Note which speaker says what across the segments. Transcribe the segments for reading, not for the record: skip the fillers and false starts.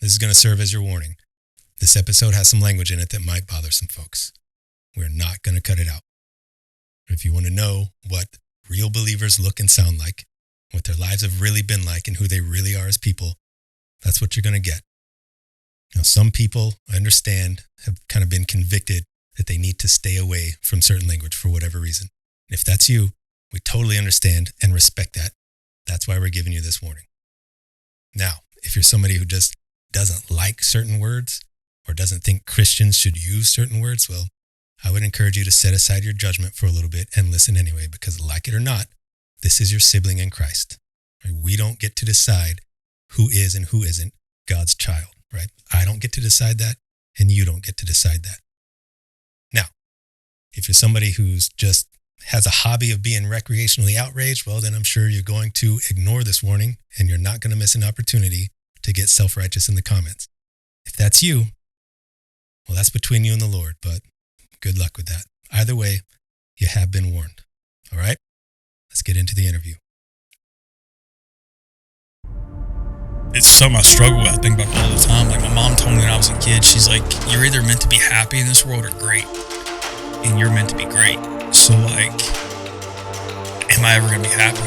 Speaker 1: this is going to serve as your warning. This episode has some language in it that might bother some folks. We're not going to cut it out. If you want to know what real believers look and sound like, what their lives have really been like, and who they really are as people, that's what you're going to get. Some people, I understand, have kind of been convicted that they need to stay away from certain language for whatever reason. If that's you, we totally understand and respect that. That's why we're giving you this warning. Now, if you're somebody who just doesn't like certain words or doesn't think Christians should use certain words, well, I would encourage you to set aside your judgment for a little bit and listen anyway, because like it or not, this is your sibling in Christ. We don't get to decide who is and who isn't God's child, right? I don't get to decide that, and you don't get to decide that. Now, if you're somebody who's just has a hobby of being recreationally outraged, well, then I'm sure you're going to ignore this warning, and you're not going to miss an opportunity to get self-righteous in the comments. If that's you, well, that's between you and the Lord, but good luck with that. Either way, you have been warned. All right? Let's get into the interview.
Speaker 2: It's something I struggle with. I think about it all the time. Like, my mom told me when I was a kid, she's like, you're either meant to be happy in this world or great. And you're meant to be great. So, like, am I ever going to be happy?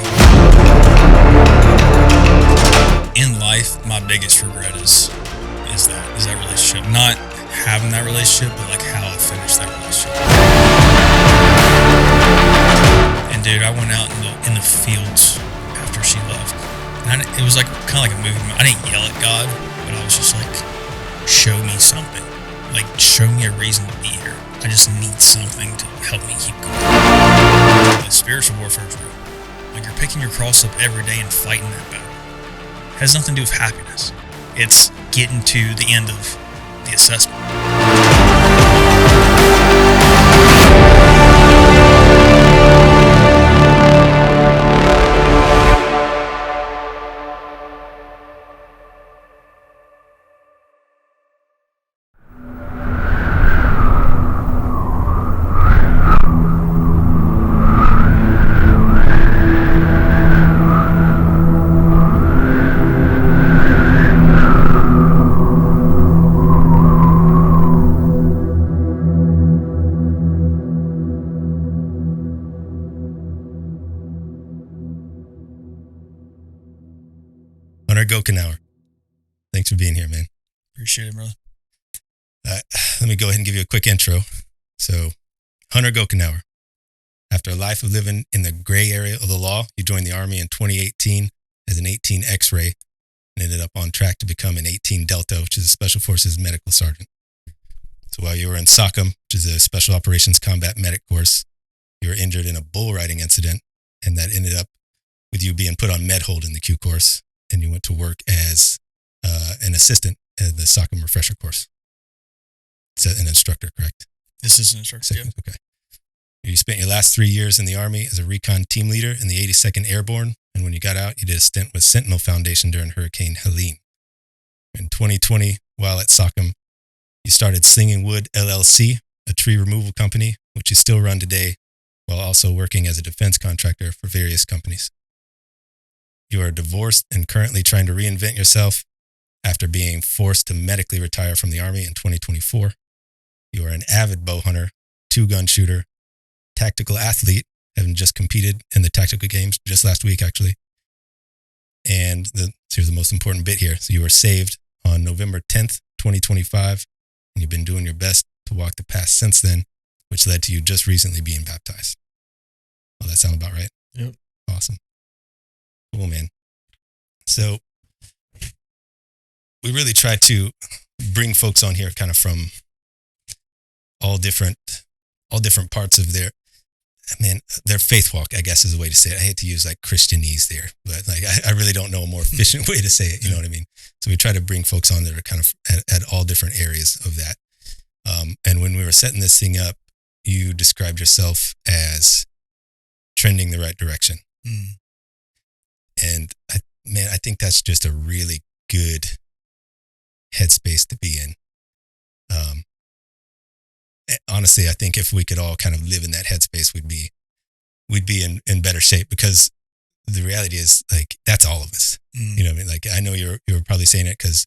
Speaker 2: In life, my biggest regret is that relationship. Not having that relationship, but like how I finished that relationship. And dude, I went out in the fields after she left. And it was like kind of like a movie. I didn't yell at God, but I was just like, show me something. Like, show me a reason to be here. I just need something to help me keep going. The spiritual warfare is real. Like, you're picking your cross up every day and fighting that battle. It has nothing to do with happiness. It's getting to the end of the assessment.
Speaker 1: Gochenour, thanks for being here, man.
Speaker 2: Appreciate it, brother.
Speaker 1: Let me go ahead and give you a quick intro. So, Hunter Gochenour, after a life of living in the gray area of the law, you joined the Army in 2018 as an 18 X-ray and ended up on track to become an 18 Delta, which is a Special Forces medical sergeant. So while you were in SOCM, which is a Special Operations Combat Medic course, you were injured in a bull riding incident, and that ended up with you being put on med hold in the Q course. And you went to work as an assistant at the SOCM refresher course. It's an instructor, correct?
Speaker 2: This is an instructor, yeah.
Speaker 1: Okay. You spent your last 3 years in the Army as a recon team leader in the 82nd Airborne. And when you got out, you did a stint with Sentinel Foundation during Hurricane Helene. In 2020, while at SOCM, you started Slinging Wood LLC, a tree removal company, which you still run today, while also working as a defense contractor for various companies. You are divorced and currently trying to reinvent yourself after being forced to medically retire from the Army in 2024. You are an avid bow hunter, 2-gun shooter, tactical athlete, having just competed in the tactical games just last week, actually. And here's the most important bit here. So you were saved on November 10th, 2025, and you've been doing your best to walk the path since then, which led to you just recently being baptized. Well, that sound about right?
Speaker 2: Yep.
Speaker 1: Awesome. Cool, man. So we really try to bring folks on here kind of from all different parts of their faith walk, I guess is the way to say it. I hate to use like Christianese there, but like I really don't know a more efficient way to say it. You know what I mean? So we try to bring folks on that are kind of at all different areas of that. And when we were setting this thing up, you described yourself as trending the right direction. Mm. And I think that's just a really good headspace to be in. Honestly, I think if we could all kind of live in that headspace, we'd be in better shape, because the reality is like, that's all of us. Mm. You know what I mean? Like, I know you're probably saying it because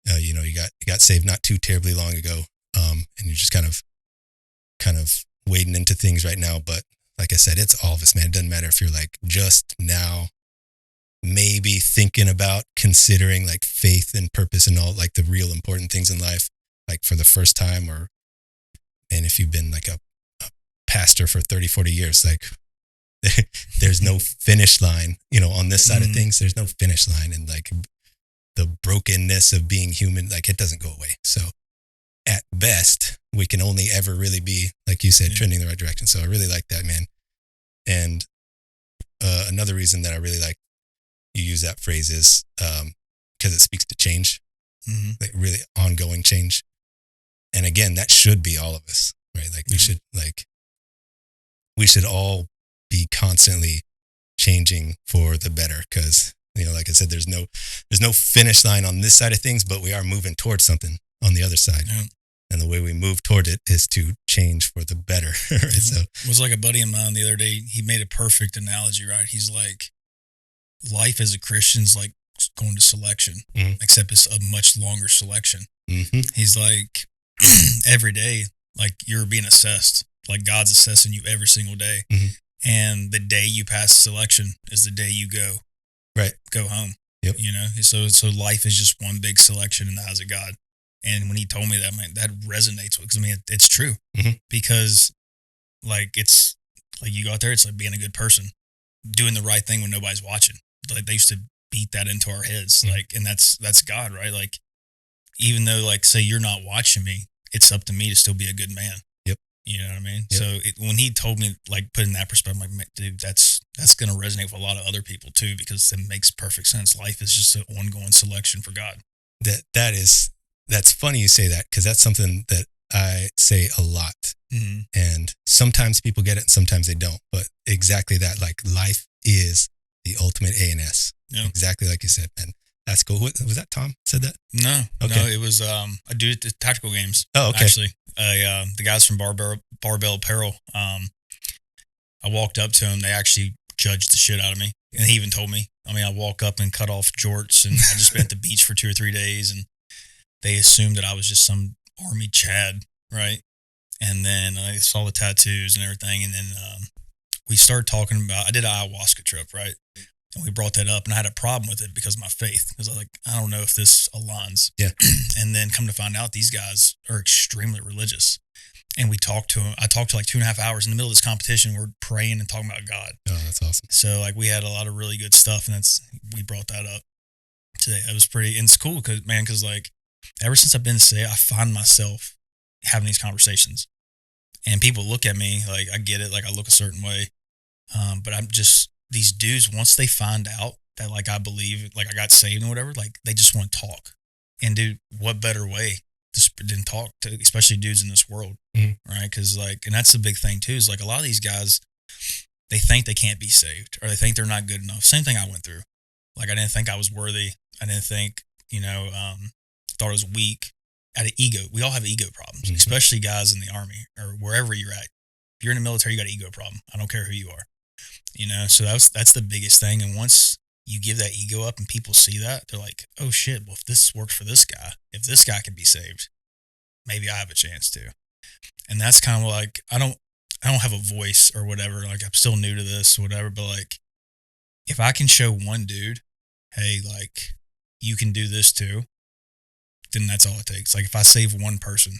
Speaker 1: You got saved not too terribly long ago, and you're just kind of wading into things right now. But like I said, it's all of us, man. It doesn't matter if you're like just now maybe thinking about considering like faith and purpose and all like the real important things in life, like for the first time, and if you've been like a pastor for 30, 40 years, like there's no finish line, on this side of things, there's no finish line. And like the brokenness of being human, like it doesn't go away. So at best, we can only ever really be, like you said, trending in the right direction. So I really like that, man. And another reason that I really like you use that phrase is because it speaks to change, like really ongoing change. And again, that should be all of us, right? Like we should all be constantly changing for the better, because like I said, there's no finish line on this side of things, but we are moving towards something on the other side. Yeah. And the way we move toward it is to change for the better. Right? Yeah. So
Speaker 2: it was like a buddy of mine the other day. He made a perfect analogy, right? He's like, life as a Christian's like going to selection, except it's a much longer selection. He's like, every day, like you're being assessed, like God's assessing you every single day. And the day you pass selection is the day you go home. Yep. So life is just one big selection in the eyes of God. And when he told me that, man, that resonates with, because I mean, it's true, because like, it's like you go out there, it's like being a good person, doing the right thing when nobody's watching. Like they used to beat that into our heads. Like, and that's God, right? Like, even though like, say you're not watching me, it's up to me to still be a good man. Yep. You know what I mean? Yep. So when he told me, like, put in that perspective, I'm like, dude, that's going to resonate with a lot of other people too, because it makes perfect sense. Life is just an ongoing selection for God.
Speaker 1: That's funny you say that, because that's something that I say a lot. And sometimes people get it and sometimes they don't. But exactly that, like life is the ultimate A&S. Yeah. Exactly like you said, man. That's cool. Was that Tom said that?
Speaker 2: No. Okay. No, it was a dude at the tactical games.
Speaker 1: Oh, okay.
Speaker 2: Actually, the guys from Barbell Apparel, I walked up to him. They actually judged the shit out of me. And he even told me, I walk up and cut off jorts, and I just been at the beach for 2 or 3 days, and they assumed that I was just some army Chad, right? And then I saw the tattoos and everything, and then we started talking about, I did an ayahuasca trip, right? And we brought that up, and I had a problem with it because of my faith, because I don't know if this aligns. Yeah. And then come to find out, these guys are extremely religious. And we talked to them. I talked to like 2.5 hours in the middle of this competition. We're praying and talking about God.
Speaker 1: Oh, that's awesome.
Speaker 2: So like we had a lot of really good stuff, and we brought that up today. It was pretty, and it's cool because like ever since I've been saved, I find myself having these conversations, and people look at me like I get it, like I look a certain way, but I'm just, these dudes, once they find out that like I believe, like I got saved and whatever, like they just want to talk. And dude, what better way than talk to, especially dudes in this world, right? Because like, and that's the big thing too, is like a lot of these guys, they think they can't be saved, or they think they're not good enough. Same thing I went through. Like I didn't think I was worthy. I didn't think, thought I was weak. Out of ego. We all have ego problems, especially guys in the Army or wherever you're at. If you're in the military, you got an ego problem. I don't care who you are. So that's the biggest thing. And once you give that ego up and people see that, they're like, oh shit, well, if this worked for this guy, if this guy can be saved, maybe I have a chance to. And that's kind of like, I don't have a voice or whatever. Like I'm still new to this or whatever, but like if I can show one dude, hey, like you can do this too, then that's all it takes. Like if I save one person,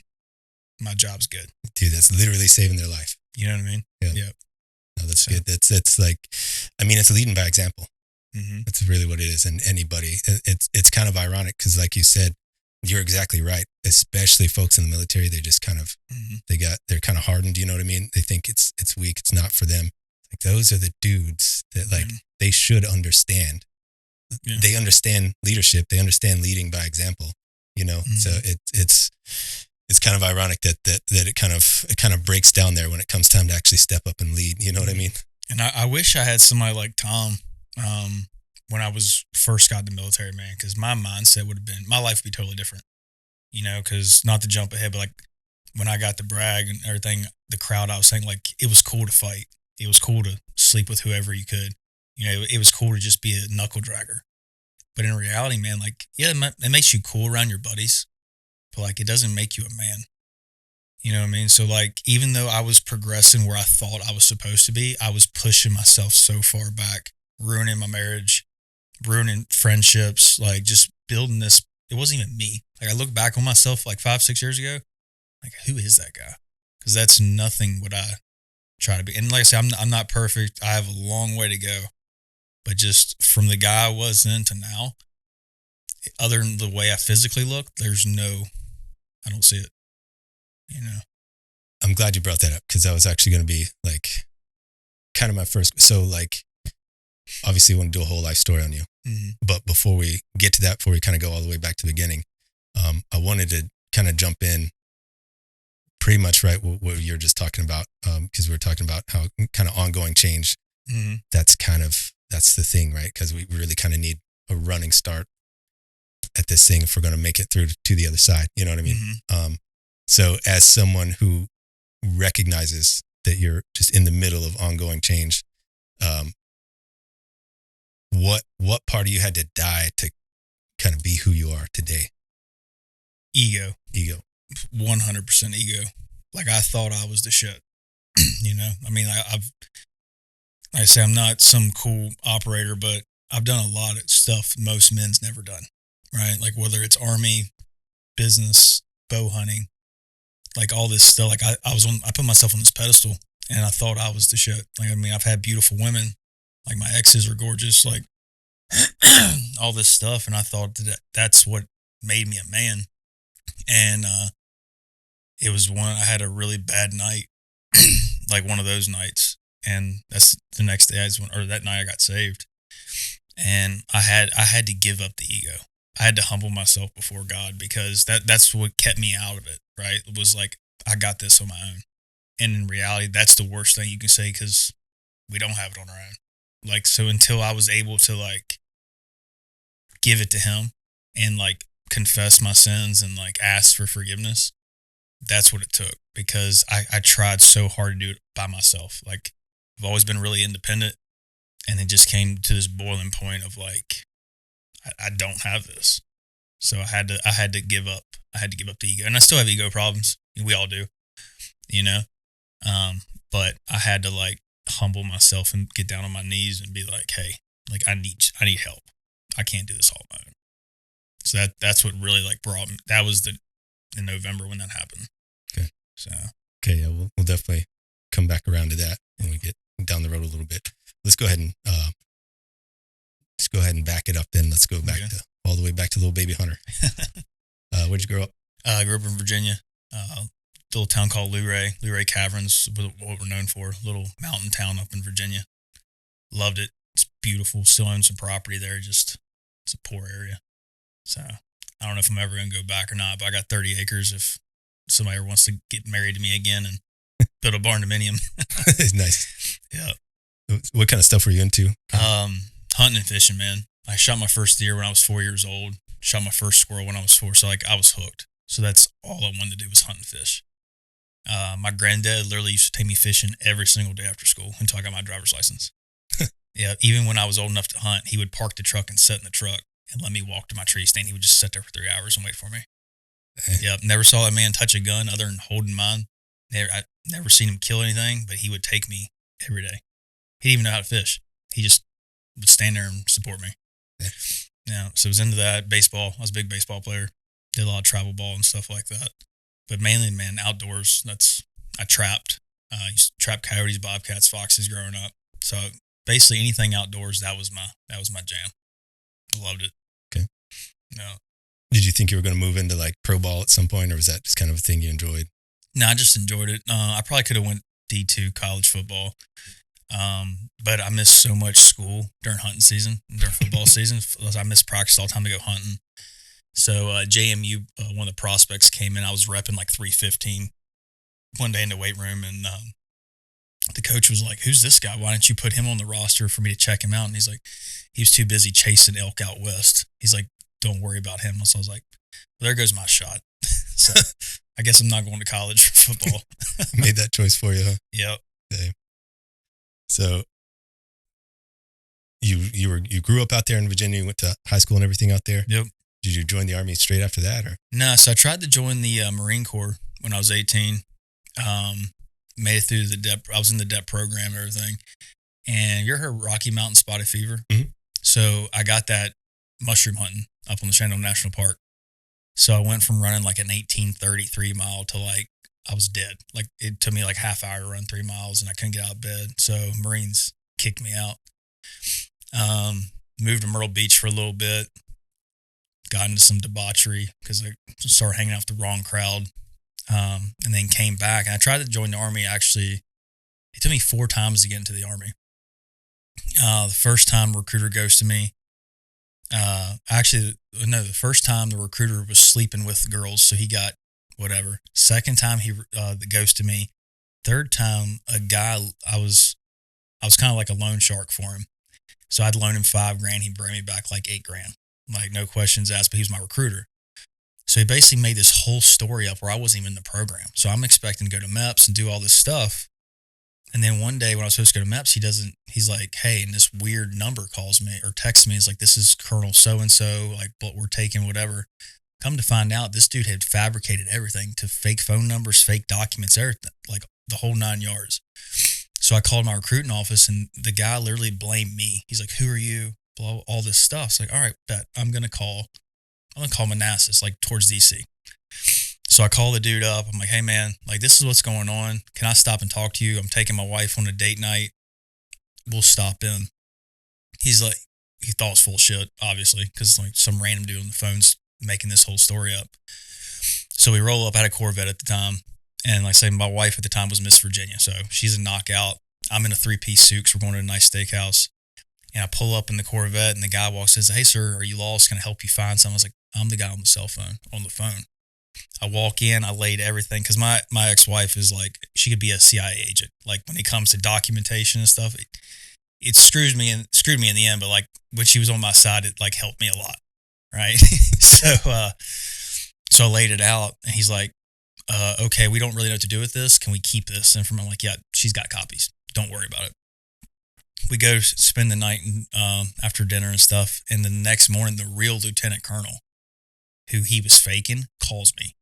Speaker 2: my job's good.
Speaker 1: Dude, that's literally saving their life.
Speaker 2: You know what I mean?
Speaker 1: Yeah.
Speaker 2: Yep.
Speaker 1: No, that's good. That's like, it's leading by example. That's really what it is. And anybody, it's kind of ironic because like you said, you're exactly right. Especially folks in the military, they just kind of, they're kind of hardened. You know what I mean? They think it's weak. It's not for them. Like those are the dudes that like, they should understand. Yeah. They understand leadership. They understand leading by example, So it's kind of ironic that it kind of breaks down there when it comes time to actually step up and lead. You know what I mean?
Speaker 2: And I wish I had somebody like Tom when I was first got in the military, man, because my mindset would have been, my life would be totally different, because not to jump ahead, but like when I got to brag and everything, the crowd, I was saying like, it was cool to fight. It was cool to sleep with whoever you could. It was cool to just be a knuckle dragger. But in reality, man, like, yeah, it makes you cool around your buddies, but like, it doesn't make you a man. You know what I mean? So like, even though I was progressing where I thought I was supposed to be, I was pushing myself so far back, ruining my marriage, ruining friendships, like just building this. It wasn't even me. Like I look back on myself like 5-6 years ago, like who is that guy? Because that's nothing what I try to be. And like I said, I'm not perfect. I have a long way to go. But just from the guy I was then to now, other than the way I physically look, I don't see it. You know.
Speaker 1: I'm glad you brought that up because that was actually going to be like kind of my first. So like, obviously, I want to do a whole life story on you. Mm-hmm. But before we get to that, before we kind of go all the way back to the beginning, I wanted to kind of jump in pretty much right what you're just talking about, because we were talking about how kind of ongoing change. Mm-hmm. That's the thing, right? Because we really kind of need a running start at this thing if we're going to make it through to the other side. You know what I mean? Mm-hmm. So as someone who recognizes that you're just in the middle of ongoing change, what part of you had to die to kind of be who you are today?
Speaker 2: Ego. 100% ego. Like I thought I was the shit. You know, I mean, like I say, I'm not some cool operator, but I've done a lot of stuff most men's never done, right? Like whether it's army, business, bow hunting, like all this stuff. Like I put myself on this pedestal and I thought I was the shit. Like, I mean, I've had beautiful women, like my exes are gorgeous, like all this stuff. And I thought that's what made me a man. And, it was I had a really bad night, like one of those nights. And that's the next day that night I got saved. And I had to give up the ego. I had to humble myself before God because that's what kept me out of it, right? It was like, I got this on my own. And in reality, that's the worst thing you can say because we don't have it on our own. Like, so until I was able to like give it to him and like confess my sins and like ask for forgiveness, that's what it took because I tried so hard to do it by myself. Like, I've always been really independent, and it just came to this boiling point of like, I don't have this. So I had to give up. I had to give up the ego, and I still have ego problems. We all do, you know. But I had to like humble myself and get down on my knees and be like, hey, like I need help. I can't do this all on my own. So that's what really like brought me. That was in November when that happened.
Speaker 1: Okay.
Speaker 2: So.
Speaker 1: Okay. Yeah, we'll definitely come back around to that when we get down the road a little bit. Let's go ahead and back it up. Then let's go back all the way back to little baby Hunter. Where'd you grow up?
Speaker 2: I grew up in Virginia, a little town called Luray Caverns, what we're known for, a little mountain town up in Virginia. Loved it. It's beautiful. Still own some property there. Just it's a poor area. So I don't know if I'm ever going to go back or not, but I got 30 acres if somebody ever wants to get married to me again and build a barn dominium.
Speaker 1: Nice.
Speaker 2: Yeah.
Speaker 1: What kind of stuff were you into?
Speaker 2: Hunting and fishing, man. I shot my first deer when I was 4 years old. Shot my first squirrel when I was 4. So like I was hooked. So that's all I wanted to do was hunt and fish. My granddad literally used to take me fishing every single day after school until I got my driver's license. Yeah. Even when I was old enough to hunt, he would park the truck and sit in the truck and let me walk to my tree stand. He would just sit there for 3 hours and wait for me. Yep. Never saw that man touch a gun other than holding mine. I never seen him kill anything, but he would take me every day. He didn't even know how to fish. He just would stand there and support me. Yeah. So I was into that. Baseball. I was a big baseball player. Did a lot of travel ball and stuff like that. But mainly, man, outdoors. I trapped. I used to trap coyotes, bobcats, foxes growing up. So basically anything outdoors, that was my jam. I loved it.
Speaker 1: Okay.
Speaker 2: No.
Speaker 1: Did you think you were going to move into like pro ball at some point, or was that just kind of a thing you enjoyed?
Speaker 2: No, I just enjoyed it. I probably could have went D2 college football. But I missed so much school during hunting season, during football season. I missed practice all the time to go hunting. So JMU, one of the prospects came in. I was repping like 315 one day in the weight room, and the coach was like, "Who's this guy? Why didn't you put him on the roster for me to check him out?" And he's like, he was too busy chasing elk out west. He's like, "Don't worry about him." So I was like, well, there goes my shot. So I guess I'm not going to college for football.
Speaker 1: Made that choice for you, huh?
Speaker 2: Yep.
Speaker 1: Okay. So, you grew up out there in Virginia. You went to high school and everything out there.
Speaker 2: Yep.
Speaker 1: Did you join the Army straight after that, or?
Speaker 2: No, so I tried to join the Marine Corps when I was 18. Made it through the DEP. I was in the DEP program and everything. And you ever heard Rocky Mountain Spotted Fever?
Speaker 1: Mm-hmm.
Speaker 2: So I got that mushroom hunting up on the Shenandoah National Park. So I went from running like an 1833 mile to like I was dead. Like it took me like half hour to run 3 miles and I couldn't get out of bed. So Marines kicked me out. Moved to Myrtle Beach for a little bit. Got into some debauchery because I started hanging out with the wrong crowd. And then came back. And I tried to join the Army. Actually, it took me 4 times to get into the Army. The first time the recruiter ghosted me. The first time the recruiter was sleeping with the girls, so he got whatever. Second time he ghosted me. Third time, a guy I was kind of like a loan shark for him. So I'd loan him $5,000. He'd bring me back like $8,000. Like no questions asked, but he was my recruiter. So he basically made this whole story up where I wasn't even in the program. So I'm expecting to go to MEPS and do all this stuff. And then one day when I was supposed to go to MEPS, he's like, hey, and this weird number calls me or texts me. It's like, this is Colonel so-and-so, like, what we're taking, whatever. Come to find out, this dude had fabricated everything to fake phone numbers, fake documents, everything, like the whole 9 yards. So I called my recruiting office and the guy literally blamed me. He's like, who are you? Blah, all this stuff. It's like, all right, bet I'm going to call Manassas, like towards DC. So I call the dude up. I'm like, hey man, like this is what's going on. Can I stop and talk to you? I'm taking my wife on a date night. We'll stop in. He's like, he thought it was full of shit, obviously, because like some random dude on the phone's making this whole story up. So we roll up. I had a Corvette at the time. And like I say, my wife at the time was Miss Virginia. So she's a knockout. I'm in a 3-piece suit because we're going to a nice steakhouse. And I pull up in the Corvette and the guy walks in and says, hey sir, are you lost? Can I help you find something? I was like, I'm the guy on the phone. I walk in, I laid everything because my ex-wife is like, she could be a CIA agent. Like when it comes to documentation and stuff, it screwed me in the end. But like when she was on my side, it like helped me a lot. Right. So I laid it out and he's like, okay, we don't really know what to do with this. Can we keep this? And I'm like, yeah, she's got copies. Don't worry about it. We go spend the night after dinner and stuff. And the next morning, the real lieutenant colonel, who he was faking, calls me.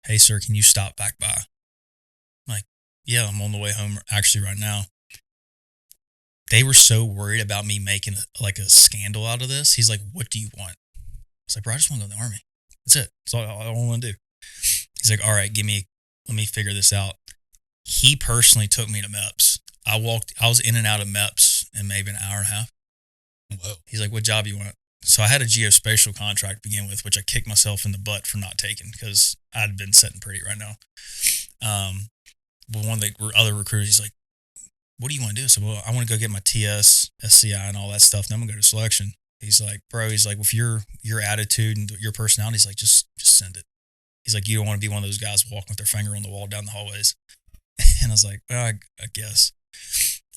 Speaker 2: Hey, sir, can you stop back by? I'm like, yeah, I'm on the way home actually right now. They were so worried about me making a scandal out of this. He's like, what do you want? I was like, bro, I just want to go to the Army. That's it. That's all I want to do. He's like, all right, let me figure this out. He personally took me to MEPS. I was in and out of MEPS in maybe an hour and a half.
Speaker 1: Whoa. He's
Speaker 2: like, what job you want? So I had a geospatial contract to begin with, which I kicked myself in the butt for not taking because I'd been sitting pretty right now. But one of the other recruiters, he's like, what do you want to do? So, well, I want to go get my TS, SCI and all that stuff. And I'm going to go to selection. He's like, bro, with your attitude and your personality, he's like, just send it. He's like, you don't want to be one of those guys walking with their finger on the wall down the hallways. And I was like, well, I guess.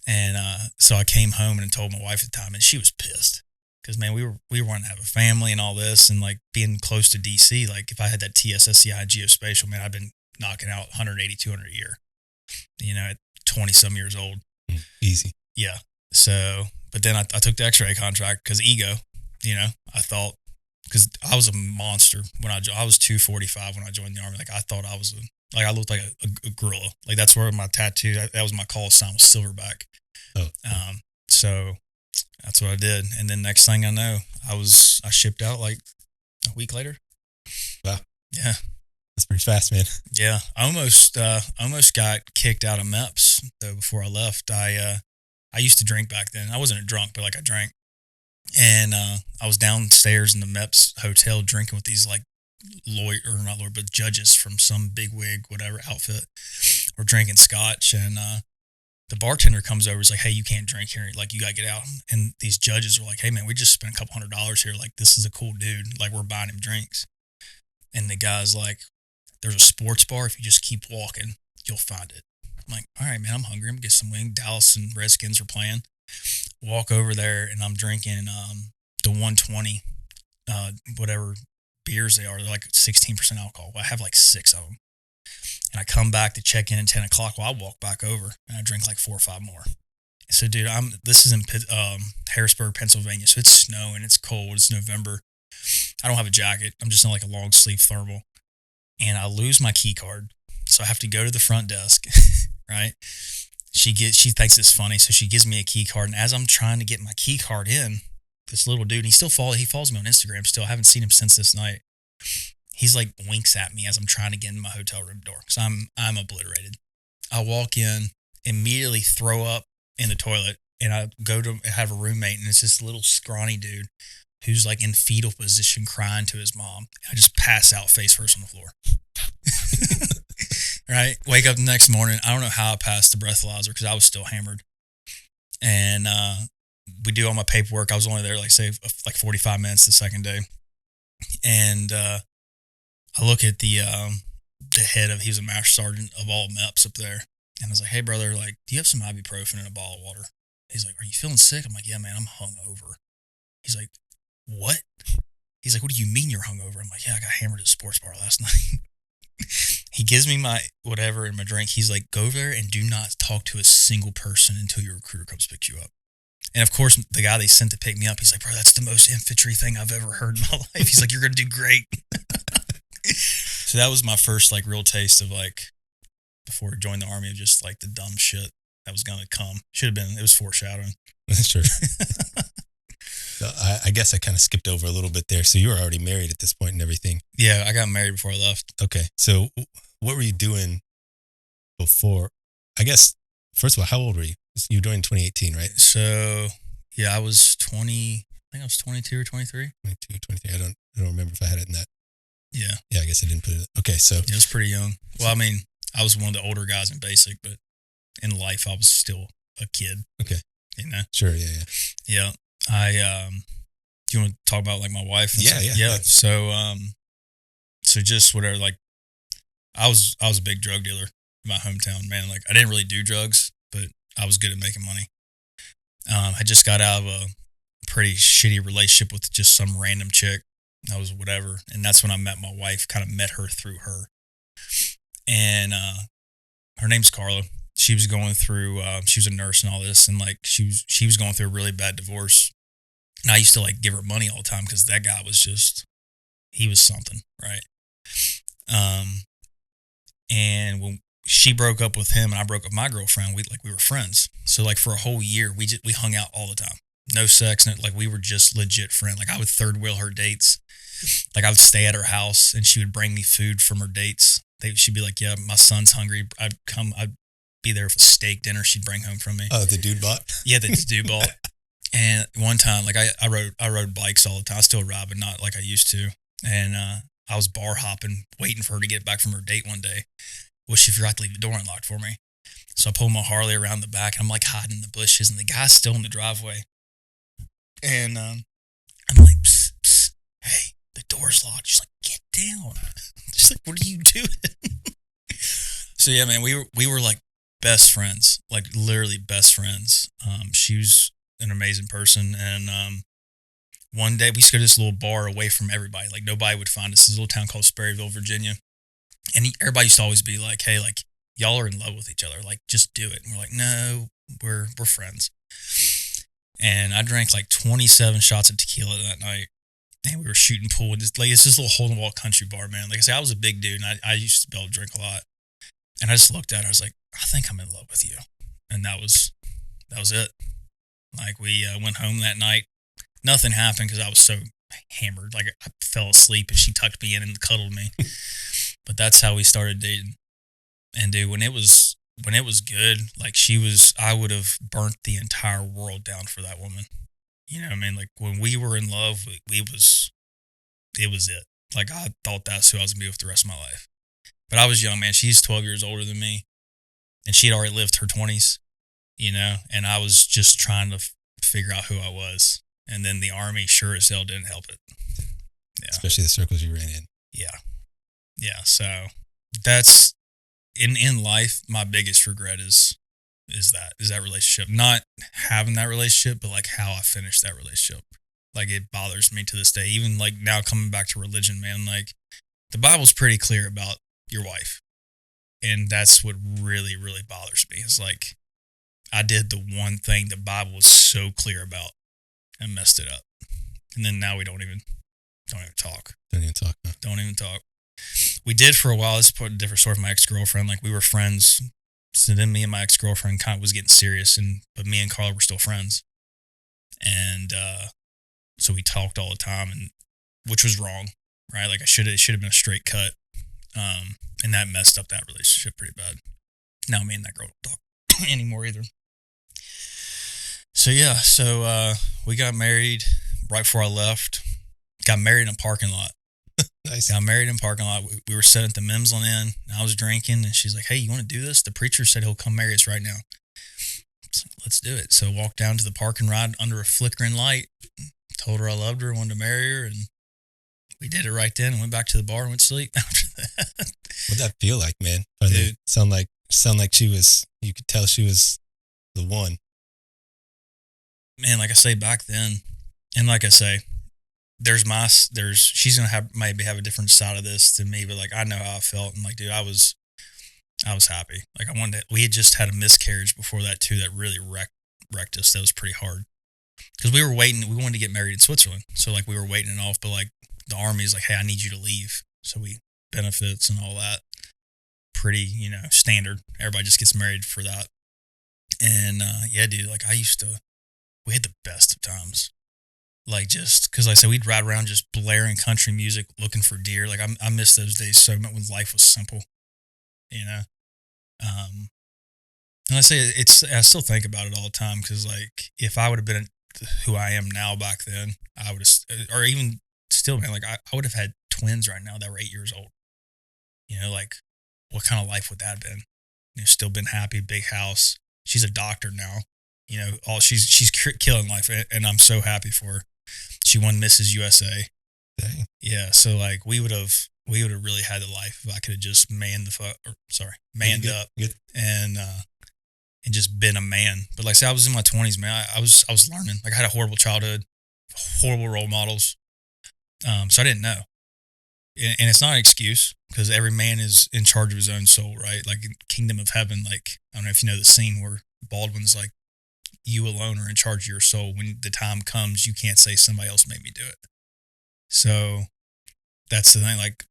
Speaker 2: And so I came home and told my wife at the time, and she was pissed because, man, we were wanting to have a family and all this, and like being close to DC. Like if I had that TSSCI geospatial, man, I've been knocking out 180, 200 a year. At 20 some years old.
Speaker 1: Easy.
Speaker 2: Yeah. So, but then I took the X-ray contract because ego. I thought because I was a monster when I was 245 when I joined the Army. Like I thought I was I looked like a gorilla. Like that's where my tattoo, that was my call sign, was silverback.
Speaker 1: Oh.
Speaker 2: So that's what I did. And then next thing I know, I shipped out like a week later.
Speaker 1: Wow.
Speaker 2: Yeah.
Speaker 1: That's pretty fast, man.
Speaker 2: Yeah. I almost got kicked out of MEPS though before I left. I used to drink back then. I wasn't a drunk, but like I drank. And I was downstairs in the MEPS hotel drinking with these like judges from some big wig, whatever outfit. We're drinking scotch, and the bartender comes over. He's like, "Hey, you can't drink here. Like, you gotta get out." And these judges are like, "Hey, man, we just spent $200 here. Like, this is a cool dude. Like, we're buying him drinks." And the guy's like, "There's a sports bar. If you just keep walking, you'll find it." I'm like, "All right, man, I'm hungry. I'm gonna get some wing." Dallas and Redskins are playing. Walk over there, and I'm drinking the 120, whatever beers they are. They're like 16% alcohol. I have like 6 of them. And I come back to check in at 10 o'clock. Well, I walk back over and I drink like 4 or 5 more. So, dude, this is in Harrisburg, Pennsylvania. So it's snowing, it's cold, it's November. I don't have a jacket. I'm just in like a long sleeve thermal, and I lose my key card. So I have to go to the front desk, right? She thinks it's funny, so she gives me a key card. And as I'm trying to get my key card in, this little dude, he follows me on Instagram still. I haven't seen him since this night. He's like winks at me as I'm trying to get in my hotel room door because I'm obliterated. I walk in, immediately throw up in the toilet, and I go to have a roommate, and it's this little scrawny dude who's like in fetal position crying to his mom. I just pass out face first on the floor. Right? Wake up the next morning. I don't know how I passed the breathalyzer because I was still hammered. And we do all my paperwork. I was only there like 45 minutes the second day. And I look at the head of, he was a master sergeant of all MEPs up there. And I was like, hey, brother, like, do you have some ibuprofen and a bottle of water? He's like, are you feeling sick? I'm like, yeah, man, I'm hungover. He's like, what? He's like, what do you mean you're hungover? I'm like, yeah, I got hammered at a sports bar last night. He gives me my whatever and my drink. He's like, go there and do not talk to a single person until your recruiter comes pick you up. And of course, the guy they sent to pick me up, he's like, bro, that's the most infantry thing I've ever heard in my life. He's like, you're going to do great. So that was my first like real taste of like, before I joined the Army, of just like the dumb shit that was going to come. It was foreshadowing.
Speaker 1: That's true. So I guess I kind of skipped over a little bit there. So you were already married at this point and everything.
Speaker 2: Yeah, I got married before I left.
Speaker 1: Okay. So what were you doing before? I guess, first of all, how old were you? You joined in 2018, right?
Speaker 2: So, yeah, I was 20, I think I was 22 or 23.
Speaker 1: 22, 23. I don't remember if I had it in that.
Speaker 2: Yeah.
Speaker 1: Yeah, I guess I didn't put it. Okay, so.
Speaker 2: Yeah, I was pretty young. Well, I mean, I was one of the older guys in basic, but in life, I was still a kid.
Speaker 1: Okay.
Speaker 2: You know?
Speaker 1: Sure, yeah.
Speaker 2: Yeah. Do you want to talk about like my wife?
Speaker 1: Yeah.
Speaker 2: So just whatever, like, I was a big drug dealer in my hometown, man. Like, I didn't really do drugs, but I was good at making money. I just got out of a pretty shitty relationship with just some random chick. I was whatever. And that's when I met my wife, kind of met her through her. And her name's Carla. She was going through, she was a nurse and all this. And like, she was going through a really bad divorce. And I used to like give her money all the time because that guy was just, he was something, right? And when she broke up with him and I broke up with my girlfriend, we were friends. So like for a whole year, we hung out all the time. No sex, like we were just legit friends. Like I would third wheel her dates. Like I would stay at her house and she would bring me food from her dates. She'd be like, yeah, my son's hungry. I'd be there for a steak dinner she'd bring home from me.
Speaker 1: Oh, the dude bought?
Speaker 2: Yeah, the dude bought. And one time, like I rode bikes all the time. I still ride, but not like I used to. And I was bar hopping, waiting for her to get back from her date one day. Well, she forgot to leave the door unlocked for me. So I pulled my Harley around the back, and I'm like hiding in the bushes, and the guy's still in the driveway. And I'm like, psst, psst, hey, the door's locked. She's like, get down. She's like, what are you doing? So yeah, man, we were like best friends, like literally best friends. She was an amazing person, and one day we used to go to this little bar away from everybody. Like nobody would find us. This little town called Sperryville, Virginia. And everybody used to always be like, hey, like y'all are in love with each other. Like just do it. And we're like, no, we're friends. And I drank like 27 shots of tequila that night. And we were shooting pool. And it's this little hole in the wall country bar, man. Like I said, I was a big dude and I used to be able to drink a lot. And I just looked at her. I was like, I think I'm in love with you. And that was it. Like we went home that night. Nothing happened because I was so hammered. Like I fell asleep and she tucked me in and cuddled me. But that's how we started dating. And dude, when it was good, like I would have burnt the entire world down for that woman. You know what I mean? Like when we were in love, it was it. Like I thought that's who I was gonna be with the rest of my life. But I was young, man. She's 12 years older than me. And she'd already lived her 20s, you know? And I was just trying to figure out who I was. And then the Army sure as hell didn't help it. Yeah.
Speaker 1: Especially the circles you ran in.
Speaker 2: Yeah. Yeah. So that's in life, my biggest regret is that relationship. Not having that relationship, but like how I finished that relationship. Like it bothers me to this day. Even like now coming back to religion, man, like the Bible's pretty clear about your wife. And that's what really, really bothers me. It's like, I did the one thing the Bible was so clear about and messed it up. And then now we don't even talk.
Speaker 1: Don't even talk. No.
Speaker 2: Don't even talk. We did for a while. This is a different story from my ex-girlfriend. Like, we were friends. So then me and my ex-girlfriend kind of was getting serious, but me and Carla were still friends. And so we talked all the time, and which was wrong, right? Like, it should have been a straight cut. And that messed up that relationship pretty bad. Now me and that girl don't talk anymore either. So yeah, we got married right before I left. Got married in a parking lot.
Speaker 1: Nice.
Speaker 2: Got married in a parking lot. We were sitting at the Mimsland Inn. I was drinking, and she's like, "Hey, you want to do this? The preacher said he'll come marry us right now. So let's do it." So walked down to the parking lot under a flickering light. Told her I loved her, wanted to marry her, and we did it right then. Went back to the bar and went to sleep after that.
Speaker 1: What'd that feel like, man?
Speaker 2: Dude.
Speaker 1: Sound like she was. You could tell she was the one.
Speaker 2: Man, like I say back then, and like I say, she's gonna maybe have a different side of this than me, but like I know how I felt, and like, dude, I was happy. Like we had just had a miscarriage before that too, that really wrecked us. That was pretty hard because we were waiting. We wanted to get married in Switzerland, so like we were waiting it off, but like the Army's like, "Hey, I need you to leave." So we benefits and all that, pretty standard. Everybody just gets married for that, and yeah, dude, like we had the best of times. Like, just because like I said, we'd ride around just blaring country music, looking for deer. Like I miss those days so much when life was simple, And I say I still think about it all the time because like if I would have been who I am now back then, I would have, or even still, man, like I would have had twins right now that were 8 years old. Like what kind of life would that have been? Still been happy, big house. She's a doctor now. She's killing life, and I'm so happy for her. She won Mrs. USA.
Speaker 1: Dang.
Speaker 2: Yeah, so like we would have really had the life if I could have just manned up and just been a man. But like I said, I was in my 20s, man. I was learning. Like I had a horrible childhood, horrible role models. So I didn't know. And it's not an excuse because every man is in charge of his own soul, right? Like in Kingdom of Heaven, like I don't know if you know the scene where Baldwin's like, you alone are in charge of your soul. When the time comes, you can't say somebody else made me do it. So that's the thing. Like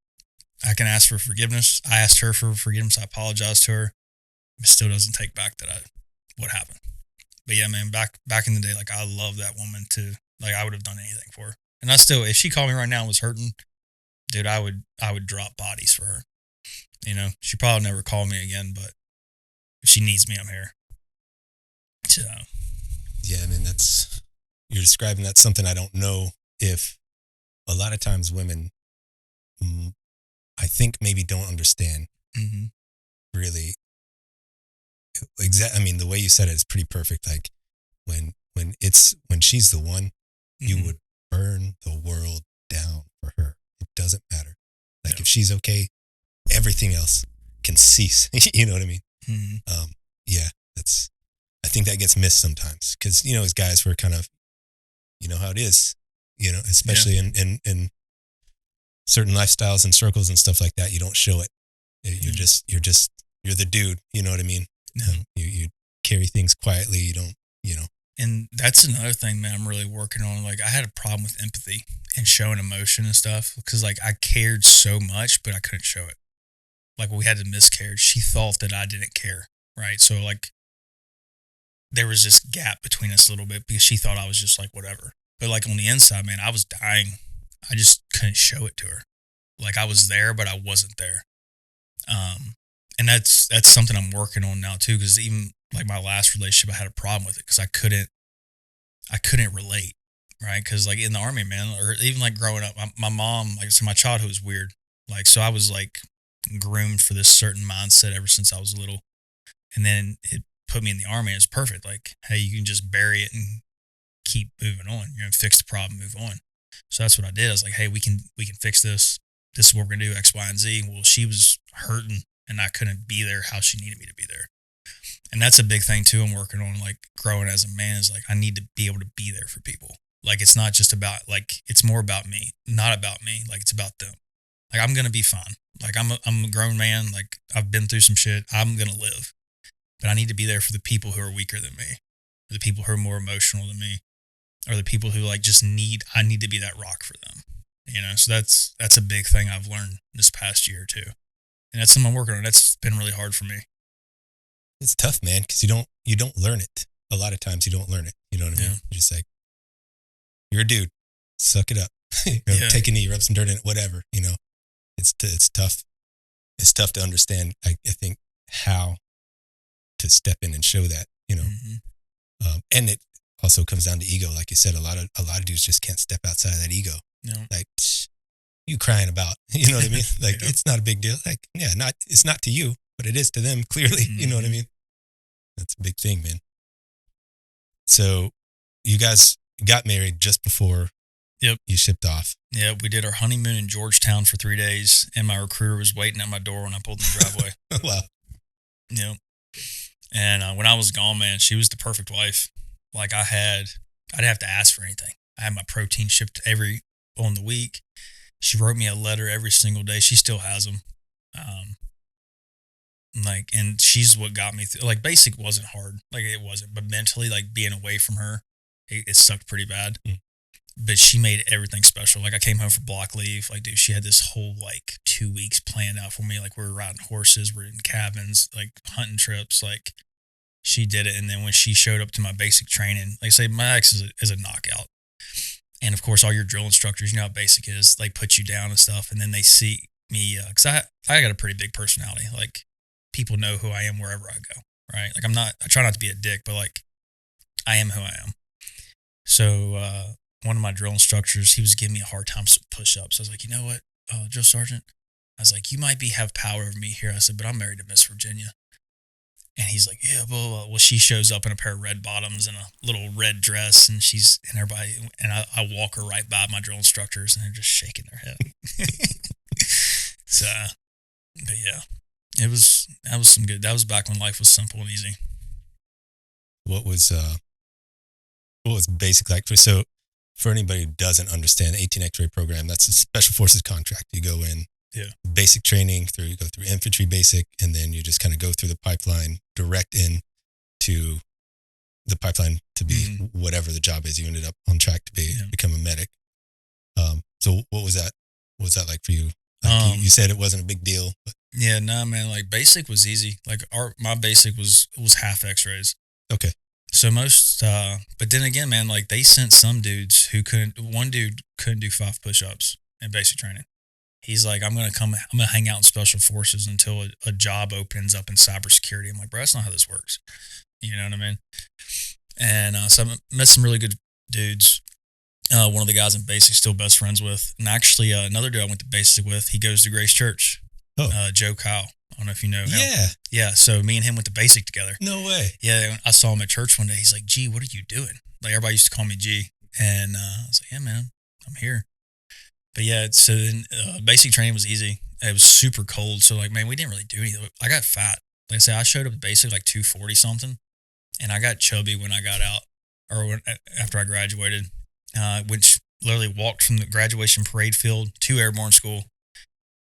Speaker 2: I can ask for forgiveness. I asked her for forgiveness. I apologized to her. It still doesn't take back what happened. But yeah, man, back in the day, like I love that woman too. Like I would have done anything for her. And I still, if she called me right now and was hurting, dude, I would drop bodies for her. She probably never call me again, but if she needs me, I'm here. So
Speaker 1: yeah, I mean you're describing that's something I don't know if a lot of times women, I think maybe don't understand really. I mean, the way you said it is pretty perfect. Like when she's the one, you would burn the world down for her. It doesn't matter. Like if she's okay, everything else can cease. You know what I mean?
Speaker 2: Mm-hmm.
Speaker 1: Yeah, I think that gets missed sometimes because, as guys, we're kind of, how it is, especially in certain lifestyles and circles and stuff like that. You don't show it. You're the dude. You know what I mean? You carry things quietly. You don't,
Speaker 2: And that's another thing, man, I'm really working on. Like I had a problem with empathy and showing emotion and stuff because like I cared so much, but I couldn't show it. Like we had a miscarriage. She thought that I didn't care. Right. So like there was this gap between us a little bit because she thought I was just like whatever. But like on the inside, man, I was dying. I just couldn't show it to her. Like I was there, but I wasn't there. And that's something I'm working on now too. Because even like my last relationship, I had a problem with it because I couldn't relate, right? Because like in the Army, man, or even like growing up, my mom, like I said, my childhood was weird. Like so, I was like groomed for this certain mindset ever since I was little, and then it put me in the Army. It's perfect. Like, hey, you can just bury it and keep moving on. Fix the problem, move on. So that's what I did. I was like, hey, we can fix this. This is what we're gonna do, X, Y, and Z. Well, she was hurting, and I couldn't be there how she needed me to be there. And that's a big thing too. I'm working on like growing as a man is like I need to be able to be there for people. Like it's not just about like it's more about me, not about me. Like it's about them. Like I'm gonna be fine. Like I'm a grown man. Like I've been through some shit. I'm gonna live. but I need to be there for the people who are weaker than me, or the people who are more emotional than me, or the people who like just I need to be that rock for them. So that's a big thing I've learned this past year too. And that's something I'm working on. That's been really hard for me.
Speaker 1: It's tough, man, because you don't learn it. A lot of times you don't learn it. You know what I mean?
Speaker 2: Yeah.
Speaker 1: You're just like, you're a dude, suck it up. Take a knee, rub some dirt in it, whatever. It's tough. It's tough to understand. I think how to step in and show that. And it also comes down to ego, like you said. A lot of dudes just can't step outside of that ego.
Speaker 2: No.
Speaker 1: Like, you crying about, you know what I mean? Like, It's not a big deal. Like, it's not to you, but it is to them, clearly. You know what I mean? That's a big thing, man. So you guys got married just before you shipped off.
Speaker 2: Yeah, we did our honeymoon in Georgetown for 3 days, and my recruiter was waiting at my door when I pulled in the driveway.
Speaker 1: Wow.
Speaker 2: And when I was gone, man, she was the perfect wife. Like I didn't have to ask for anything. I had my protein shipped on the week. She wrote me a letter every single day. She still has them. And she's what got me through. Like basic wasn't hard. Like it wasn't, but mentally, like being away from her, it sucked pretty bad. But she made everything special. Like I came home for block leave. Like, dude, she had this whole like 2 weeks planned out for me. Like we were riding horses, we're in cabins, like hunting trips. Like she did it. And then when she showed up to my basic training, like I say, my ex is a knockout. And of course, all your drill instructors, you know how basic it is. They put you down and stuff, and then they see me because I got a pretty big personality. Like people know who I am wherever I go, right? Like I try not to be a dick, but like I am who I am. So one of my drill instructors, he was giving me a hard time with push-ups. I was like, you know what, drill sergeant? I was like, you might have power over me here. I said, but I'm married to Miss Virginia. And he's like, yeah, blah, blah, blah. Well, she shows up in a pair of red bottoms and a little red dress, and everybody, and I walk her right by my drill instructors, and they're just shaking their head. So, but yeah, that was some good. That was back when life was simple and easy.
Speaker 1: What was basic like? So, for anybody who doesn't understand, the 18 X-ray program, that's a special forces contract. You go in.
Speaker 2: Yeah.
Speaker 1: Basic training you go through infantry basic, and then you just kind of go through the pipeline direct in to the pipeline to be whatever the job is. You ended up on track to become a medic. So what was that? What was that like for you? Like you said it wasn't a big deal. But.
Speaker 2: Yeah, no, man. Like basic was easy. Like my basic was half X-rays.
Speaker 1: Okay.
Speaker 2: So most, but then again, man, like they sent some dudes who couldn't. One dude couldn't do 5 push-ups in basic training. He's like, I'm going to hang out in special forces until a job opens up in cybersecurity. I'm like, bro, that's not how this works. You know what I mean? And so I met some really good dudes. One of the guys in basic still best friends with. And actually another dude I went to basic with, he goes to Grace Church. Joe Kyle. I don't know if you know him.
Speaker 1: Yeah.
Speaker 2: Yeah. So me and him went to basic together.
Speaker 1: No way.
Speaker 2: Yeah. I saw him at church one day. He's like, G, what are you doing? Like everybody used to call me G. And I was like, yeah, man, I'm here. But yeah, so then basic training was easy. It was super cold. So like, man, we didn't really do anything. I got fat. Like I said, I showed up at basic like 240 something. And I got chubby when I got out after I graduated. Which literally walked from the graduation parade field to Airborne school.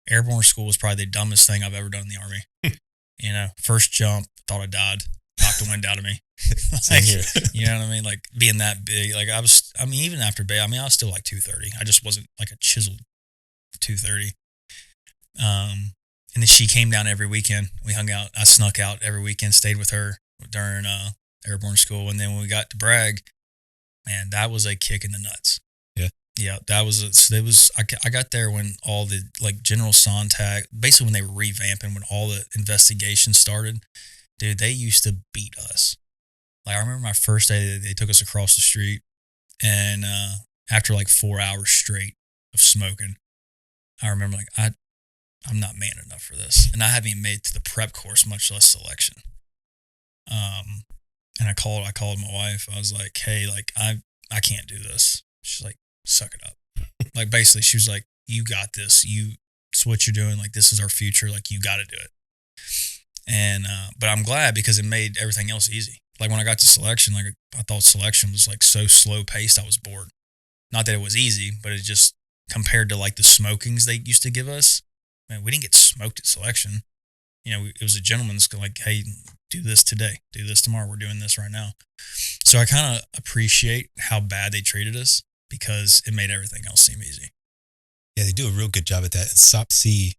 Speaker 2: Airborne school was probably the dumbest thing I've ever done in the Army. First jump, thought I died, knocked the wind out of me.
Speaker 1: Same here.
Speaker 2: You know what I mean? Like being that big, like even after Bay, I was still like 230. I just wasn't like a chiseled 230. And then she came down every weekend. We hung out. I snuck out every weekend, stayed with her during Airborne school. And then when we got to Bragg, man, that was a kick in the nuts. Yeah, that was I got there when all the like General Sontag, basically when they were revamping, when all the investigations started, dude, they used to beat us. Like I remember my first day, they took us across the street, and after like 4 hours straight of smoking, I remember like I'm not man enough for this, and I haven't even made it to the prep course, much less selection. And I called my wife. I was like, hey, like I can't do this. She's like, suck it up. Like basically she was like, you got this. It's what you're doing. Like this is our future. Like you got to do it. And, but I'm glad because it made everything else easy. Like when I got to selection, like I thought selection was like so slow paced. I was bored. Not that it was easy, but it just compared to like the smokings they used to give us, man, we didn't get smoked at selection. it was a gentleman that's like, hey, do this today, do this tomorrow. We're doing this right now. So I kind of appreciate how bad they treated us because it made everything else seem easy.
Speaker 1: Yeah, they do a real good job at that. And SOP C,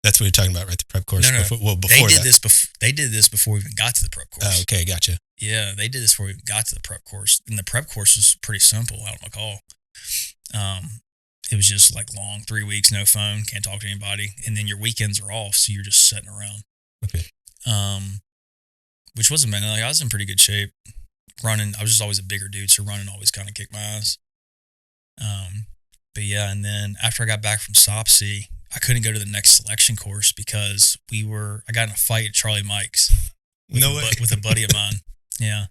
Speaker 1: that's what you're talking about, right? The prep course.
Speaker 2: No.
Speaker 1: Before
Speaker 2: they did
Speaker 1: that.
Speaker 2: They did this before we even got to the prep course.
Speaker 1: Oh, okay, gotcha.
Speaker 2: Yeah, they did this before we even got to the prep course. And the prep course was pretty simple out on McCall. It was just like long 3 weeks, no phone, can't talk to anybody. And then your weekends are off, so you're just sitting around.
Speaker 1: Okay.
Speaker 2: Which wasn't bad. Like, I was in pretty good shape. Running, I was just always a bigger dude, so running always kind of kicked my ass. But yeah, and then after I got back from SOPC, I couldn't go to the next selection course because I got in a fight at Charlie Mike's with a buddy of mine. Yeah.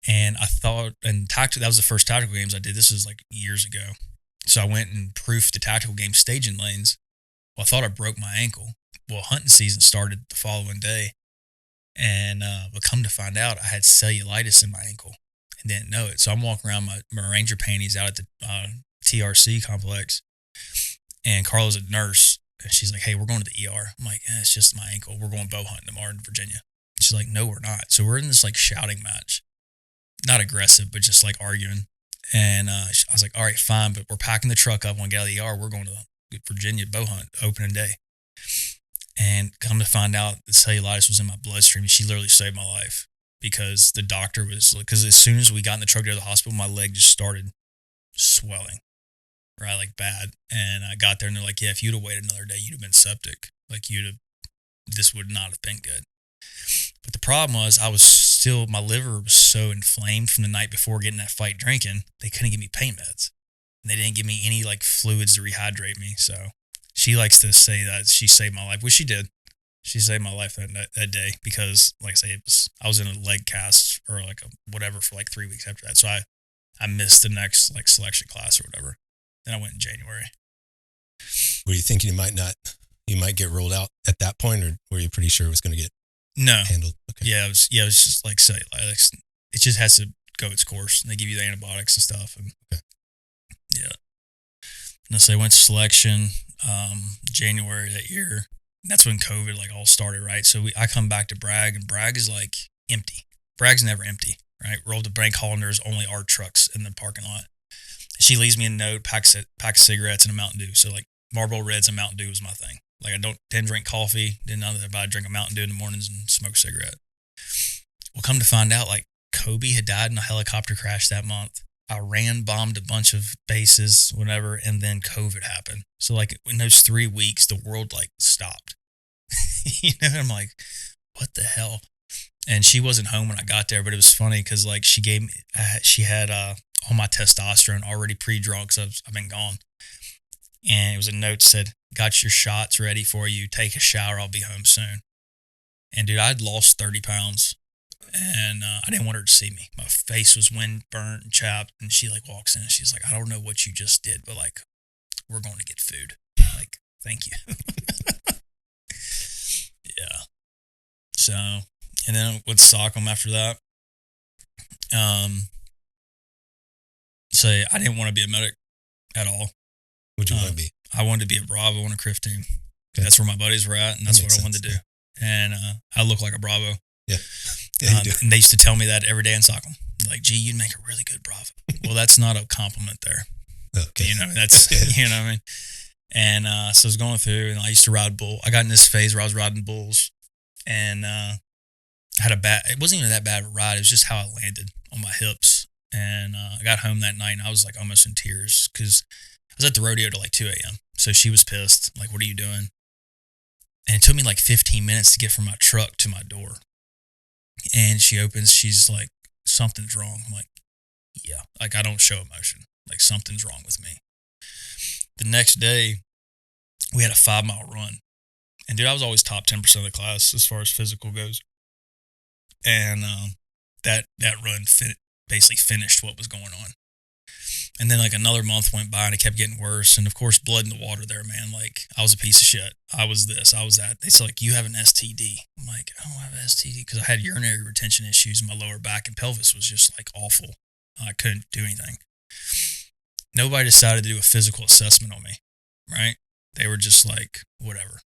Speaker 2: And I thought, that was the first tactical games I did. This was like years ago. So I went and proofed the tactical game staging lanes. Well, I thought I broke my ankle. Well, hunting season started the following day. And but come to find out, I had cellulitis in my ankle and didn't know it. So I'm walking around my Ranger panties out at the TRC complex. And Carla's a nurse. And she's like, hey, we're going to the ER. I'm like, it's just my ankle. We're going bow hunting tomorrow in Virginia. She's like, no, we're not. So we're in this like shouting match. Not aggressive, but just like arguing. And I was like, all right, fine, but we're packing the truck up. When we get out of the ER, we're going to Virginia bow hunt opening day. And come to find out that cellulitis was in my bloodstream. And she literally saved my life because the doctor because as soon as we got in the truck to the hospital, my leg just started swelling, right? Like bad. And I got there and they're like, yeah, if you'd have waited another day, you'd have been septic. Like this would not have been good. But the problem was my liver was so inflamed from the night before getting that fight drinking, they couldn't give me pain meds. And they didn't give me any like fluids to rehydrate me. So she likes to say that she saved my life, which she did. She saved my life that day because, like I say, I was in a leg cast or like whatever for like 3 weeks after that. So I missed the next like selection class or whatever. Then I went in January.
Speaker 1: Were you thinking you might get rolled out at that point, or were you pretty sure it was going to get handled? Okay.
Speaker 2: Yeah, it was just like cellulitis. It just has to go its course. And they give you the antibiotics and stuff. And
Speaker 1: okay.
Speaker 2: Yeah. And so I went to selection January that year. And that's when COVID like all started, right? So I come back to Bragg, and Bragg is like empty. Bragg's never empty, right? Rolled to Bank Hall, and there's only our trucks in the parking lot. And she leaves me a note, packs of cigarettes and a Mountain Dew. So like Marlboro Reds and Mountain Dew was my thing. Like I didn't drink coffee, didn't know that, but I drink a Mountain Dew in the mornings and smoke a cigarette. Well, come to find out, like Kobe had died in a helicopter crash that month. Iran bombed a bunch of bases, whatever, and then COVID happened. So like in those 3 weeks, the world like stopped. I'm like, what the hell? And she wasn't home when I got there, but it was funny because like she had all my testosterone already pre-drunk, so I've been gone. And it was a note that said, got your shots ready for you. Take a shower. I'll be home soon. And dude, I'd lost 30 pounds and I didn't want her to see me. My face was wind burnt and chapped. And she like walks in and she's like, I don't know what you just did, but like, we're going to get food. Like, thank you. Yeah. So, and then with Sockham after that, I didn't want to be a medic at all.
Speaker 1: What'd you want to be?
Speaker 2: I wanted to be a Bravo on a CRIF team. Okay. That's where my buddies were at, and that's what I wanted to do. And I look like a Bravo.
Speaker 1: Yeah. You do.
Speaker 2: And they used to tell me that every day in Sockham. Like, gee, you'd make a really good Bravo. Well, that's not a compliment there.
Speaker 1: Okay.
Speaker 2: You know, that's, you know what I mean? And so I was going through, and I used to ride bull. I got in this phase where I was riding bulls, and had it wasn't even that bad of a ride. It was just how I landed on my hips. And I got home that night, and I was like almost in tears because I was at the rodeo till like 2 a.m. So she was pissed. Like, what are you doing? And it took me like 15 minutes to get from my truck to my door. And she opens, she's like, something's wrong. I'm like, yeah. Like, I don't show emotion. Like, something's wrong with me. The next day, we had a 5-mile run. And dude, I was always top 10% of the class as far as physical goes. And that run basically finished what was going on. And then like another month went by and it kept getting worse. And of course, blood in the water there, man. Like, I was a piece of shit. I was this, I was that. They said like, you have an STD. I'm like, I don't have an STD because I had urinary retention issues in my lower back and pelvis was just like awful. I couldn't do anything. Nobody decided to do a physical assessment on me, right? They were just like, whatever.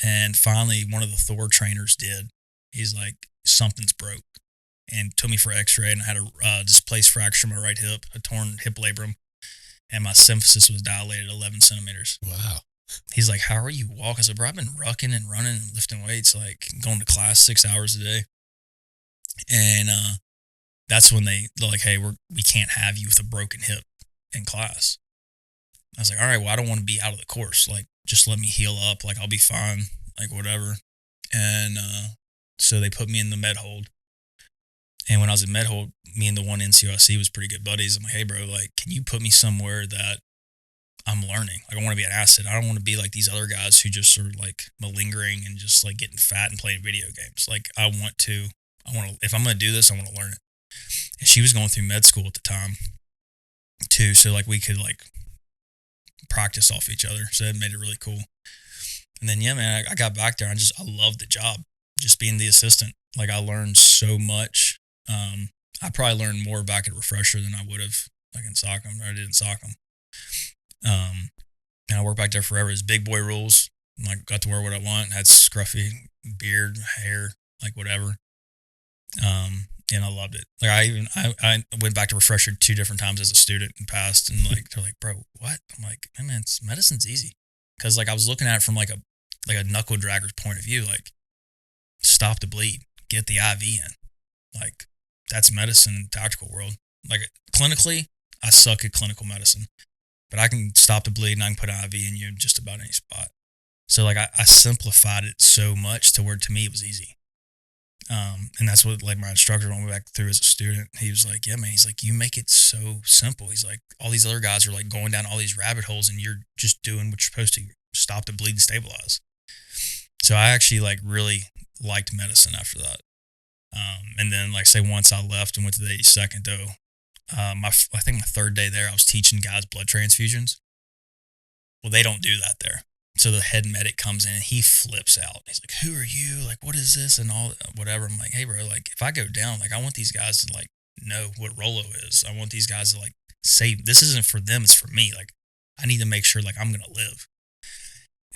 Speaker 2: And finally, one of the Thor trainers did. He's like, something's broke. And took me for x-ray, and I had a displaced fracture in my right hip, a torn hip labrum, and my symphysis was dilated 11 centimeters.
Speaker 1: Wow.
Speaker 2: He's like, how are you walking? I said, bro, I've been rucking and running and lifting weights, like going to class 6 hours a day. And that's when they're like, hey, we can't have you with a broken hip in class. I was like, all right, well, I don't want to be out of the course. Like, just let me heal up. Like, I'll be fine. Like, whatever. And so they put me in the med hold. And when I was in med hold, me and the one NCOIC was pretty good buddies. I'm like, hey, bro, like, can you put me somewhere that I'm learning? Like, I want to be an asset. I don't want to be like these other guys who just are like malingering and just like getting fat and playing video games. Like, if I'm going to do this, I want to learn it. And she was going through med school at the time too. So like we could like practice off each other. So that made it really cool. And then, yeah, man, I got back there. I loved the job, just being the assistant. Like, I learned so much. I probably learned more back at Refresher than I would have like in Sockham, or I did in Sockham. And I worked back there forever. It's big boy rules. Like, got to wear what I want. Had scruffy beard, hair, like whatever. And I loved it. Like, I went back to Refresher 2 different times as a student and passed. And like, they're like, bro, what? I'm like, hey man, medicine's easy. Cause like I was looking at it from like a knuckle dragger's point of view, like, stop the bleed, get the IV in. Like, that's medicine in the tactical world. Like, clinically, I suck at clinical medicine, but I can stop the bleed and I can put an IV in you in just about any spot. So like I simplified it so much to where to me it was easy. And that's what like my instructor when we went back through as a student, he was like, yeah, man, he's like, you make it so simple. He's like, all these other guys are like going down all these rabbit holes and you're just doing what you're supposed to, stop the bleed and stabilize. So I actually like really liked medicine after that. And then like say once I left and went to the 82nd though, I think my 3rd day there, I was teaching guys blood transfusions. Well, they don't do that there. So the head medic comes in and he flips out. He's like, who are you? Like, what is this? And all whatever. I'm like, hey bro, like if I go down, like I want these guys to like know what Rolo is. I want these guys to like say, this isn't for them, it's for me. Like, I need to make sure like I'm going to live.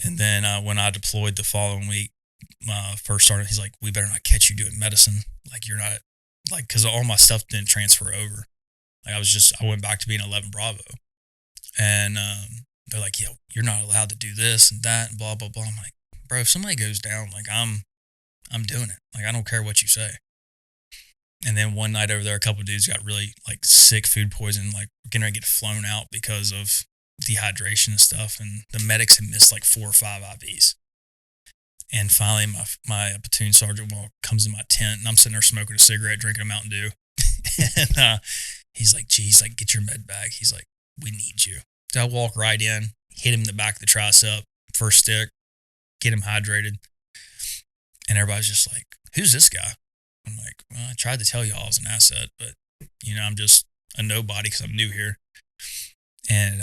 Speaker 2: And then when I deployed the following week, first started, he's like, we better not catch you doing medicine. Like, you're not, like, because all my stuff didn't transfer over. Like, I went back to being 11 Bravo. And they're like, yo, you're not allowed to do this and that and blah, blah, blah. I'm like, bro, if somebody goes down, like, I'm doing it. Like, I don't care what you say. And then one night over there, a couple of dudes got really, like, sick food poisoning, like, getting ready to get flown out because of dehydration and stuff. And the medics had missed, like, 4 or 5 IVs. And finally, my platoon sergeant comes in my tent, and I'm sitting there smoking a cigarette, drinking a Mountain Dew. And he's like, geez, like, get your med bag. He's like, we need you. So I walk right in, hit him in the back of the tricep, first stick, get him hydrated. And everybody's just like, who's this guy? I'm like, well, I tried to tell y'all I was an asset, but, you know, I'm just a nobody because I'm new here. And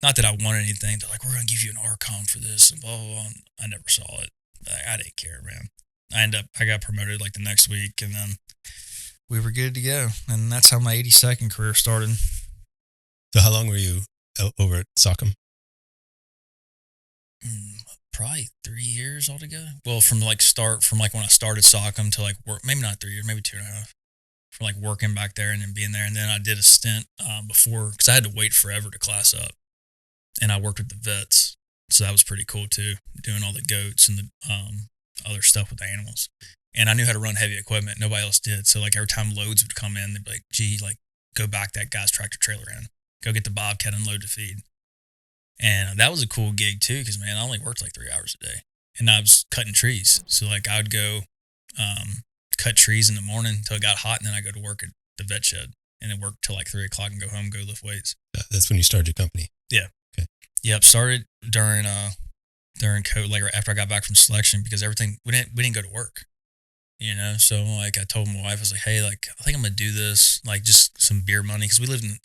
Speaker 2: not that I wanted anything. They're like, we're going to give you an RCOM for this and blah, blah, blah. I never saw it. I didn't care, man. I got promoted like the next week, and then we were good to go. And that's how my 82nd career started.
Speaker 1: So how long were you over at Sockham?
Speaker 2: Probably 3 years altogether. Well, from when I started Sockham to like work, maybe not 3 years, maybe 2.5. From like working back there and then being there. And then I did a stint before, because I had to wait forever to class up. And I worked with the vets. So that was pretty cool too, doing all the goats and the other stuff with the animals. And I knew how to run heavy equipment. Nobody else did. So like every time loads would come in, they'd be like, gee, like go back that guy's tractor trailer in. Go get the bobcat and load the feed. And that was a cool gig too, because man, I only worked like 3 hours a day. And I was cutting trees. So like I would go cut trees in the morning until it got hot, and then I go to work at the vet shed and then work till like 3 o'clock and go home, go lift weights.
Speaker 1: That's when you started your company?
Speaker 2: Yeah.
Speaker 1: Okay.
Speaker 2: Yep. Started during COVID, like after I got back from selection, because everything, we didn't go to work, you know? So like I told my wife, I was like, hey, like I think I'm going to do this, like just some beer money. Cause we lived in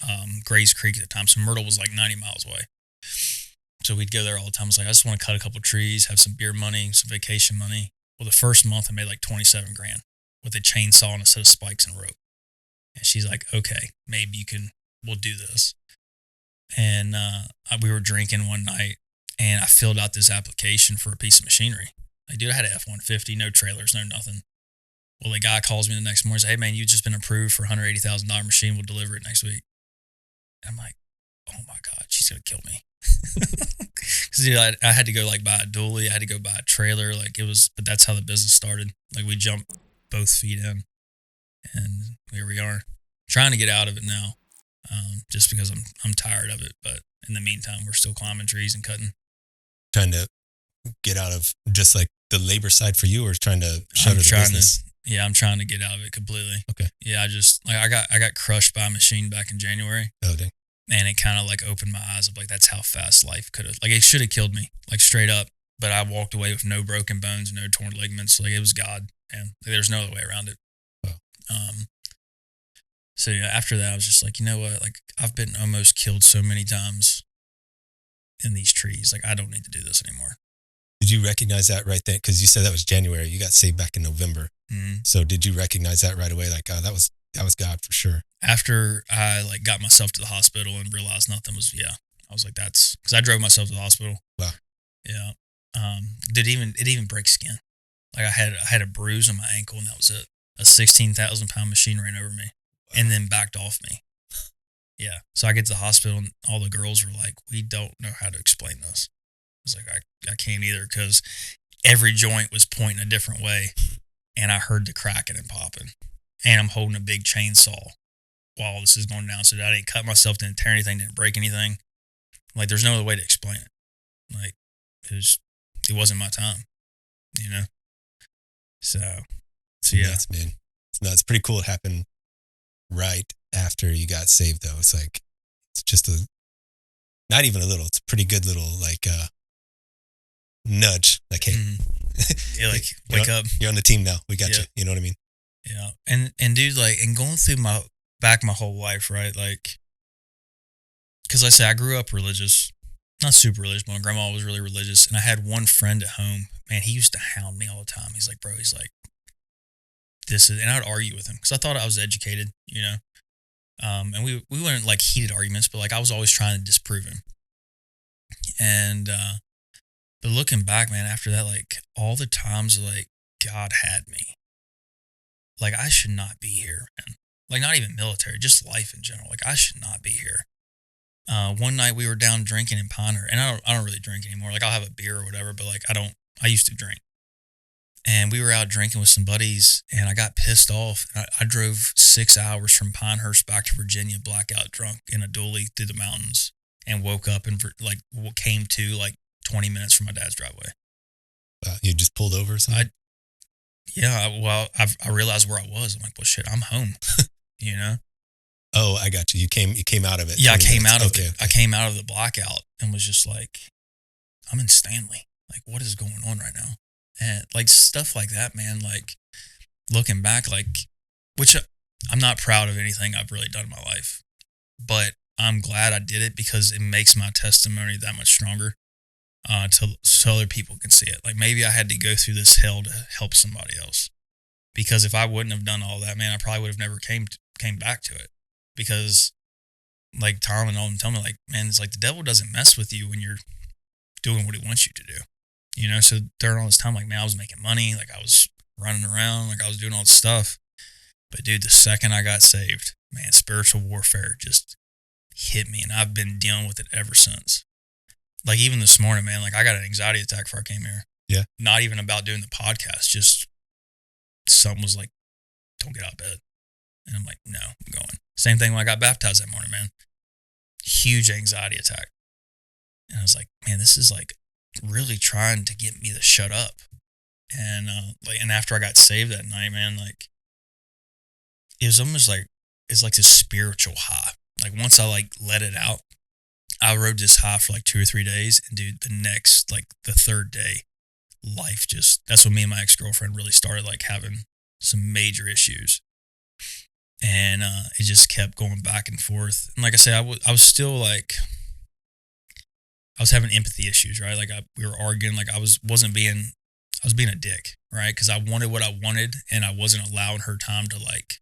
Speaker 2: Grays Creek at the time. So Myrtle was like 90 miles away. So we'd go there all the time. I was like, I just want to cut a couple trees, have some beer money, some vacation money. Well, the first month I made like 27 grand with a chainsaw and a set of spikes and rope. And she's like, okay, maybe we'll do this. And we were drinking one night, and I filled out this application for a piece of machinery. Like, dude, I had an F-150, no trailers, no nothing. Well, the guy calls me the next morning and says, hey, man, you've just been approved for a $180,000 machine. We'll deliver it next week. And I'm like, oh, my God, she's going to kill me. Because I had to go, like, buy a dually. I had to go buy a trailer. Like, but that's how the business started. Like, we jumped both feet in. And here we are, trying to get out of it now, just because I'm tired of it. But in the meantime, we're still climbing trees and cutting.
Speaker 1: Trying to get out of just like the labor side for you, or trying to shutter the business?
Speaker 2: I'm trying to get out of it completely.
Speaker 1: Okay.
Speaker 2: Yeah, I got crushed by a machine back in January.
Speaker 1: Oh, dang.
Speaker 2: And it kind of like opened my eyes of like, that's how fast life could have, like, it should have killed me, like, straight up. But I walked away with no broken bones, no torn ligaments. Like, it was God, and like, there's no other way around it. So yeah, after that, I was just like, you know what? Like, I've been almost killed so many times in these trees. Like, I don't need to do this anymore.
Speaker 1: Did you recognize that right then? Because you said that was January. You got saved back in November.
Speaker 2: Mm-hmm.
Speaker 1: So did you recognize that right away? Like, oh, that was God for sure.
Speaker 2: After I like got myself to the hospital and realized nothing was, I was like, that's because I drove myself to the hospital.
Speaker 1: Wow.
Speaker 2: Yeah. It even breaks skin. Like, I had a bruise on my ankle, and that was it. A 16,000-pound machine ran over me. And then backed off me. Yeah. So I get to the hospital, and all the girls were like, we don't know how to explain this. I was like, I can't either, because every joint was pointing a different way, and I heard the cracking and popping. And I'm holding a big chainsaw while this is going down, so that I didn't cut myself, didn't tear anything, didn't break anything. Like, there's no other way to explain it. Like, it wasn't my time, you know? So yeah.
Speaker 1: That's, man. It's pretty cool. It happened right after you got saved, though. It's like, it's just not even a little, it's a pretty good little, like, nudge. Like, hey,
Speaker 2: yeah, like, wake up.
Speaker 1: You're on the team now. We got you. You know what I mean?
Speaker 2: Yeah. And dude, like, and going through my whole life, right? Like, because I say I grew up religious, not super religious, but my grandma was really religious. And I had one friend at home, man, he used to hound me all the time. He's like, bro, and I would argue with him because I thought I was educated, you know? And we weren't like heated arguments, but like I was always trying to disprove him. And, but looking back, man, after that, like all the times like God had me, like I should not be here, man. Like not even military, just life in general. Like I should not be here. One night we were down drinking in Pinehurst, and I don't really drink anymore. Like I'll have a beer or whatever, but like I used to drink. And we were out drinking with some buddies, and I got pissed off. I drove 6 hours from Pinehurst back to Virginia, blackout drunk in a dually through the mountains, and woke up and like came to like 20 minutes from my dad's driveway.
Speaker 1: You just pulled over or something?
Speaker 2: I realized where I was. I'm like, well, shit, I'm home. You know?
Speaker 1: Oh, I got you. You came out of it.
Speaker 2: Yeah, I came out of it.
Speaker 1: Okay.
Speaker 2: I came out of the blackout and was just like, I'm in Stanley. Like, what is going on right now? And like stuff like that, man, like looking back, like, which I'm not proud of anything I've really done in my life, but I'm glad I did it because it makes my testimony that much stronger, so other people can see it. Like maybe I had to go through this hell to help somebody else, because if I wouldn't have done all that, man, I probably would have never came back to it, because like Tom and all them tell me, like, man, it's like the devil doesn't mess with you when you're doing what he wants you to do. You know, so during all this time, like, man, I was making money, like I was running around, like I was doing all this stuff. But dude, the second I got saved, man, spiritual warfare just hit me, and I've been dealing with it ever since. Like even this morning, man, like I got an anxiety attack before I came here.
Speaker 1: Yeah.
Speaker 2: Not even about doing the podcast, just something was like, don't get out of bed. And I'm like, no, I'm going. Same thing when I got baptized that morning, man. Huge anxiety attack. And I was like, man, this is like really trying to get me to shut up. And and after I got saved that night, man, like it was almost like it's like this spiritual high. Like once I like let it out, I rode this high for like 2 or 3 days, and dude, the third day, life just, that's when me and my ex-girlfriend really started like having some major issues. And it just kept going back and forth. And like I said, I was still like, I was having empathy issues, right? Like we were arguing, like I was being a dick, right? Because I wanted what I wanted, and I wasn't allowing her time to like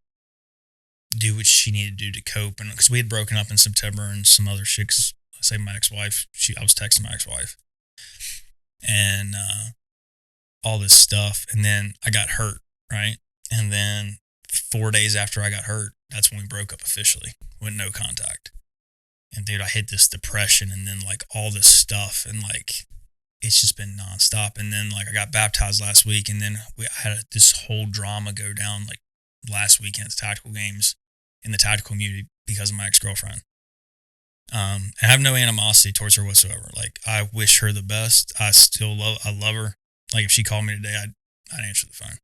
Speaker 2: do what she needed to do to cope. And because we had broken up in September and some other shit, 'cause I say my ex-wife, I was texting my ex-wife, and all this stuff. And then I got hurt, right? And then 4 days after I got hurt, that's when we broke up officially, with no contact. And dude, I hit this depression and then like all this stuff, and like it's just been nonstop. And then like I got baptized last week, and then I had this whole drama go down like last weekend's tactical games in the tactical community because of my ex-girlfriend. I have no animosity towards her whatsoever. Like, I wish her the best. I love her. Like, if she called me today, I'd answer the phone.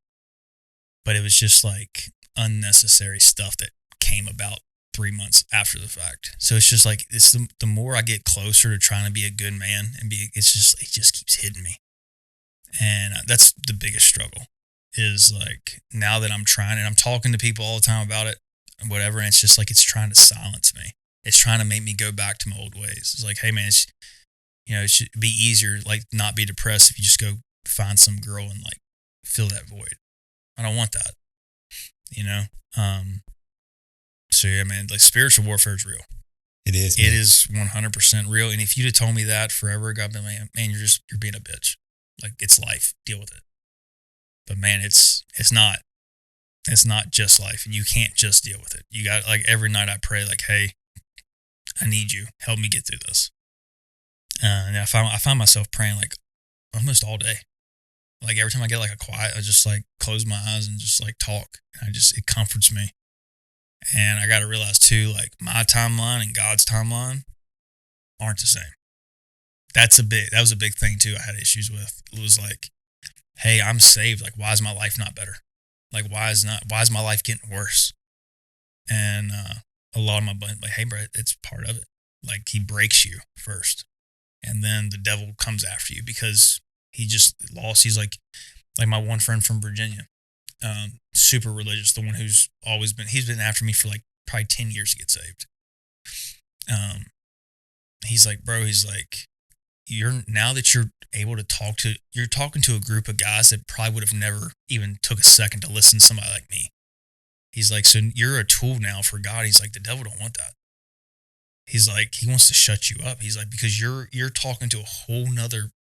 Speaker 2: But it was just like unnecessary stuff that came about 3 months after the fact. So it's just like, it's the more I get closer to trying to be a good man and it just keeps hitting me. And that's the biggest struggle, is like, now that I'm trying, and I'm talking to people all the time about it and whatever, and it's just like, it's trying to silence me. It's trying to make me go back to my old ways. It's like, hey man, it should be easier, like, not be depressed if you just go find some girl and like fill that void. I don't want that, So yeah, man, like, spiritual warfare is real.
Speaker 1: It is.
Speaker 2: It is 100% real. And if you'd have told me that forever ago, I'd been like, man, you're being a bitch. Like, it's life. Deal with it. But man, it's not just life, and you can't just deal with it. You got, like, every night I pray, like, hey, I need you. Help me get through this. And I find myself praying like almost all day. Like, every time I get like a quiet, I just like close my eyes and just like talk. And it comforts me. And I got to realize too, like, my timeline and God's timeline aren't the same. That was a big thing too I had issues with. It was like, hey, I'm saved. Like, why is my life not better? Like, why is my life getting worse? And a lot of my buddies like, hey bro, it's part of it. Like, he breaks you first, and then the devil comes after you because he just lost. He's like my one friend from Virginia, super religious, the one who's he's been after me for like probably 10 years to get saved. He's like, bro, now that you're able to you're talking to a group of guys that probably would have never even took a second to listen to somebody like me. He's like, so you're a tool now for God. He's like, the devil don't want that. He's like, he wants to shut you up. He's like, because you're talking to a whole nother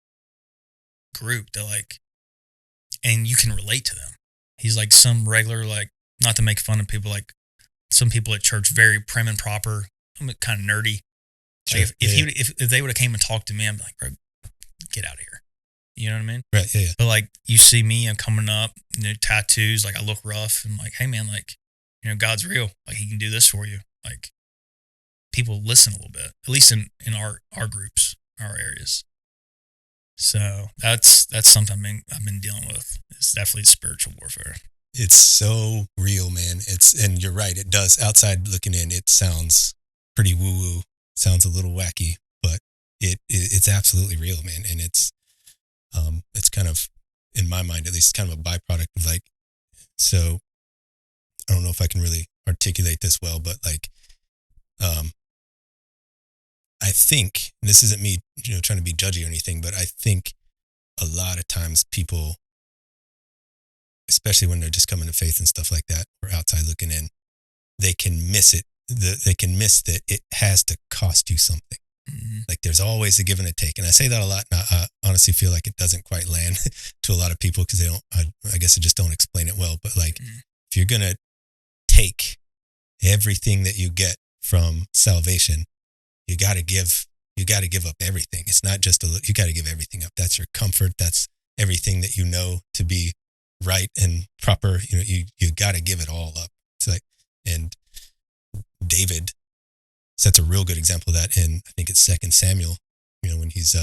Speaker 2: group that, like, and you can relate to them. He's like, some regular, like, not to make fun of people, like some people at church, very prim and proper, kind of nerdy. Sure. Like, if they would have came and talked to me, I'm like, bro, get out of here. You know what I mean?
Speaker 1: Right. Yeah.
Speaker 2: But like, you see me, I'm coming up, tattoos, like, I look rough, and like, hey man, like, God's real. Like, he can do this for you. Like, people listen a little bit, at least in our groups, our areas. So that's something I've been dealing with. It's definitely spiritual warfare.
Speaker 1: It's so real, man. And you're right. It does. Outside looking in, it sounds pretty woo-woo. Sounds a little wacky, but it's absolutely real, man. And it's kind of, in my mind at least, kind of a byproduct of, like, so I don't know if I can really articulate this well, but like, I think, and this isn't me, trying to be judgy or anything, but I think a lot of times people, especially when they're just coming to faith and stuff like that, or outside looking in, they can miss it. They can miss that it has to cost you something. Mm-hmm. Like, there's always a give and a take. And I say that a lot, and I honestly feel like it doesn't quite land to a lot of people because I guess they just don't explain it well. But like, if you're going to take everything that you get from salvation, you got to give up everything. It's not just you got to give everything up. That's your comfort. That's everything that you know to be right and proper. You got to give it all up. It's like, and David sets a real good example of that in, I think it's 2 Samuel, when he's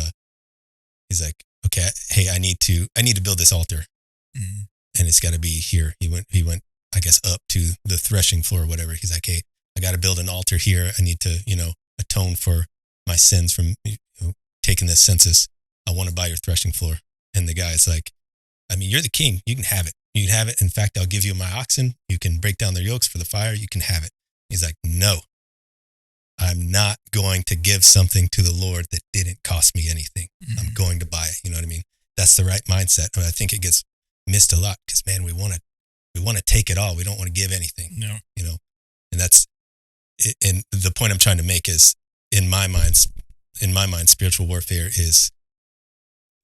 Speaker 1: like, okay, hey, I need to build this altar, and it's got to be here. He went, I guess, up to the threshing floor or whatever. He's like, hey, I got to build an altar here. I need to, atone for my sins from taking this census. I want to buy your threshing floor. And the guy's like, I mean, you're the king. You can have it. You can have it. In fact, I'll give you my oxen. You can break down their yokes for the fire. You can have it. He's like, no, I'm not going to give something to the Lord that didn't cost me anything. Mm-hmm. I'm going to buy it. You know what I mean? That's the right mindset. I think it gets missed a lot because, man, we want to take it all. We don't want to give anything.
Speaker 2: No.
Speaker 1: And that's it. And the point I'm trying to make is, in my mind, spiritual warfare is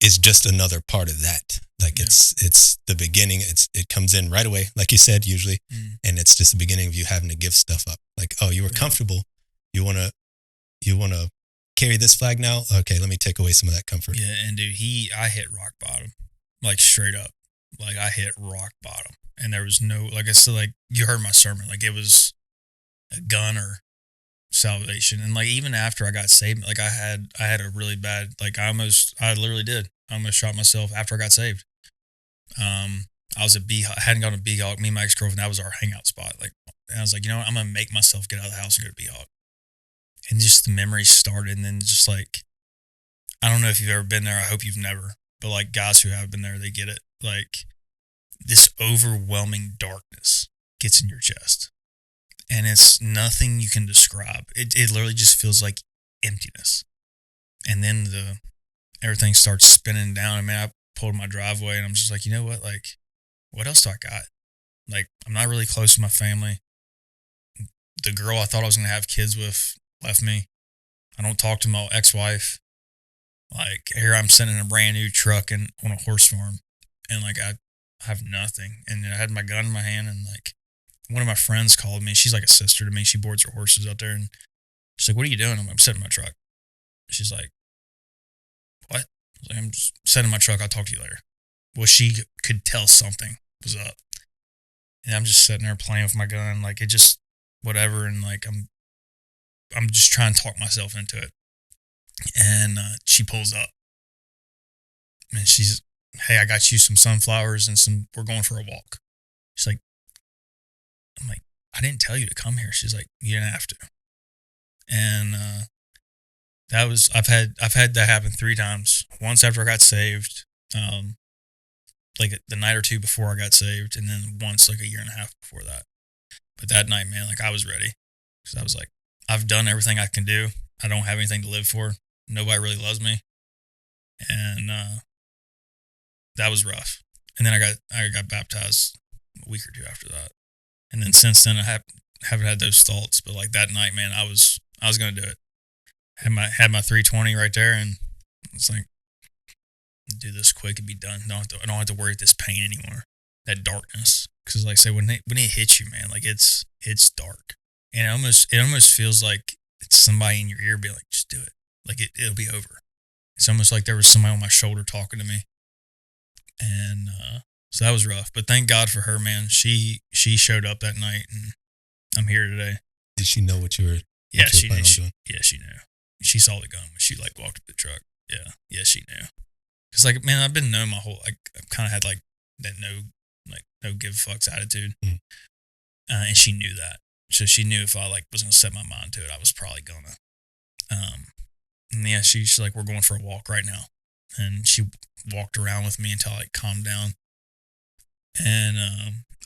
Speaker 1: is just another part of that. Like it's the beginning. It comes in right away, like you said, usually, and it's just the beginning of you having to give stuff up. Like, oh, you were comfortable. You wanna carry this flag now? Okay, let me take away some of that comfort.
Speaker 2: Yeah, and dude, I hit rock bottom, like straight up. Like I hit rock bottom, and there was no, like I said, like you heard my sermon, like it was a gun or salvation. And like even after I got saved, like I had a really bad, like I literally did. I almost shot myself after I got saved. I was at I hadn't gone to B-Hawk. Me and my ex-girlfriend, that was our hangout spot. Like, and I was like, you know what? I'm gonna make myself get out of the house and go to B-Hawk. And just the memories started, and then just like, I don't know if you've ever been there. I hope you've never. But like guys who have been there, they get it. Like this overwhelming darkness gets in your chest, and it's nothing you can describe. It literally just feels like emptiness. And then everything starts spinning down. I mean, I pulled my driveway, and I'm just like, you know what? Like, what else do I got? Like, I'm not really close to my family. The girl I thought I was going to have kids with left me. I don't talk to my ex-wife. Like, here I'm sitting in a brand new truck and on a horse farm, and like I have nothing. And I had my gun in my hand, and like one of my friends called me. She's like a sister to me. She boards her horses out there, and she's like, "What are you doing?" I'm sitting in my truck. She's like, "What?" I was like, "I'm just sitting in my truck. I'll talk to you later." Well, she could tell something was up, and I'm just sitting there playing with my gun, like it just whatever, and like I'm just trying to talk myself into it. And she pulls up, and she's, "Hey, I got you some sunflowers and we're going for a walk." She's like, I'm like, "I didn't tell you to come here." She's like, "You didn't have to." And I've had that happen 3 times. Once after I got saved, like the night or two before I got saved, and then once like a year and a half before that. But that night, man, like I was ready, because I was like, I've done everything I can do. I don't have anything to live for. Nobody really loves me. And that was rough. And then I got baptized a week or two after that. And then since then I haven't had those thoughts. But like that night, man, I was gonna do it. Had my 320 right there, and it's like, do this quick and be done. I don't have to worry about this pain anymore. That darkness. Because like I say, when it hits you, man, like it's dark. And it almost feels like it's somebody in your ear being like, just do it. Like it'll be over. It's almost like there was somebody on my shoulder talking to me. And so that was rough. But thank God for her, man. She showed up that night, and I'm here today.
Speaker 1: Did she know what you were?
Speaker 2: Yeah, she knew. Yeah, she knew. She saw the gun when she like walked up the truck. Yeah, she knew. Cause like, man, I've been known my whole, like, I've kind of had like that no give fucks attitude, and she knew that. So she knew if I like was gonna set my mind to it, I was probably gonna. And yeah, she's like, "We're going for a walk right now," and she walked around with me until I like calmed down. And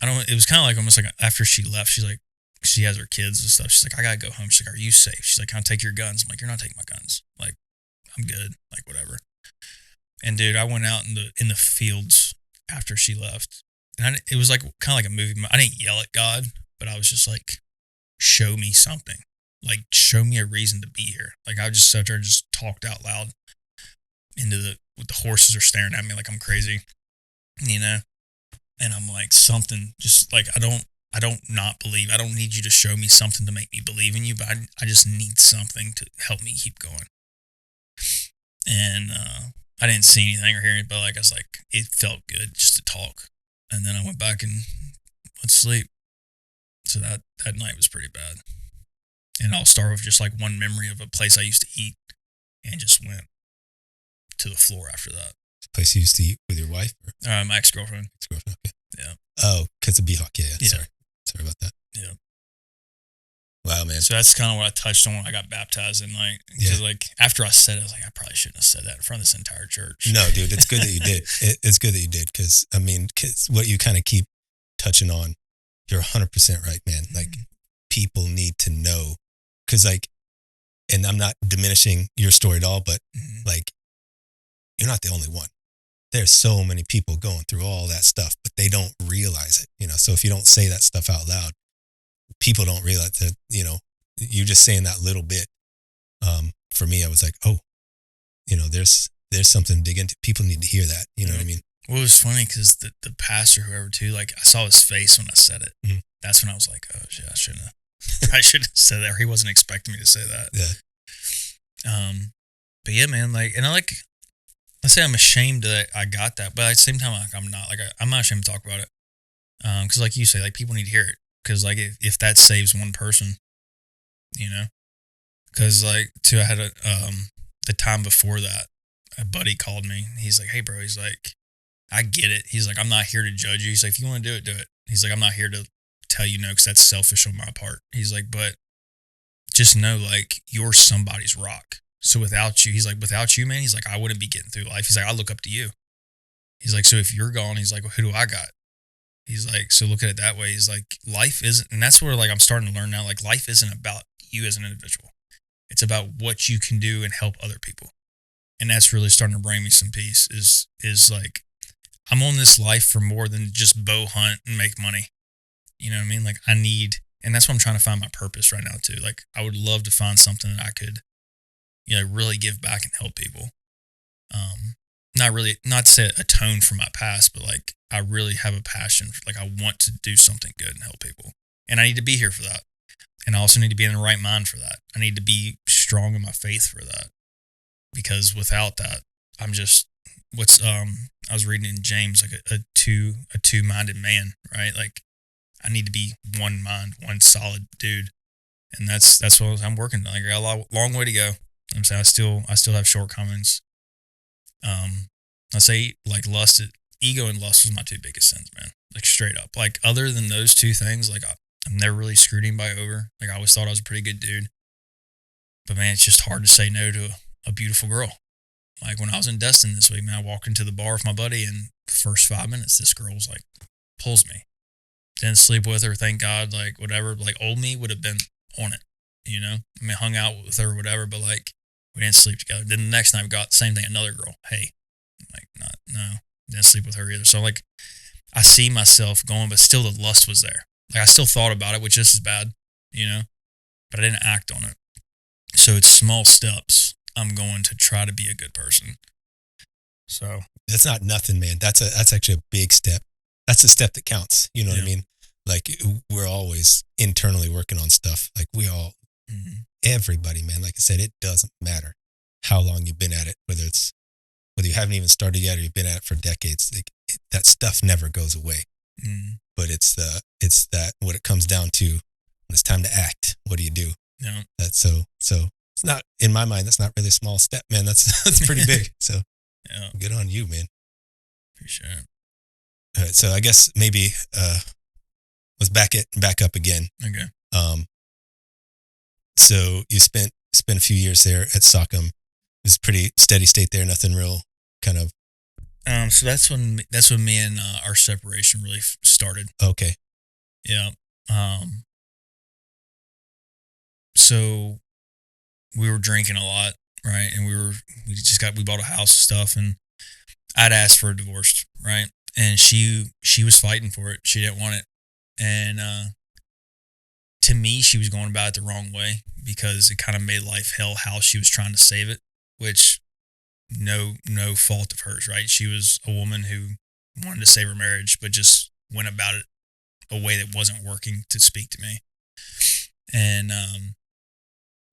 Speaker 2: it was kind of like almost like after she left, she's like, she has her kids and stuff. She's like, "I gotta go home." She's like, "Are you safe?" She's like, "Can I take your guns?" I'm like, "You're not taking my guns. Like, I'm good. Like, whatever." And dude, I went out in the fields after she left, and it was like kind of like a movie. I didn't yell at God, but I was just like, "Show me something. Like, show me a reason to be here." Like, I just sat there and just talked out loud with the horses are staring at me like I'm crazy, you know. And I'm like, something, just like, I don't not believe. I don't need you to show me something to make me believe in you, but I just need something to help me keep going. And I didn't see anything or hear anything, but like I was like, it felt good just to talk. And then I went back and went to sleep. So that night was pretty bad. And I'll start with just like one memory of a place I used to eat, and just went to the floor after that.
Speaker 1: The place you used to eat with your wife?
Speaker 2: Or? My ex-girlfriend.
Speaker 1: Ex-girlfriend, okay.
Speaker 2: Yeah.
Speaker 1: Oh, because of B-Hawk. Yeah. Sorry about that.
Speaker 2: Yeah.
Speaker 1: Wow, man.
Speaker 2: So that's kind of what I touched on when I got baptized. And like, because like after I said it, I was like, I probably shouldn't have said that in front of this entire church.
Speaker 1: No, dude, it's good that you did. It's good that you did, because I mean, what you kind of keep touching on, you're 100% right, man. Like, people need to know, because like, and I'm not diminishing your story at all, but like, you're not the only one. There's so many people going through all that stuff, but they don't realize it, you know. So if you don't say that stuff out loud, people don't realize that, you know, you just saying that little bit. For me, I was like, oh, you know, there's there's something to dig into. People need to hear that. You know what I mean?
Speaker 2: Well, it was funny because the pastor, whoever too, like I saw his face when I said it.
Speaker 1: Mhm.
Speaker 2: That's when I was like, oh shit, I shouldn't have. I should have said that. Or he wasn't expecting me to say that.
Speaker 1: Yeah.
Speaker 2: But yeah, man, like, and let's say I'm ashamed that I got that, but at the same time, like, I'm not. Like, I'm not ashamed to talk about it. Because like you say, like people need to hear it. Because like if that saves one person, you know. Because like too, I had the time before that, a buddy called me. He's like, hey bro, he's like, I get it. He's like, I'm not here to judge you. He's like, if you want to do it, do it. He's like, I'm not here to tell you no because that's selfish on my part. He's like, but just know like you're somebody's rock. So without you, he's like, without you, man, he's like, I wouldn't be getting through life. He's like, I look up to you. He's like, so if you're gone, he's like, well, who do I got? He's like, so look at it that way. He's like, life isn't, and that's where like I'm starting to learn now, like life isn't about you as an individual. It's about what you can do and help other people. And that's really starting to bring me some peace is like, I'm on this life for more than just bow hunt and make money. You know what I mean? Like I need, and that's what I'm trying to find my purpose right now too. Like I would love to find something that I could, you know, really give back and help people. Not to say atone for my past, but like I really have a passion. Like I want to do something good and help people. And I need to be here for that. And I also need to be in the right mind for that. I need to be strong in my faith for that. Because without that, I'm just I was reading in James, like a two-minded man, right? Like I need to be one mind, one solid dude. And that's what I'm working on. Like I got a long way to go. I'm saying I still have shortcomings. I say like ego and lust was my two biggest sins, man. Like straight up. Like other than those two things, like I've never really screwed anybody over. Like I always thought I was a pretty good dude. But man, it's just hard to say no to a beautiful girl. Like when I was in Destin this week, man, I walked into the bar with my buddy and the first 5 minutes, this girl was like, pulls me. Didn't sleep with her, thank God, like whatever. Like old me would have been on it, you know? I mean, hung out with her or whatever, but like we didn't sleep together. Then the next night we got the same thing, another girl. Hey, like no, didn't sleep with her either. So like I see myself going, but still the lust was there. Like I still thought about it, which is as bad, you know, but I didn't act on it. So it's small steps. I'm going to try to be a good person. So
Speaker 1: that's not nothing, man. That's actually a big step. That's a step that counts. You know what I mean? Like we're always internally working on stuff. Like we all, everybody, man. Like I said, it doesn't matter how long you've been at it, whether you haven't even started yet or you've been at it for decades. Like that stuff never goes away. But it's that what it comes down to when it's time to act. What do you do?
Speaker 2: Yeah.
Speaker 1: That's so it's not, in my mind, that's not really a small step, man. That's pretty big. So
Speaker 2: yeah,
Speaker 1: good on you, man.
Speaker 2: Appreciate it.
Speaker 1: All right, so I guess maybe let's back up again.
Speaker 2: Okay.
Speaker 1: So you spent a few years there at Sockham. It was pretty steady state there. Nothing real kind of.
Speaker 2: So that's when me and our separation really started.
Speaker 1: Okay.
Speaker 2: Yeah. So we were drinking a lot, right? And we bought a house and stuff, and I'd asked for a divorce, right? And she was fighting for it. She didn't want it. And to me, she was going about it the wrong way because it kind of made life hell how she was trying to save it, which no fault of hers, right? She was a woman who wanted to save her marriage, but just went about it a way that wasn't working to speak to me. And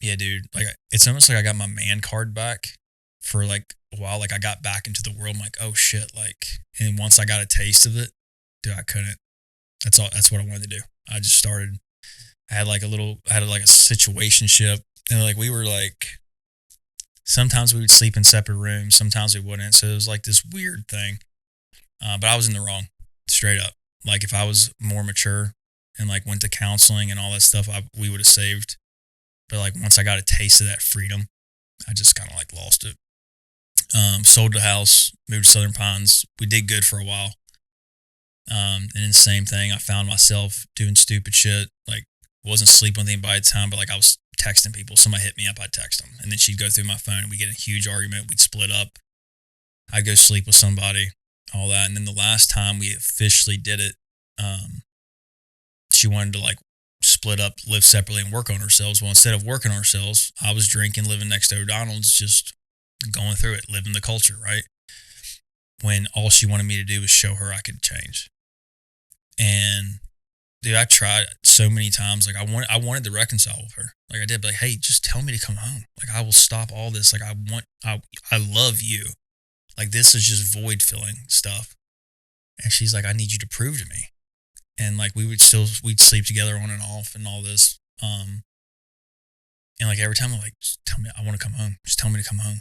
Speaker 2: yeah, dude, like it's almost like I got my man card back for like a while. Like I got back into the world. I'm like, oh shit. Like, and once I got a taste of it, dude, I couldn't. That's what I wanted to do. I just started. I had like a situationship, and like we were like, sometimes we would sleep in separate rooms, sometimes we wouldn't. So it was like this weird thing. But I was in the wrong, straight up. Like if I was more mature and like went to counseling and all that stuff, we would have saved. But like once I got a taste of that freedom, I just kind of like lost it. Sold the house, moved to Southern Pines. We did good for a while. And then the same thing, I found myself doing stupid shit. Like wasn't sleeping with anybody at the time, but like I was texting people. Somebody hit me up, I'd text them. And then she'd go through my phone and we'd get in a huge argument. We'd split up. I'd go sleep with somebody, all that. And then the last time we officially did it, she wanted to like split up, live separately and work on ourselves. Well, instead of working on ourselves, I was drinking, living next to O'Donnell's, just going through it, living the culture, right? When all she wanted me to do was show her I could change. And dude, I tried so many times. Like I wanted to reconcile with her. Like I did, but like, hey, just tell me to come home. Like I will stop all this. Like I love you. Like this is just void filling stuff. And she's like, I need you to prove to me. And like we'd sleep together on and off and all this. And like every time I'm like, just tell me, I want to come home. Just tell me to come home.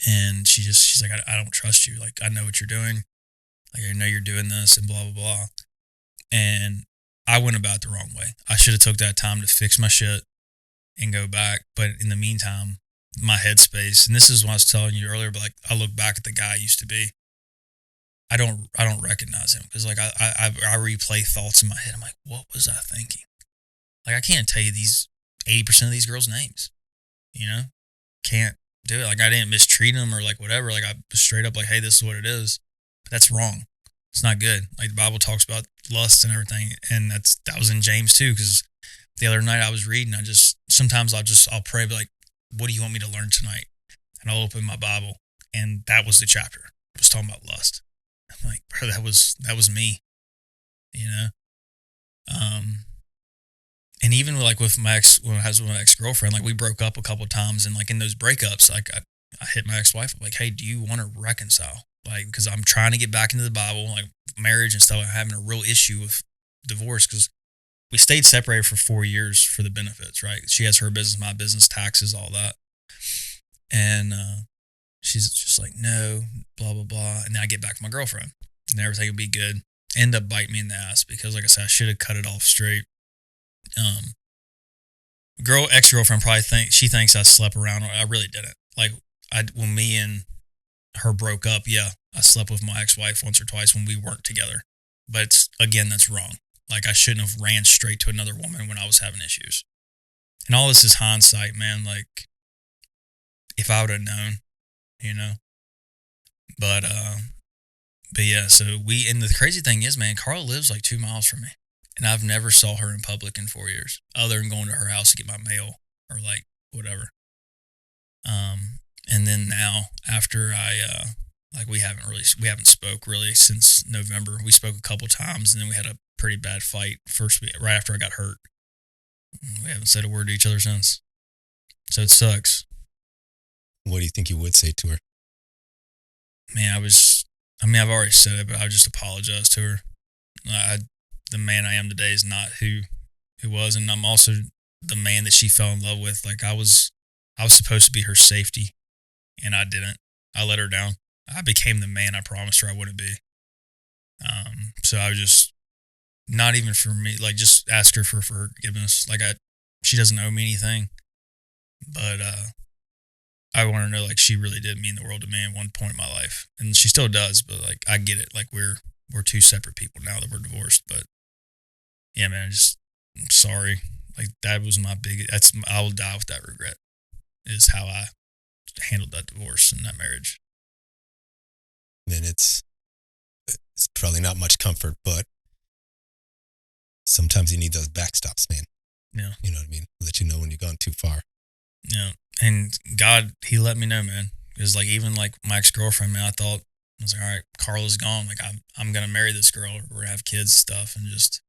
Speaker 2: And she's like, I don't trust you. Like I know what you're doing. Like I know you're doing this and blah, blah, blah. And I went about it the wrong way. I should have took that time to fix my shit and go back. But in the meantime, my headspace, and this is what I was telling you earlier, but like I look back at the guy I used to be. I don't recognize him because like I replay thoughts in my head. I'm like, what was I thinking? Like I can't tell you these 80% of these girls' names. You know, can't do it. Like I didn't mistreat them or like whatever. Like I was straight up like, hey, this is what it is. But that's wrong. It's not good. Like the Bible talks about lust and everything, and that was in James too. Because the other night I was reading, sometimes I'll pray, but like, what do you want me to learn tonight? And I'll open my Bible, and that was the chapter. It was talking about lust. I'm like, bro, that was me, you know. And even like with my ex-girlfriend, like we broke up a couple of times, and like in those breakups, like I hit my ex-wife up, like, hey, do you want to reconcile? Like, because I'm trying to get back into the Bible, like marriage and stuff. I'm having a real issue with divorce because we stayed separated for 4 years for the benefits, right? She has her business, my business, taxes, all that. And she's just like, no, blah, blah, blah. And then I get back to my girlfriend and everything will be good. End up biting me in the ass because, like I said, I should have cut it off straight. Ex-girlfriend probably thinks I slept around. I really didn't. Like, when me and her broke up, yeah, I slept with my ex-wife once or twice when we weren't together. But again, that's wrong. Like I shouldn't have ran straight to another woman when I was having issues. And all this is hindsight, man. Like if I would have known, you know. But yeah, so and the crazy thing is, man, Carla lives like 2 miles from me. And I've never saw her in public in 4 years, other than going to her house to get my mail or like whatever. And then now after we haven't spoke really since November. We spoke a couple times and then we had a pretty bad fight right after I got hurt. We haven't said a word to each other since. So it sucks.
Speaker 1: What do you think you would say to her?
Speaker 2: Man, I've already said it, but I would just apologize to her. The man I am today is not who was, and I'm also the man that she fell in love with. Like I was supposed to be her safety, and I didn't. I let her down. I became the man I promised her I wouldn't be. So I was just, not even for me, like just ask her for forgiveness. Like she doesn't owe me anything, but I want her to know like she really did mean the world to me at one point in my life, and she still does. But like I get it. Like we're two separate people now that we're divorced. But yeah, man, I'm sorry. Like that was I will die with that regret. Is how I handled that divorce and that marriage.
Speaker 1: Then it's probably not much comfort, but sometimes you need those backstops, man.
Speaker 2: Yeah.
Speaker 1: You know what I mean? Let you know when you've gone too far.
Speaker 2: Yeah. And God, he let me know, man. Because like even like my ex-girlfriend, man, I was like, all right, Carla's gone. Like I'm going to marry this girl. We're going to have kids and stuff. And just,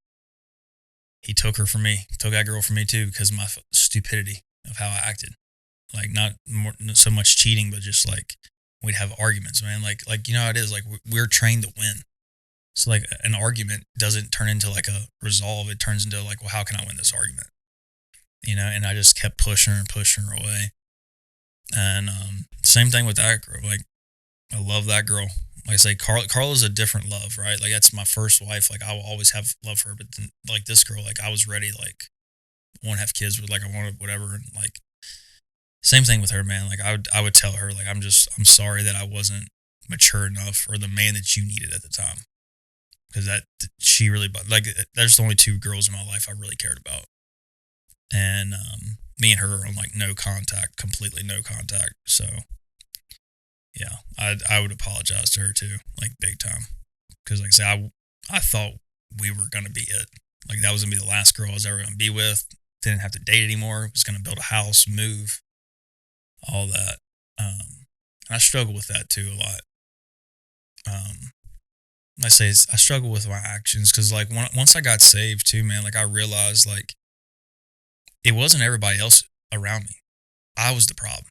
Speaker 2: he took her from me. He took that girl from me too because of my stupidity of how I acted. Like not so much cheating, but just like we'd have arguments, man. Like you know how it is. Like we're trained to win. So like an argument doesn't turn into like a resolve. It turns into like, well, how can I win this argument? You know, and I just kept pushing her away. And same thing with that girl. Like I love that girl. Like I say, Carla's a different love, right? Like that's my first wife. Like I will always have love for her. But then, like this girl, like I was ready. Like I want to have kids with. Like I wanted whatever. And like same thing with her, man. Like I would tell her, like I'm sorry that I wasn't mature enough or the man that you needed at the time. Because she really, like, there's only 2 girls in my life I really cared about. And me and her are on, like, no contact, completely no contact. So, yeah, I would apologize to her, too, like, big time. Because, like I said, I thought we were going to be it. Like, that was going to be the last girl I was ever going to be with. Didn't have to date anymore. Was going to build a house, move, all that. And I struggle with that too a lot. I say I struggle with my actions because like once I got saved too, man, like I realized like it wasn't everybody else around me. I was the problem.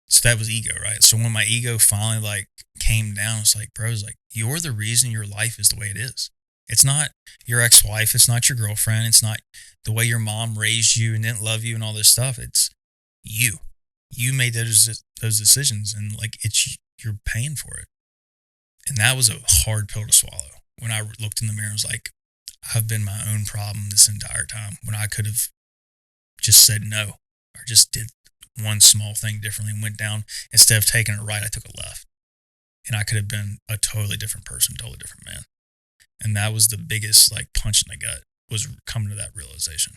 Speaker 2: So that was ego, right? So when my ego finally like came down, it's like, bro, it's like you're the reason your life is the way it is. It's not your ex-wife. It's not your girlfriend. It's not the way your mom raised you and didn't love you and all this stuff. It's you. You made those decisions, and like you're paying for it. And that was a hard pill to swallow. When I looked in the mirror, I was like, I've been my own problem this entire time. When I could have just said no, or just did one small thing differently and went down. Instead of taking a right, I took a left. And I could have been a totally different person, totally different man. And that was the biggest like punch in the gut, was coming to that realization.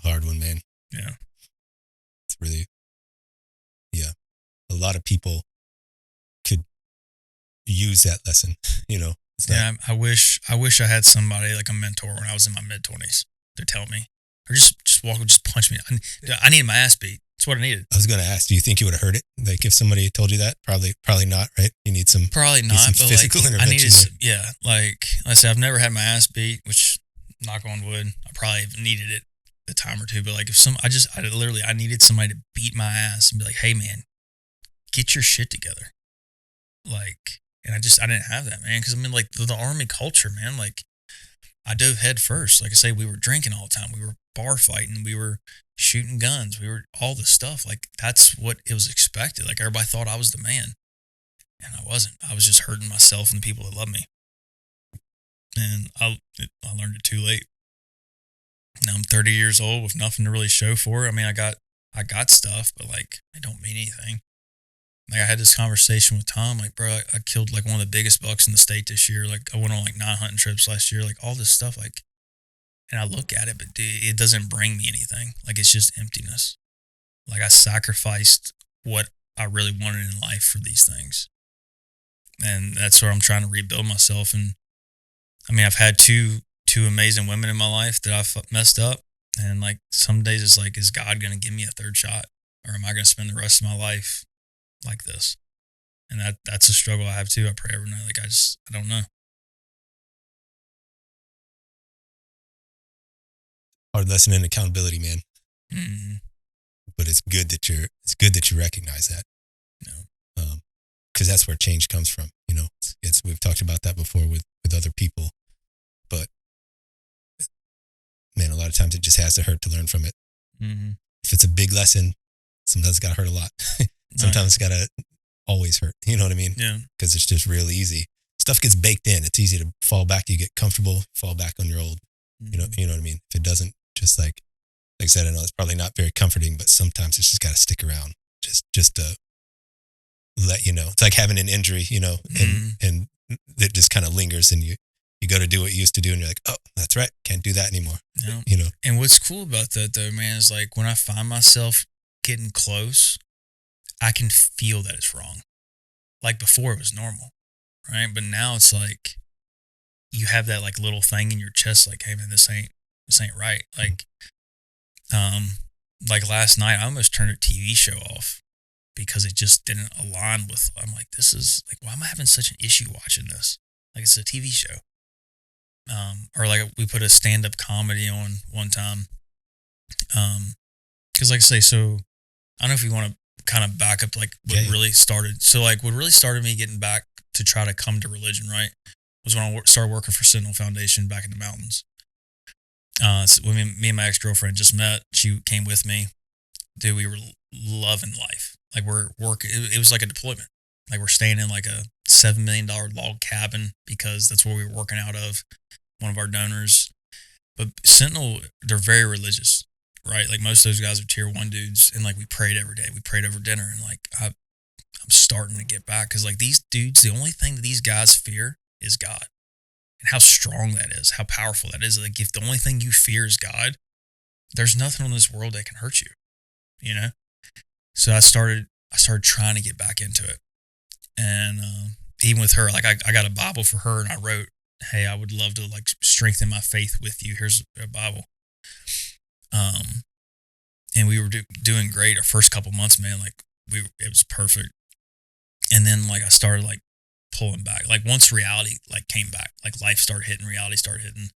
Speaker 1: Hard one, man.
Speaker 2: Yeah.
Speaker 1: It's really, yeah. A lot of people could use that lesson, you know.
Speaker 2: Yeah, I wish I had somebody like a mentor when I was in my mid-20s to tell me, or just punch me. I needed my ass beat. That's what I needed.
Speaker 1: I was going to ask, do you think you would have heard it? Like if somebody told you that? Probably not, right? You need some
Speaker 2: probably not,
Speaker 1: some
Speaker 2: but
Speaker 1: physical
Speaker 2: like
Speaker 1: intervention.
Speaker 2: like I said, I've never had my ass beat, which knock on wood, I probably needed it a time or two. But like if I needed somebody to beat my ass and be like, hey man, get your shit together. Like, and I didn't have that, man. Cause I mean like the Army culture, man, like I dove head first. Like I say, we were drinking all the time. We were bar fighting. We were shooting guns. We were all this stuff. Like that's what it was expected. Like everybody thought I was the man, and I wasn't. I was just hurting myself and the people that love me. And I learned it too late. Now I'm 30 years old with nothing to really show for it. I mean, I got stuff, but like it don't mean anything. Like I had this conversation with Tom, like, bro, I killed like one of the biggest bucks in the state this year. Like I went on like 9 hunting trips last year, like all this stuff, like, and I look at it, but dude, it doesn't bring me anything. Like it's just emptiness. Like I sacrificed what I really wanted in life for these things. And that's where I'm trying to rebuild myself. And I mean, I've had two amazing women in my life that I've messed up. And like some days it's like, is God going to give me a third shot? Or am I going to spend the rest of my life like this? And that's a struggle I have too. I pray every night. Like I don't know.
Speaker 1: Hard lesson in accountability, man.
Speaker 2: Mm-hmm.
Speaker 1: But it's good that you recognize that.
Speaker 2: No.
Speaker 1: Because that's where change comes from. You know, we've talked about that before with other people, but man, a lot of times it just has to hurt to learn from it.
Speaker 2: Mm-hmm.
Speaker 1: If it's a big lesson, sometimes it's got to hurt a lot. Sometimes it's got to always hurt. You know what I mean?
Speaker 2: Yeah.
Speaker 1: Because it's just real easy. Stuff gets baked in. It's easy to fall back. You get comfortable, fall back on your old.
Speaker 2: Mm-hmm.
Speaker 1: You know what I mean? If it doesn't, just like I said, I know it's probably not very comforting, but sometimes it's just got to stick around, just to let you know. It's like having an injury, you know, and it just kind of lingers, and you go to do what you used to do, and you're like, oh, that's right, can't do that anymore.
Speaker 2: Yeah.
Speaker 1: You know.
Speaker 2: And what's cool about that though, man, is like when I find myself getting close, I can feel that it's wrong. Like before it was normal, right? But now it's like you have that like little thing in your chest, like, hey man, this ain't right. Like last night, I almost turned a TV show off because it just didn't align with. I'm like, this is like, why am I having such an issue watching this? Like it's a TV show. Or like we put a stand-up comedy on one time. Because like I say, so I don't know if you want to kind of back up like what really started. So like what really started me getting back to try to come to religion, right, was when I started working for Sentinel Foundation back in the mountains. So when me and my ex-girlfriend just met, she came with me. Dude, we were loving life. Like we're working, it was like a deployment. Like we're staying in like a $7 million log cabin because that's where we were working out of, one of our donors. But Sentinel, they're very religious, right? Like most of those guys are tier 1 dudes. And like we prayed every day. We prayed over dinner. And like I'm starting to get back because like these dudes, the only thing that these guys fear is God. And how strong that is, how powerful that is. Like if the only thing you fear is God, there's nothing on this world that can hurt you, you know? So I started trying to get back into it. And even with her, like I got a Bible for her and I wrote, hey, I would love to like strengthen my faith with you. Here's a Bible. And we were doing great our first couple months, man. Like it was perfect. And then like I started like pulling back. Like once reality like came back, like life started hitting, reality started hitting.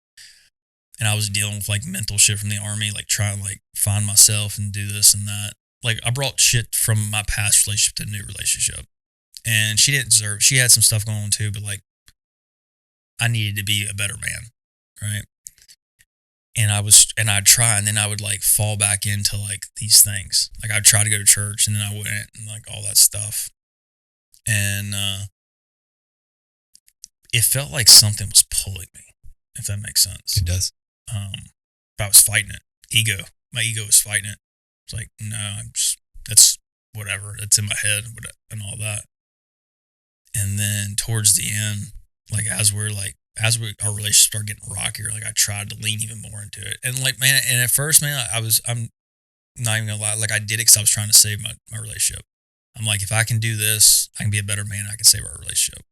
Speaker 2: And I was dealing with like mental shit from the army, like trying to like find myself and do this and that. Like I brought shit from my past relationship to a new relationship. And she didn't deserve it. She had some stuff going on too, but like I needed to be a better man. Right. And I'd try, and then I would like fall back into like these things. Like I'd try to go to church and then I wouldn't, and like all that stuff. And it felt like something was pulling me, if that makes sense.
Speaker 1: It does.
Speaker 2: But I was fighting it. My ego was fighting it. It's like, no, that's whatever. It's in my head and all that. And then towards the end, like as our relationship started getting rockier, like I tried to lean even more into it. And like, man, and at first, man, I'm not even gonna lie, like I did it because I was trying to save my relationship. I'm like, if I can do this, I can be a better man, I can save our relationship.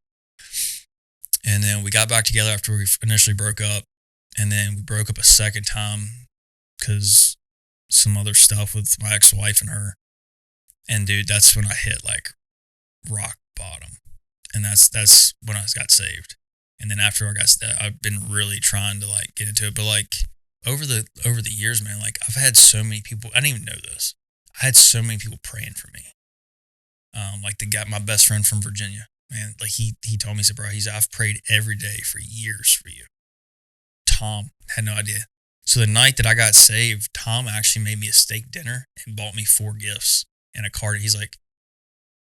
Speaker 2: And then we got back together after we initially broke up. And then we broke up a second time because some other stuff with my ex-wife and her. And dude, that's when I hit like rock bottom. And that's when I got saved. And then after I've been really trying to like get into it. But like over the years, man, like I've had so many people, I didn't even know this. I had so many people praying for me. Like my best friend from Virginia, man, like he told me, he said, bro, I've prayed every day for years for you. Tom had no idea. So the night that I got saved, Tom actually made me a steak dinner and bought me 4 gifts and a card. He's like,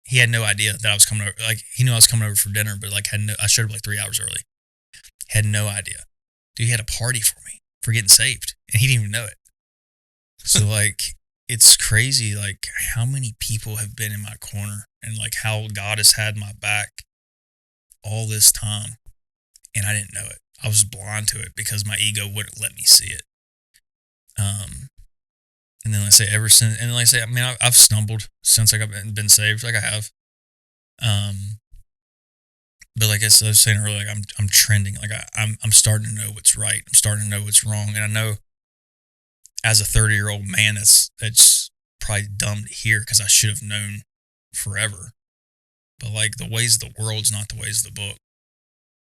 Speaker 2: he had no idea that I was coming over. Like he knew I was coming over for dinner, but like I showed up like 3 hours early. Had no idea. Dude, he had a party for me for getting saved and he didn't even know it. So like, it's crazy like how many people have been in my corner and like how God has had my back all this time and I didn't know it. I was blind to it because my ego wouldn't let me see it. And then like I say ever since, and like I say, I mean, I've stumbled since like I've been saved, like I have. But like I was saying earlier, like I'm trending, like I'm starting to know what's right. I'm starting to know what's wrong, and I know as a 30-year-old man, that's probably dumb to hear because I should have known forever. But like the ways of the world's not the ways of the book.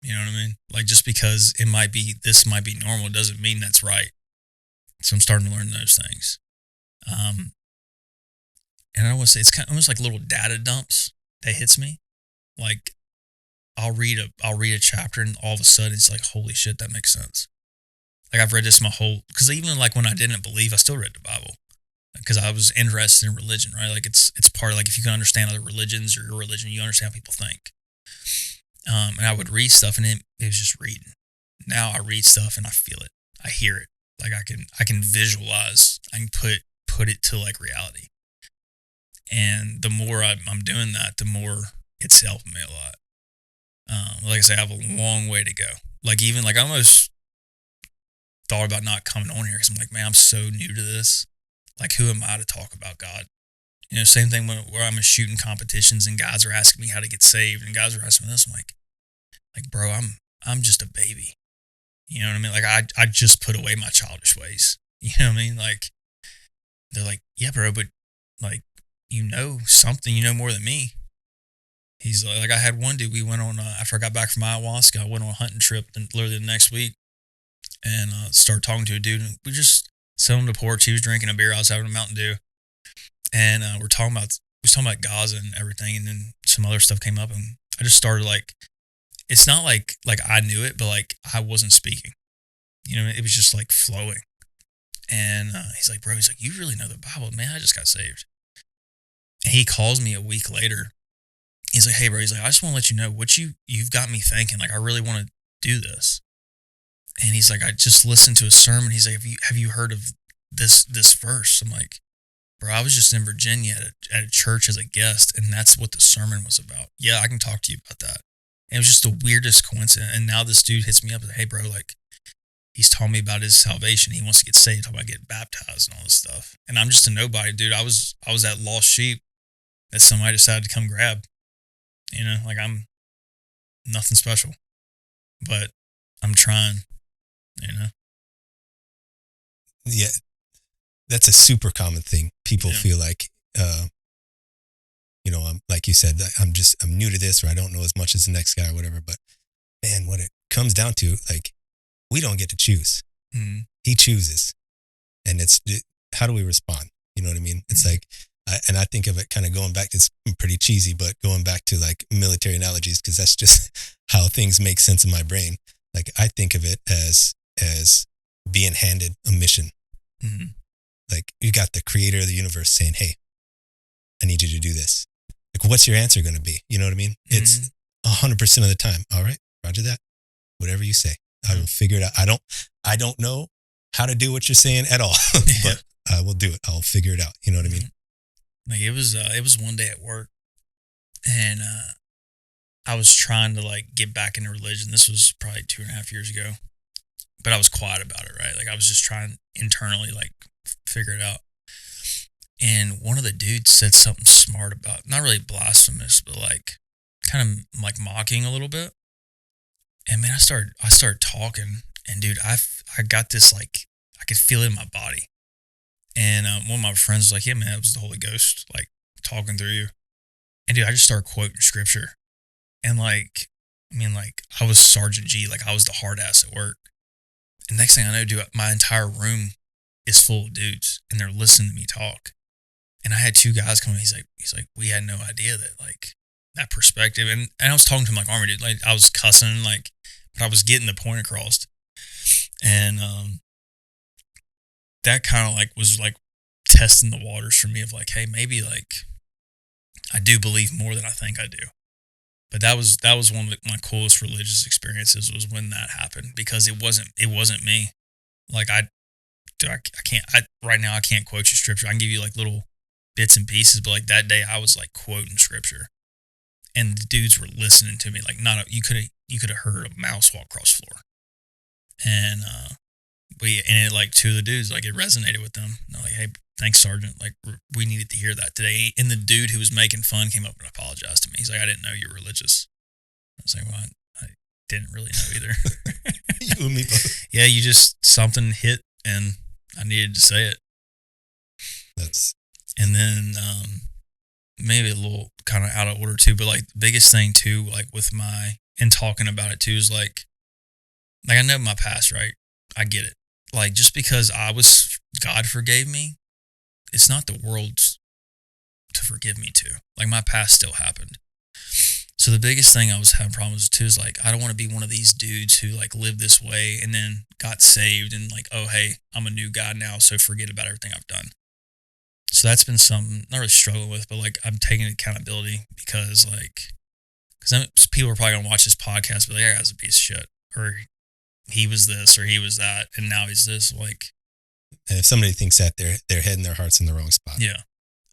Speaker 2: You know what I mean? Like just because this might be normal doesn't mean that's right. So I'm starting to learn those things. And I want to say it's kind of almost like little data dumps that hits me. Like I'll read a chapter and all of a sudden it's like, holy shit, that makes sense. Like I've read this because even like when I didn't believe, I still read the Bible because I was interested in religion, right? Like it's part of like if you can understand other religions or your religion, you understand how people think. And I would read stuff and it was just reading. Now I read stuff and I feel it. I hear it. Like I can visualize. I can put it to like reality. And the more I'm doing that, the more it's helping me a lot. Like I say, I have a long way to go. Like even like I almost thought about not coming on here because I'm like, man, I'm so new to this. Like who am I to talk about God? You know, same thing where I'm shooting competitions and guys are asking me how to get saved and guys are asking me this. I'm like, bro, I'm just a baby. You know what I mean? Like I just put away my childish ways. You know what I mean? Like they're like, yeah, bro, but like, you know something, you know more than me. He's like I had one dude, we went on, after I got back from ayahuasca, I went on a hunting trip and literally the next week and started talking to a dude and we just sat on the porch. He was drinking a beer. I was having a Mountain Dew. And we was talking about Gaza and everything, and then some other stuff came up, and I just started like, it's not like I knew it, but like I wasn't speaking, you know, it was just like flowing. And he's like, bro, he's like, you really know the Bible, man. I just got saved. And he calls me a week later. He's like, hey, bro, he's like, I just want to let you know what you've got me thinking. Like, I really want to do this. And he's like, I just listened to a sermon. He's like, have you heard of this verse? I'm like, bro, I was just in Virginia at a church as a guest, and that's what the sermon was about. Yeah, I can talk to you about that. And it was just the weirdest coincidence. And now this dude hits me up and, hey, bro, like, he's telling me about his salvation. He wants to get saved, talking about getting baptized and all this stuff. And I'm just a nobody, dude. I was that lost sheep that somebody decided to come grab. You know, like I'm nothing special, but I'm trying, you know?
Speaker 1: Yeah. That's a super common thing. People feel like I'm like you said, I'm new to this, or I don't know as much as the next guy or whatever. But man, what it comes down to, like, we don't get to choose.
Speaker 2: Mm-hmm.
Speaker 1: He chooses, and how do we respond? You know what I mean? It's like, and I think of it kind of going back. It's pretty cheesy, but going back to like military analogies, because that's just how things make sense in my brain. Like, I think of it as being handed a mission.
Speaker 2: Mm-hmm.
Speaker 1: Like, you got the creator of the universe saying, "Hey, I need you to do this." Like, what's your answer going to be? You know what I mean? Mm-hmm. It's 100% of the time. All right, roger that. Whatever you say, I will figure it out. I don't know how to do what you're saying at all, but I will do it. I'll figure it out. You know what I mean?
Speaker 2: Like, it was one day at work, and I was trying to like get back into religion. This was probably 2.5 years ago, but I was quiet about it, right? Like, I was just trying internally, like, figure it out. And one of the dudes said something smart about, not really blasphemous, but like kind of like mocking a little bit. And man, I started talking, and dude, I got this, like, I could feel it in my body. And one of my friends was like, "Yeah, man, it was the Holy Ghost, like, talking through you." And dude, I just started quoting scripture. And like, I mean, like, I was Sergeant G, like, I was the hard ass at work. And next thing I know, dude, my entire room is full of dudes, and they're listening to me talk. And I had 2 guys come in. He's like, "We had no idea that, like, that perspective." And I was talking to him like army dude, like, I was cussing, like, but I was getting the point across. And that kind of like was like testing the waters for me of like, hey, maybe like I do believe more than I think I do. But that was one of my coolest religious experiences, was when that happened, because it wasn't me. Like, right now I can't quote you scripture. I can give you like little bits and pieces, but like that day I was like quoting scripture, and the dudes were listening to me. Like, you could have heard a mouse walk across the floor. And it, like, 2 of the dudes, like, it resonated with them. And they're like, "Hey, thanks, Sergeant. Like, we needed to hear that today." And the dude who was making fun came up and apologized to me. He's like, "I didn't know you were religious." I was like, "Well, I didn't really know either."
Speaker 1: You and me both.
Speaker 2: Yeah, something hit, and I needed to say it. And then maybe a little kind of out of order too, but like the biggest thing too, like and talking about it too, is like I know my past, right? I get it. Like, just because God forgave me, it's not the world's to forgive me too. Like, my past still happened. So the biggest thing I was having problems with too is like, I don't want to be one of these dudes who like lived this way and then got saved and like, "Oh, hey, I'm a new guy now, so forget about everything I've done." So that's been something not really struggling with, but like, I'm taking accountability, because people are probably gonna watch this podcast, but like, "That guy's a piece of shit," or "He was this," or "He was that," and now he's this. Like,
Speaker 1: and if somebody thinks that, their head and their heart's in the wrong spot.
Speaker 2: Yeah.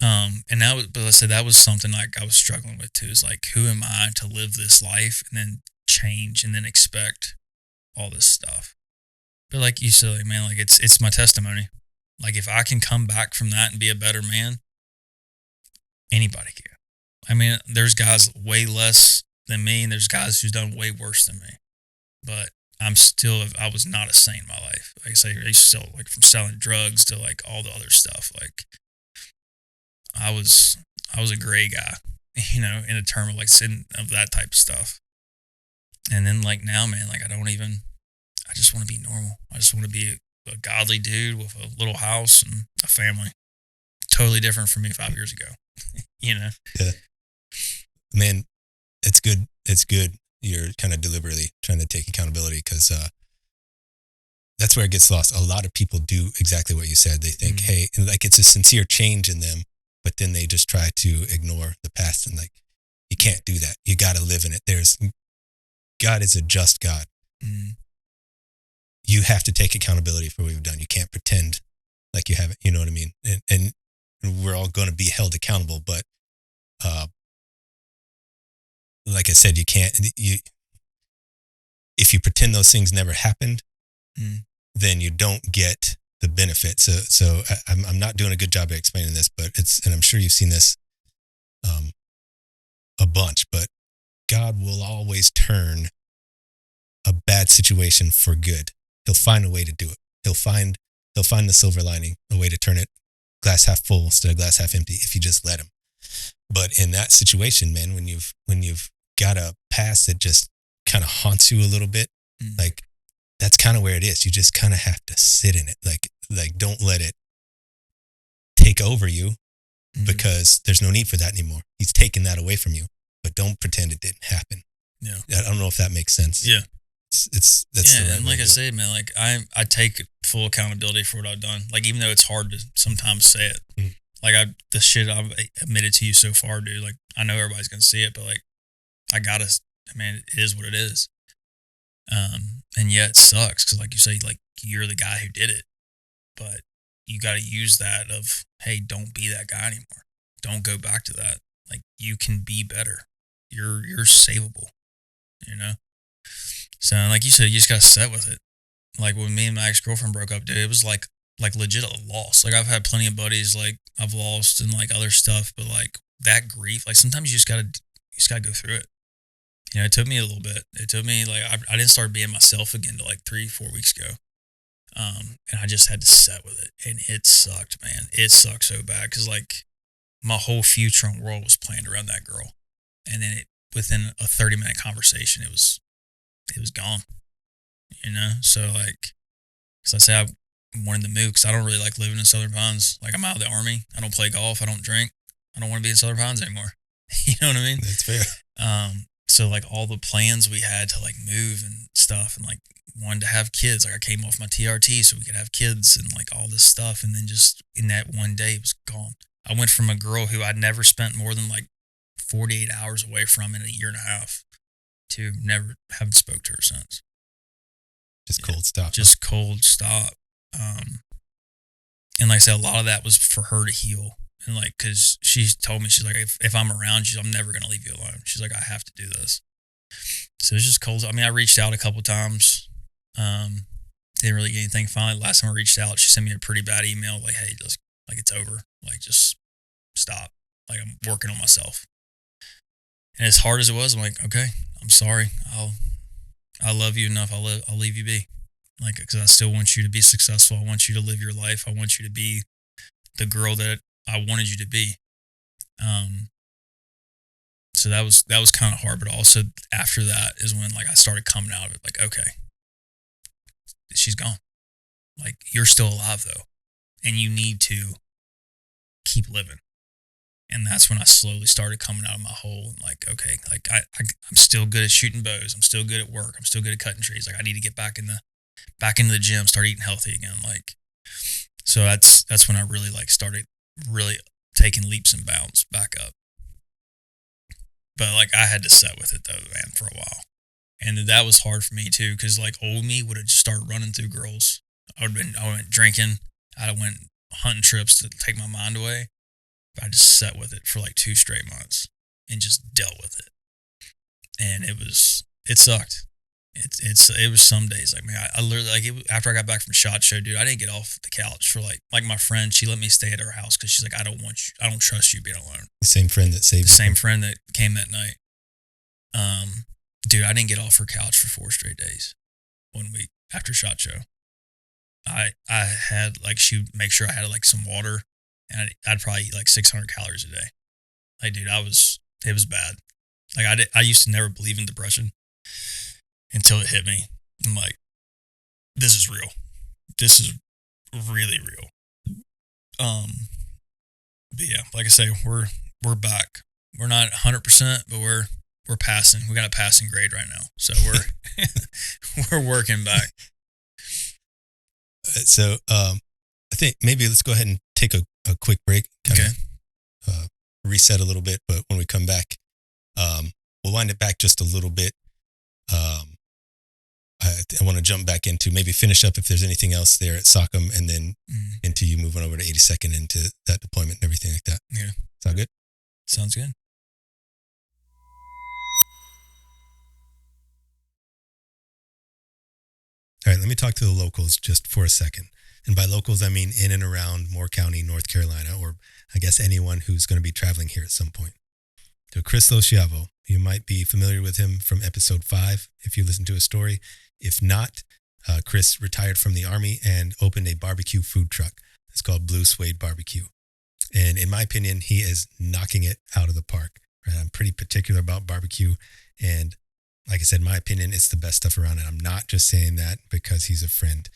Speaker 2: And but let's say that was something like I was struggling with too. Is like, who am I to live this life and then change and then expect all this stuff? But like you said, like, man, like, it's my testimony. Like, if I can come back from that and be a better man, anybody can. I mean, there's guys way less than me, and there's guys who's done way worse than me. But I was not a saint in my life. Like I say, I used to sell, like, from selling drugs to like all the other stuff. Like, I was a gray guy, in a term of like sin of that type of stuff. And then like now, man, like, I just want to be normal. I just want to be a godly dude with a little house and a family. Totally different from me 5 years ago. Yeah.
Speaker 1: Man, it's good. It's good. You're kind of deliberately trying to take accountability, because that's where it gets lost. A lot of people do exactly what you said. They think, hey, and like, it's a sincere change in them, but then they just try to ignore the past, and like, you can't do that. You got to live in it. God is a just God.
Speaker 2: Mm.
Speaker 1: You have to take accountability for what you've done. You can't pretend like you haven't. You know what I mean? And we're all going to be held accountable, but like I said, you can't. If you pretend those things never happened, then you don't get the benefit. So I'm not doing a good job of explaining this, but and I'm sure you've seen this a bunch, but God will always turn a bad situation for good. He'll find a way to do it. He'll find the silver lining, a way to turn it glass half full instead of glass half empty, if you just let him. But in that situation, man, when you've got a past that just kind of haunts you a little bit, like that's kind of where it is. You just kind of have to sit in it. Like don't let it take over you, because there's no need for that anymore. He's taken that away from you, but don't pretend it didn't happen.
Speaker 2: Yeah.
Speaker 1: I don't know if that makes sense.
Speaker 2: Yeah.
Speaker 1: That's the right
Speaker 2: and
Speaker 1: way
Speaker 2: like
Speaker 1: to
Speaker 2: I
Speaker 1: do it.
Speaker 2: said, man, like I take full accountability for what I've done. Like, even though it's hard to sometimes say it, like the shit I've admitted to you so far, dude, like I know everybody's going to see it, but like I mean, it is what it is. And yeah, it sucks. Cause like you say, like you're the guy who did it, but you got to use that of, hey, don't be that guy anymore. Don't go back to that. Like, you can be better. You're savable, you know? So like you said, you just got to set with it. Like when me and my ex-girlfriend broke up, dude, it was like legit a loss. Like I've had plenty of buddies like I've lost and like other stuff, but like that grief, like sometimes you just gotta go through it. You know, it took me a little bit. It took me like, I didn't start being myself again till like 3-4 weeks ago. And I just had to set with it, and it sucked, man. It sucked so bad. Cause like my whole future and world was planned around that girl. And then within a 30-minute conversation, it was gone, you know? So like, cause I say I wanted to move, cause I don't really like living in Southern Pines. Like I'm out of the Army. I don't play golf. I don't drink. I don't want to be in Southern Pines anymore. You know what I mean?
Speaker 1: That's fair.
Speaker 2: So like all the plans we had to like move and stuff, and like wanted to have kids. Like I came off my TRT so we could have kids and like all this stuff. And then just in that one day, it was gone. I went from a girl who I'd never spent more than like 48 hours away from in a year and a half to never haven't spoke to her since.
Speaker 1: Just cold stop.
Speaker 2: Just cold stop. And like I said, a lot of that was for her to heal. And like, cause she told me, she's like, if I'm around you, I'm never going to leave you alone. She's like, I have to do this. So it's just cold. I mean, I reached out a couple times. Didn't really get anything. Finally, last time I reached out, she sent me a pretty bad email. Like, hey, just like, it's over. Like, just stop. Like, I'm working on myself. And as hard as it was, I'm like, okay, I'm sorry. I love you enough. I'll leave you be. Like, cause I still want you to be successful. I want you to live your life. I want you to be the girl that I wanted you to be. So that was kind of hard, but also after that is when like I started coming out of it. Like, okay, she's gone. Like, you're still alive though, and you need to keep living. And that's when I slowly started coming out of my hole and like, okay, like I'm still good at shooting bows. I'm still good at work. I'm still good at cutting trees. Like I need to get back into the gym, start eating healthy again. Like, so that's when I really like started really taking leaps and bounds back up. But like I had to set with it though, man, for a while. And that was hard for me too, because like old me would have just started running through girls. I went drinking. I went hunting trips to take my mind away. But I just sat with it for like 2 straight months and just dealt with it. And it sucked. It was some days like, man, I literally like after I got back from SHOT Show, dude, I didn't get off the couch for like my friend. She let me stay at her house because she's like, I don't trust you being alone.
Speaker 1: The same friend that saved you.
Speaker 2: The same friend that came that night. Dude, I didn't get off her couch for 4 straight days. 1 week after SHOT Show, I had like, she would make sure I had like some water, and I'd probably eat like 600 calories a day. Like, dude, it was bad. Like I used to never believe in depression until it hit me. I'm like, this is real. This is really real. But yeah, like I say, we're back. We're not 100%, but we're passing. We got a passing grade right now. So we're working back.
Speaker 1: So I think maybe let's go ahead and take a quick break.
Speaker 2: Okay.
Speaker 1: Reset a little bit, but when we come back, we'll wind it back just a little bit. I want to jump back into maybe finish up if there's anything else there at Sockham, and then into you moving over to 82nd into that deployment and everything like that.
Speaker 2: Yeah.
Speaker 1: Sound good?
Speaker 2: Sounds good.
Speaker 1: All right, let me talk to the locals just for a second. And by locals, I mean in and around Moore County, North Carolina, or I guess anyone who's going to be traveling here at some point. To Chris Losciavo, you might be familiar with him from episode 5 if you listen to his story. If not, Chris retired from the Army and opened a barbecue food truck. It's called Blue Suede Barbecue. And in my opinion, he is knocking it out of the park. Right? I'm pretty particular about barbecue. And like I said, in my opinion, it's the best stuff around. And I'm not just saying that because he's a friend.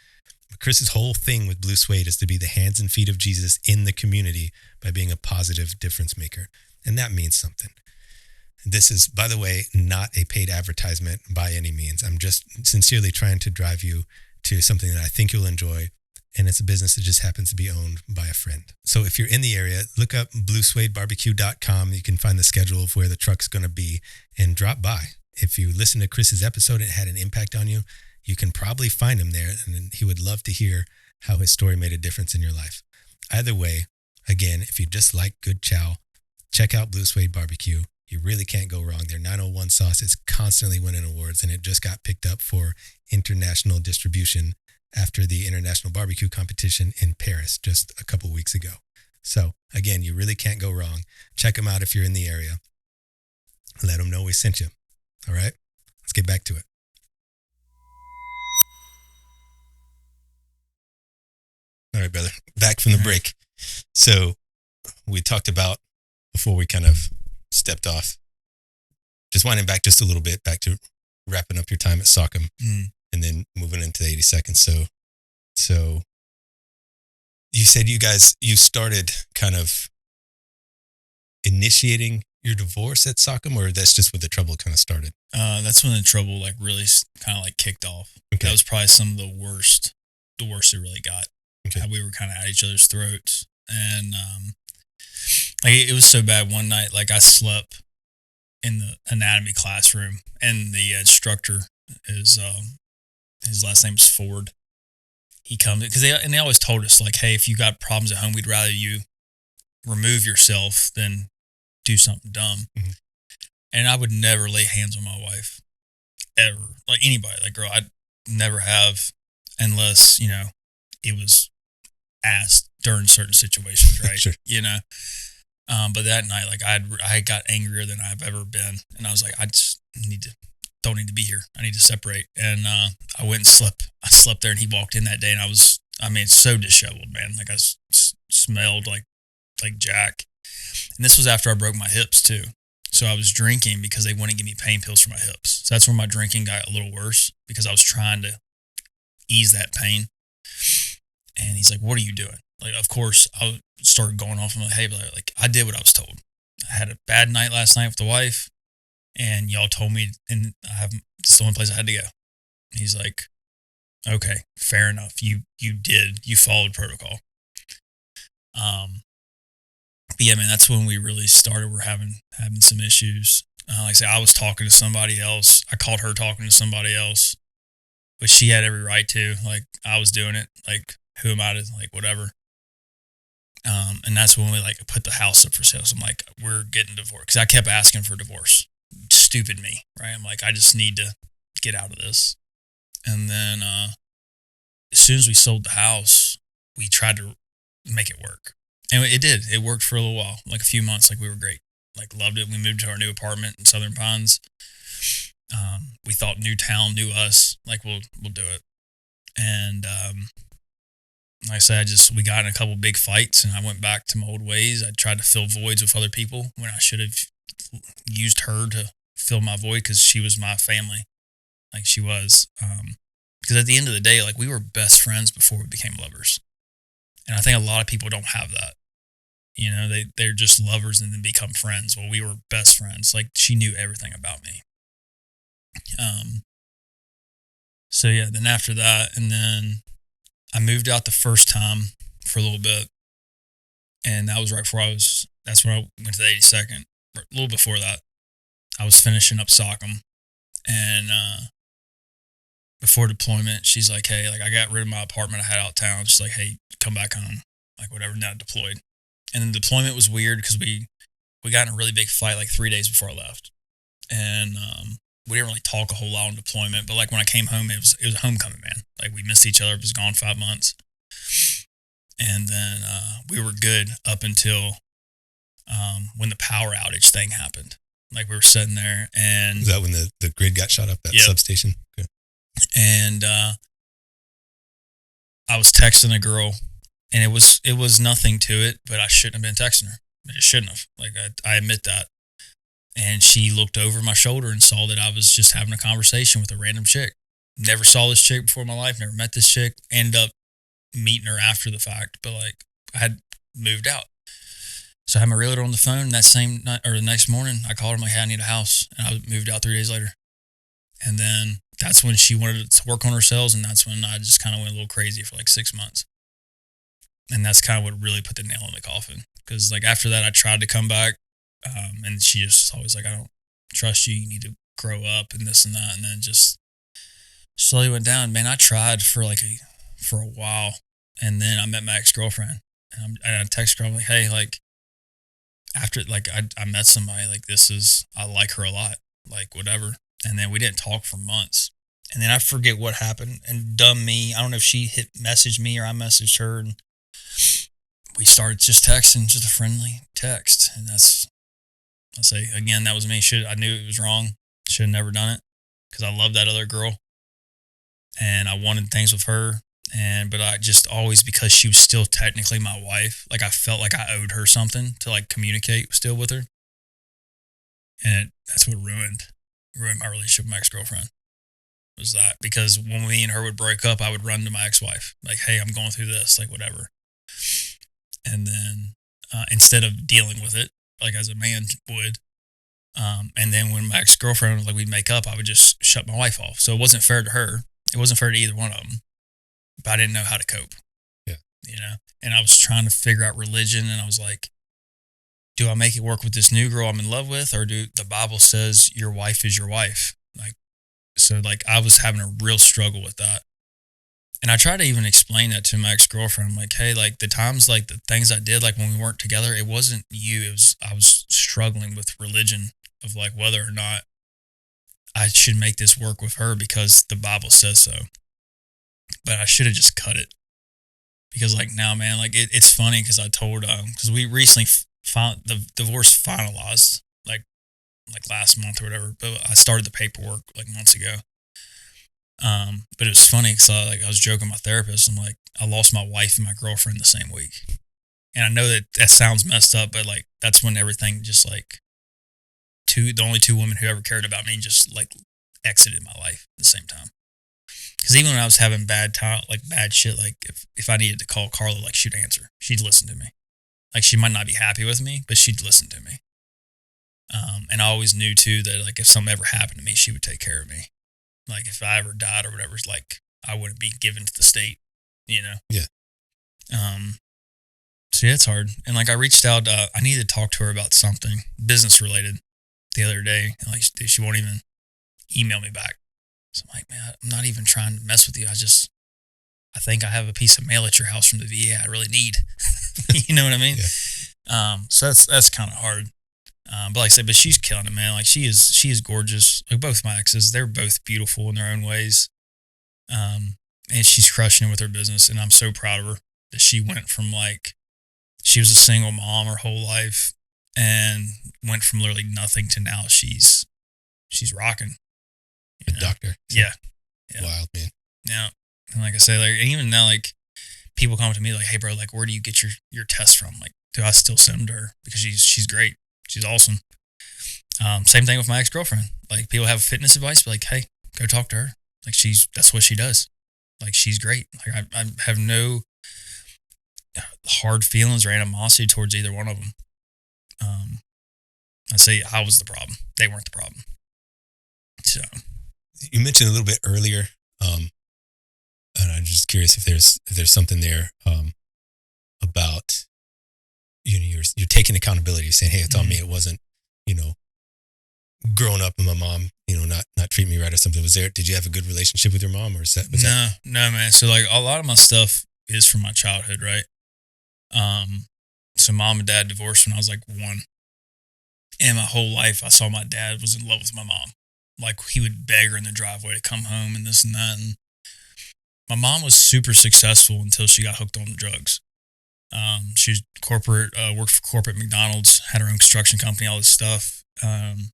Speaker 1: Chris's whole thing with Blue Suede is to be the hands and feet of Jesus in the community by being a positive difference maker. And that means something. This is, by the way, not a paid advertisement by any means. I'm just sincerely trying to drive you to something that I think you'll enjoy. And it's a business that just happens to be owned by a friend. So if you're in the area, look up bluesuedebarbecue.com. You can find the schedule of where the truck's going to be and drop by. If you listen to Chris's episode and it had an impact on you, you can probably find him there, and he would love to hear how his story made a difference in your life. Either way, again, if you just like good chow, check out Blue Suede Barbecue. You really can't go wrong. Their 901 sauce is constantly winning awards, and it just got picked up for international distribution after the International Barbecue Competition in Paris just a couple weeks ago. So again, you really can't go wrong. Check them out if you're in the area. Let them know we sent you. All right, let's get back to it. All right, brother, back from the break. So we talked about, before we kind of stepped off, just winding back just a little bit, back to wrapping up your time at Sockham and then moving into the 82nd. So you said you started kind of initiating your divorce at Sockham, or that's just where the trouble kind of started?
Speaker 2: That's when the trouble like really kind of like kicked off. Okay. That was probably some of the worst it really got. Okay. How we were kind of at each other's throats. And like it was so bad one night, like I slept in the anatomy classroom, and the instructor is his last name is Ford. He comes because they always told us like, hey, if you got problems at home, we'd rather you remove yourself than do something dumb. Mm-hmm. And I would never lay hands on my wife ever, like anybody, like girl, I'd never have unless, you know, it was asked during certain situations, right? Sure. You know, but that night, like I got angrier than I've ever been, and I was like, I just don't need to be here. I need to separate. And I went and slept. I slept there, and he walked in that day, and I was, so disheveled, man. Like I smelled like Jack. And this was after I broke my hips too. So I was drinking because they wouldn't give me pain pills for my hips. So that's where my drinking got a little worse, because I was trying to ease that pain. And he's like, what are you doing? Like, of course, I started going off. I'm like, hey, like I did what I was told. I had a bad night last night with the wife, and y'all told me, and it's the only place I had to go. He's like, okay, fair enough. You followed protocol. But yeah, man, that's when we really started. We're having some issues. Like I said, I was talking to somebody else. I caught her talking to somebody else, but she had every right to. Like, I was doing it. Like, who am I to, like, whatever. And that's when we, like, put the house up for sale. So I'm like, we're getting divorced. Because I kept asking for divorce. Stupid me, right? I'm like, I just need to get out of this. And then as soon as we sold the house, we tried to make it work. And it did. It worked for a little while, like a few months. Like, we were great. Like, loved it. We moved to our new apartment in Southern Pines. We thought new town, new us. Like, we'll do it. And like I said, we got in a couple big fights, and I went back to my old ways. I tried to fill voids with other people when I should have used her to fill my void, because she was my family. Like, she was. Because at the end of the day, like, we were best friends before we became lovers. And I think a lot of people don't have that. You know, they're just lovers and then become friends. Well, we were best friends. Like, she knew everything about me. So yeah, then after that, and then I moved out the first time for a little bit. And that was right before that's when I went to the 82nd. A little before that, I was finishing up Sockham. And before deployment, she's like, hey, like, I got rid of my apartment I had out of town. She's like, hey, come back home. Like, whatever, now deployed. And then deployment was weird because we got in a really big fight like 3 days before I left. And we didn't really talk a whole lot on deployment, but like when I came home, it was a homecoming, man. Like, we missed each other. It was gone 5 months. And then we were good up until when the power outage thing happened. Like, we were sitting there, and
Speaker 1: was that when the grid got shot up, that substation? Okay.
Speaker 2: And I was texting a girl, And it was nothing to it, but I shouldn't have been texting her. I just shouldn't have. Like, I admit that. And she looked over my shoulder and saw that I was just having a conversation with a random chick. Never saw this chick before in my life, never met this chick. Ended up meeting her after the fact, but like I had moved out. So I had my realtor on the phone that same night or the next morning. I called her, I'm like, hey, I need a house. And I moved out 3 days later. And then that's when she wanted to work on her sales. And that's when I just kind of went a little crazy for like 6 months. And that's kind of what really put the nail in the coffin. Because like after that, I tried to come back. And she just always like, I don't trust you. You need to grow up and this and that. And then just slowly went down. Man, I tried for a while. And then I met my ex-girlfriend. And I texted her, I'm like, hey, like, after, like, I met somebody, like, I like her a lot, like, whatever. And then we didn't talk for months. And then I forget what happened. And dumb me, I don't know if she messaged me or I messaged her. And we started just texting, just a friendly text. And I'll say, again, that was me. I knew it was wrong. Should have never done it because I love that other girl. And I wanted things with her. But I just always, because she was still technically my wife, like I felt like I owed her something to like communicate still with her. And that's what ruined my relationship with my ex-girlfriend, was that. Because when me and her would break up, I would run to my ex-wife, like, hey, I'm going through this, like whatever. And then instead of dealing with it, like as a man would, and then when my ex-girlfriend, like we'd make up, I would just shut my wife off. So it wasn't fair to her. It wasn't fair to either one of them. But I didn't know how to cope.
Speaker 1: Yeah.
Speaker 2: You know? And I was trying to figure out religion, and I was like, do I make it work with this new girl I'm in love with, or do the Bible says your wife is your wife? Like, so like I was having a real struggle with that. And I tried to even explain that to my ex-girlfriend. I'm like, hey, like the times, like the things I did, like when we weren't together, it wasn't you. I was struggling with religion of like whether or not I should make this work with her because the Bible says so. But I should have just cut it, because like now, man, like it's funny because I told because we recently found the divorce finalized like last month or whatever, but I started the paperwork like months ago. But it was funny because I was joking with my therapist. I'm like, I lost my wife and my girlfriend the same week, and I know that sounds messed up, but like that's when everything just like the only two women who ever cared about me just like exited my life at the same time. Because even when I was having bad shit, like if I needed to call Carla, like she'd answer. She'd listen to me. Like she might not be happy with me, but she'd listen to me. And I always knew too that like if something ever happened to me, she would take care of me. Like if I ever died or whatever, like I wouldn't be given to the state, you know?
Speaker 1: Yeah.
Speaker 2: So yeah, it's hard. And like I reached out, I needed to talk to her about something business related the other day. And like she won't even email me back. So I'm like, man, I'm not even trying to mess with you. I think I have a piece of mail at your house from the VA I really need. You know what I mean?
Speaker 1: Yeah.
Speaker 2: So that's kind of hard. But like I said, but she's killing it, man. Like she is gorgeous. Like both my exes, they're both beautiful in their own ways. And she's crushing it with her business. And I'm so proud of her that she went from like, she was a single mom her whole life and went from literally nothing to now she's rocking.
Speaker 1: A doctor.
Speaker 2: Yeah.
Speaker 1: Wild, man.
Speaker 2: Yeah. And like I say, like even now, like people come to me like, hey bro, like where do you get your tests from? Like, do I still send them to her? Because she's great. She's awesome. Same thing with my ex-girlfriend. Like people have fitness advice, but like, hey, go talk to her. Like that's what she does. Like she's great. Like I have no hard feelings or animosity towards either one of them. I say I was the problem. They weren't the problem. So.
Speaker 1: You mentioned a little bit earlier, and I'm just curious if there's something there about you're taking accountability, saying, hey, it's on me. It wasn't growing up with my mom, not treating me right or something. Did you have a good relationship with your mom, or
Speaker 2: No, man. So like a lot of my stuff is from my childhood, right? So mom and dad divorced when I was like 1, and my whole life I saw my dad was in love with my mom. Like he would beg her in the driveway to come home and this and that. And my mom was super successful until she got hooked on drugs. She was worked for corporate McDonald's, had her own construction company, all this stuff. And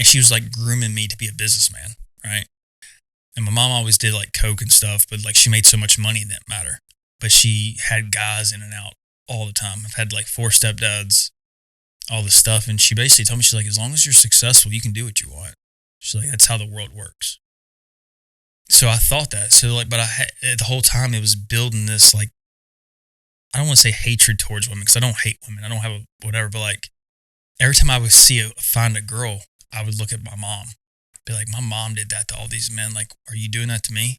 Speaker 2: she was like grooming me to be a businessman, right? And my mom always did like coke and stuff, but like she made so much money it didn't matter. but she had guys in and out all the time. I've had like 4 stepdads, all this stuff. And she basically told me, she's like, as long as you're successful, you can do what you want. She's like, that's how the world works. So I thought that. So like, but the whole time it was building this, like, I don't want to say hatred towards women because I don't hate women. I don't have a whatever, but like every time I would find a girl, I would look at my mom, be like, my mom did that to all these men. Like, are you doing that to me?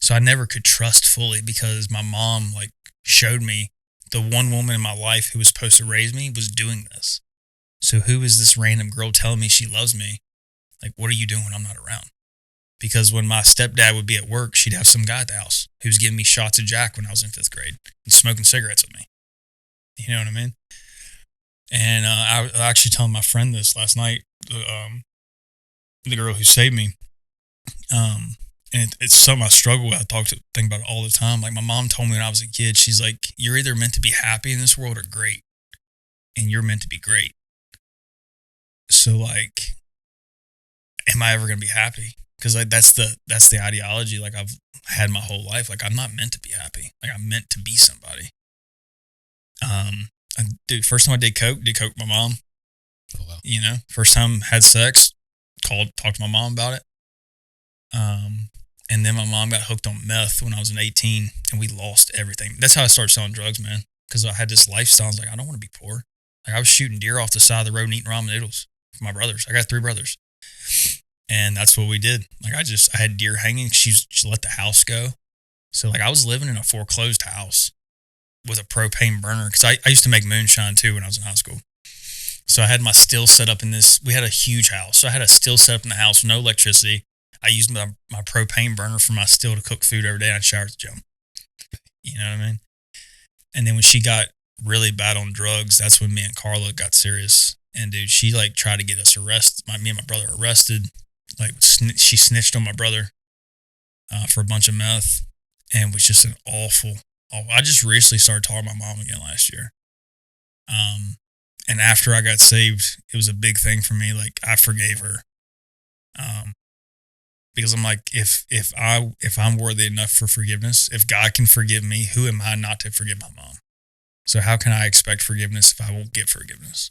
Speaker 2: So I never could trust fully because my mom like showed me the one woman in my life who was supposed to raise me was doing this. So who is this random girl telling me she loves me? Like, what are you doing when I'm not around? Because when my stepdad would be at work, she'd have some guy at the house who was giving me shots of Jack when I was in 5th grade and smoking cigarettes with me. You know what I mean? And I was actually telling my friend this last night, the girl who saved me. And it's something I struggle with. I think about it all the time. Like my mom told me when I was a kid, she's like, you're either meant to be happy in this world or great. And you're meant to be great. So like, am I ever going to be happy? Because like that's the ideology like I've had my whole life. Like I'm not meant to be happy. Like I'm meant to be somebody. First time I did coke with my mom.
Speaker 1: Oh, wow.
Speaker 2: You know, first time had sex, talked to my mom about it. And then my mom got hooked on meth when I was 18 and we lost everything. That's how I started selling drugs, man. Because I had this lifestyle. I was like, I don't want to be poor. Like I was shooting deer off the side of the road and eating ramen noodles for my brothers. I got 3 brothers. And that's what we did. Like I had deer hanging. She let the house go. So like I was living in a foreclosed house with a propane burner. Because I used to make moonshine too when I was in high school. So I had my still set up in this. We had a huge house. So I had a still set up in the house with no electricity. I used my propane burner for my still to cook food every day. And I'd shower at the gym. You know what I mean? And then when she got really bad on drugs, that's when me and Carla got serious. And dude, she like tried to get us arrested. Me and my brother arrested. Like she snitched on my brother for a bunch of meth, and was just an awful. I just recently started talking to my mom again last year. And after I got saved, it was a big thing for me. Like I forgave her, because I'm like, if I'm worthy enough for forgiveness, if God can forgive me, who am I not to forgive my mom? So how can I expect forgiveness if I won't get forgiveness?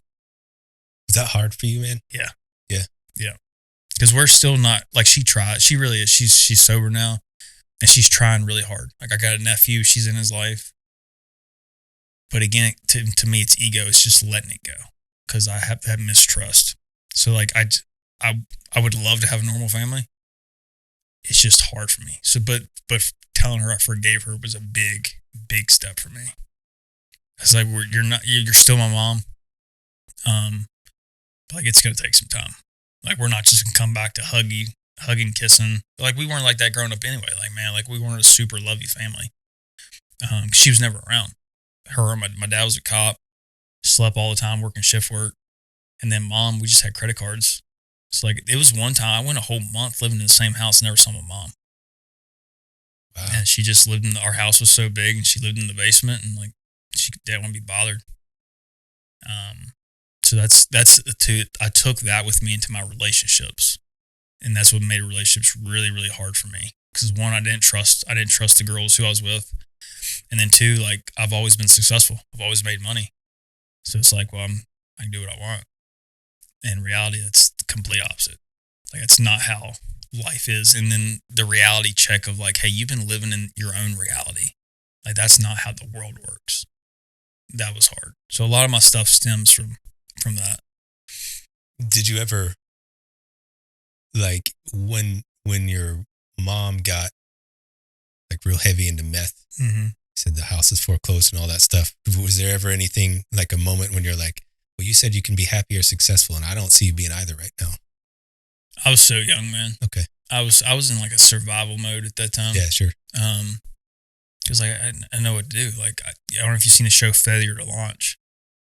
Speaker 1: Is that hard for you, man?
Speaker 2: Yeah.
Speaker 1: Yeah.
Speaker 2: Yeah. Because we're still not, like she tried. She really is. She's sober now and she's trying really hard. Like I got a nephew. She's in his life. But again, to me, it's ego. It's just letting it go because I have that mistrust. So like I would love to have a normal family. It's just hard for me. So, but telling her I forgave her was a big, big step for me. It's like, you're still my mom. Like it's going to take some time. Like we're not just going to come back to hugging, kissing. Like we weren't like that growing up anyway. Like, man, like we weren't a super lovey family. She was never around. My dad was a cop, slept all the time, working shift work. And then mom, we just had credit cards. So like it was one time I went a whole month living in the same house, never saw my mom. Wow. And she just lived our house was so big and she lived in the basement and like she didn't want to be bothered. So I took that with me into my relationships. And that's what made relationships really, really hard for me. Because one, I didn't trust the girls who I was with. And then 2, like I've always been successful. I've always made money. So it's like, well, I can do what I want. In reality, it's the complete opposite. Like it's not how life is. And then the reality check of like, hey, you've been living in your own reality. Like that's not how the world works. That was hard. So a lot of my stuff stems from that.
Speaker 1: Did you ever, like when your mom got like real heavy into meth, said the house is foreclosed and all that stuff, was there ever anything like a moment when you're like, well, you said you can be happy or successful and I don't see you being either right now?
Speaker 2: I was so young, man.
Speaker 1: Okay.
Speaker 2: I was in like a survival mode at that time.
Speaker 1: Yeah, sure.
Speaker 2: Because I know what to do. Like I don't know if you've seen the show Failure to Launch.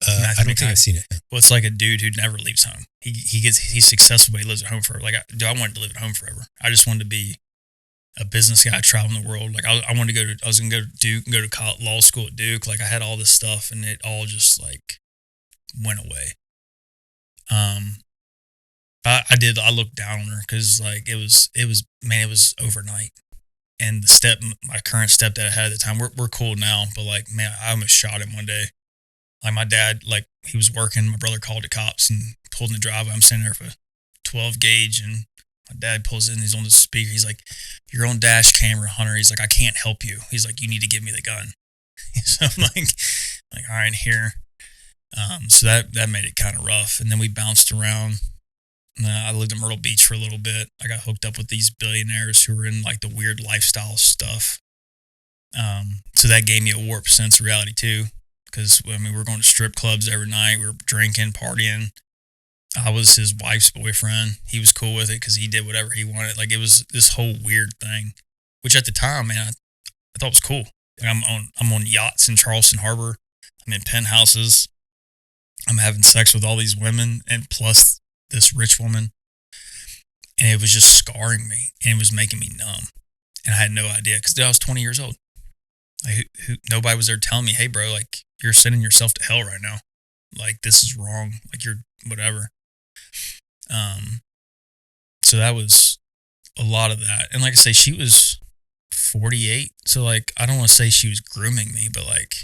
Speaker 1: I don't think I've seen it.
Speaker 2: Well, it's like a dude who never leaves home. He's successful, but he lives at home forever. Like I wanted to live at home forever. I just wanted to be a business guy traveling the world. Like I wanted to I was going to go to Duke and go to law school at Duke. Like I had all this stuff and it all just like went away. I looked down on her because like it was overnight. And my current stepdad I had at the time, we're cool now, but like, man, I almost shot him one day. Like my dad, like he was working, my brother called the cops and pulled in the driveway. I'm sitting there for 12 gauge and my dad pulls in, he's on the speaker. He's like, "You're on dash camera, Hunter." He's like, "I can't help you." He's like, "You need to give me the gun." So I'm like, all right, here. So that made it kind of rough. And then we bounced around. I lived in Myrtle Beach for a little bit. I got hooked up with these billionaires who were in like the weird lifestyle stuff. So that gave me a warped sense of reality too. Because, I mean, we were going to strip clubs every night. We were drinking, partying. I was his wife's boyfriend. He was cool with it because he did whatever he wanted. Like, it was this whole weird thing, which at the time, man, I thought was cool. Like, I'm on yachts in Charleston Harbor. I'm in penthouses. I'm having sex with all these women and plus this rich woman. And it was just scarring me and it was making me numb. And I had no idea because I was 20 years old. Like, nobody was there telling me, "Hey, bro, like, you're sending yourself to hell right now. Like, this is wrong. Like, you're whatever." So that was a lot of that. And like I say, she was 48. So like, I don't want to say she was grooming me, but like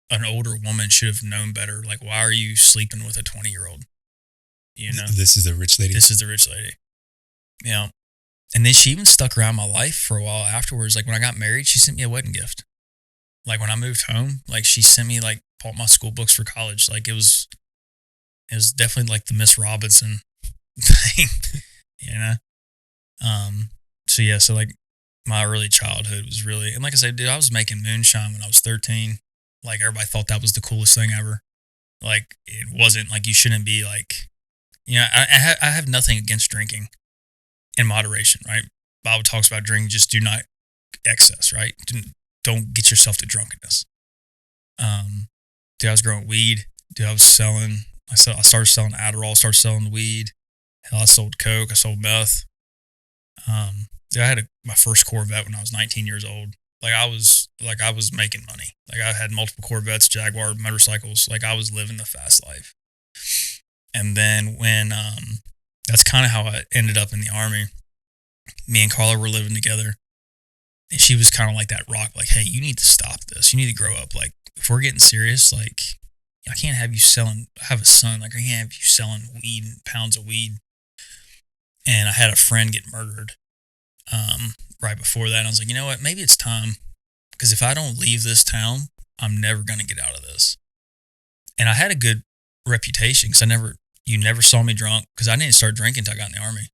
Speaker 2: an older woman should have known better. Like, why are you sleeping with a 20-year-old? You know,
Speaker 1: This is the rich lady.
Speaker 2: this is the rich lady. Yeah. And then she even stuck around my life for a while afterwards. Like when I got married, she sent me a wedding gift. Like when I moved home, like she sent me like bought my school books for college. Like it was definitely like the Miss Robinson thing, you know? So yeah, so like my early childhood was really, and like I said, dude, I was making moonshine when I was 13. Like everybody thought that was the coolest thing ever. Like it wasn't. Like you shouldn't be like, you know, I have nothing against drinking in moderation, right? Bible talks about drinking, just do not excess, right? Don't get yourself to drunkenness. Dude, I was growing weed. Dude, I was selling. I started selling Adderall. Started selling weed. Hell, I sold coke. I sold meth. Dude, I had my first Corvette when I was 19 years old. Like I was making money. Like I had multiple Corvettes, Jaguar motorcycles. Like I was living the fast life. And then when that's kind of how I ended up in the Army. Me and Carla were living together. And she was kind of like that rock, like, "Hey, you need to stop this. You need to grow up. Like, if we're getting serious, like, I can't have you selling, I have a son, like, I can't have you selling weed and pounds of weed." And I had a friend get murdered right before that. And I was like, you know what? Maybe it's time. Because if I don't leave this town, I'm never going to get out of this. And I had a good reputation because you never saw me drunk because I didn't start drinking until I got in the Army,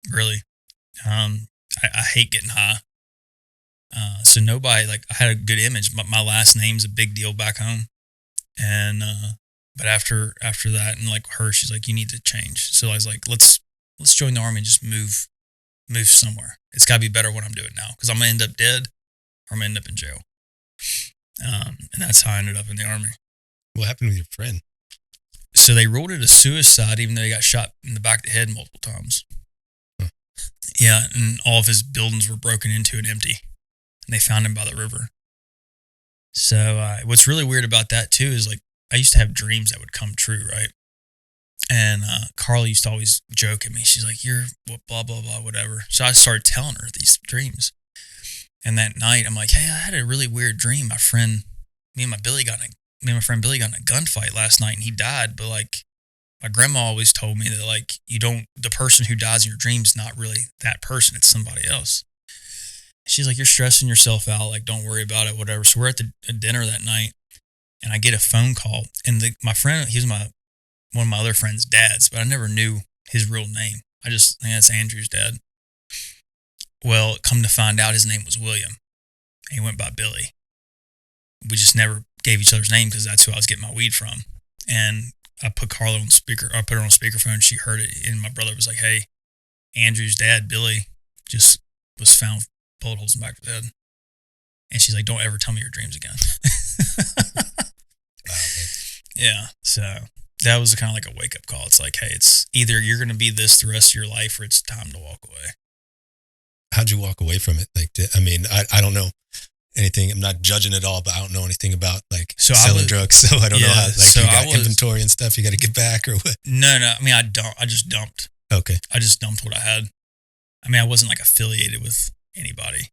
Speaker 2: really. I hate getting high. So nobody, like, I had a good image. My last name's a big deal back home. And, but after that, and like her, she's like, "You need to change." So I was like, let's join the Army and just move somewhere. It's gotta be better what I'm doing now. Cause I'm gonna end up dead or I'm gonna end up in jail. And that's how I ended up in the Army.
Speaker 1: What happened with your friend?
Speaker 2: So they ruled it a suicide, even though he got shot in the back of the head multiple times.
Speaker 1: Huh.
Speaker 2: Yeah. And all of his buildings were broken into and empty. And they found him by the river. So what's really weird about that too is like I used to have dreams that would come true, right? And Carla used to always joke at me. She's like, "You're blah, blah, blah, whatever." So I started telling her these dreams. And that night I'm like, "Hey, I had a really weird dream. Me and my friend Billy got in a gunfight last night and he died. But like my grandma always told me that like the person who dies in your dream is not really that person. It's somebody else." She's like, "You're stressing yourself out. Like, don't worry about it, whatever." So we're at the dinner that night, and I get a phone call. And my friend, he was one of my other friend's dads, but I never knew his real name. I just think that's Andrew's dad. Well, come to find out, his name was William. And he went by Billy. We just never gave each other's name because that's who I was getting my weed from. And I put Carla on speaker. I put her on speakerphone. She heard it, and my brother was like, "Hey, Andrew's dad, Billy, just was found bullet holes in the back of the head." And she's like, "Don't ever tell me your dreams again."
Speaker 1: Wow, man.
Speaker 2: Yeah. So that was kind of like a wake up call. It's like, hey, it's either you're going to be this the rest of your life or it's time to walk away.
Speaker 1: How'd you walk away from it? Like, I don't know anything. I'm not judging at all, but I don't know anything about like selling drugs. So I don't know how, like, so you got inventory and stuff you got to get back or what?
Speaker 2: No. I mean, I just dumped.
Speaker 1: Okay.
Speaker 2: I just dumped what I had. I mean, I wasn't like affiliated with anybody.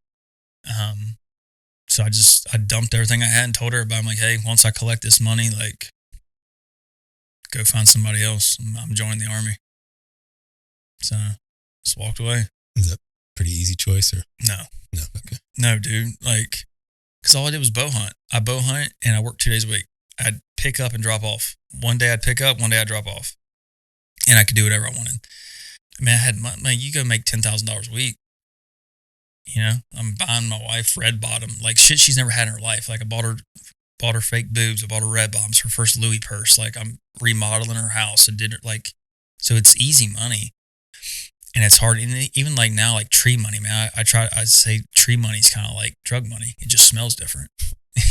Speaker 2: So I dumped everything I had and told her about. I'm like, hey, once I collect this money, like, go find somebody else. I'm joining the Army. So just walked away.
Speaker 1: Is that a pretty easy choice or?
Speaker 2: No.
Speaker 1: No, okay.
Speaker 2: No, dude. Like, because all I did was bow hunt. I bow hunt and I worked 2 days a week. I'd pick up and drop off. One day I'd pick up, one day I'd drop off. And I could do whatever I wanted. Man, you go make $10,000 a week. You know, I'm buying my wife red bottom, like shit she's never had in her life. Like I bought her fake boobs. I bought her red bottoms, her first Louis purse. Like I'm remodeling her house and did it like, so it's easy money. And it's hard. And even like now, like tree money, man, I say tree money is kind of like drug money. It just smells different,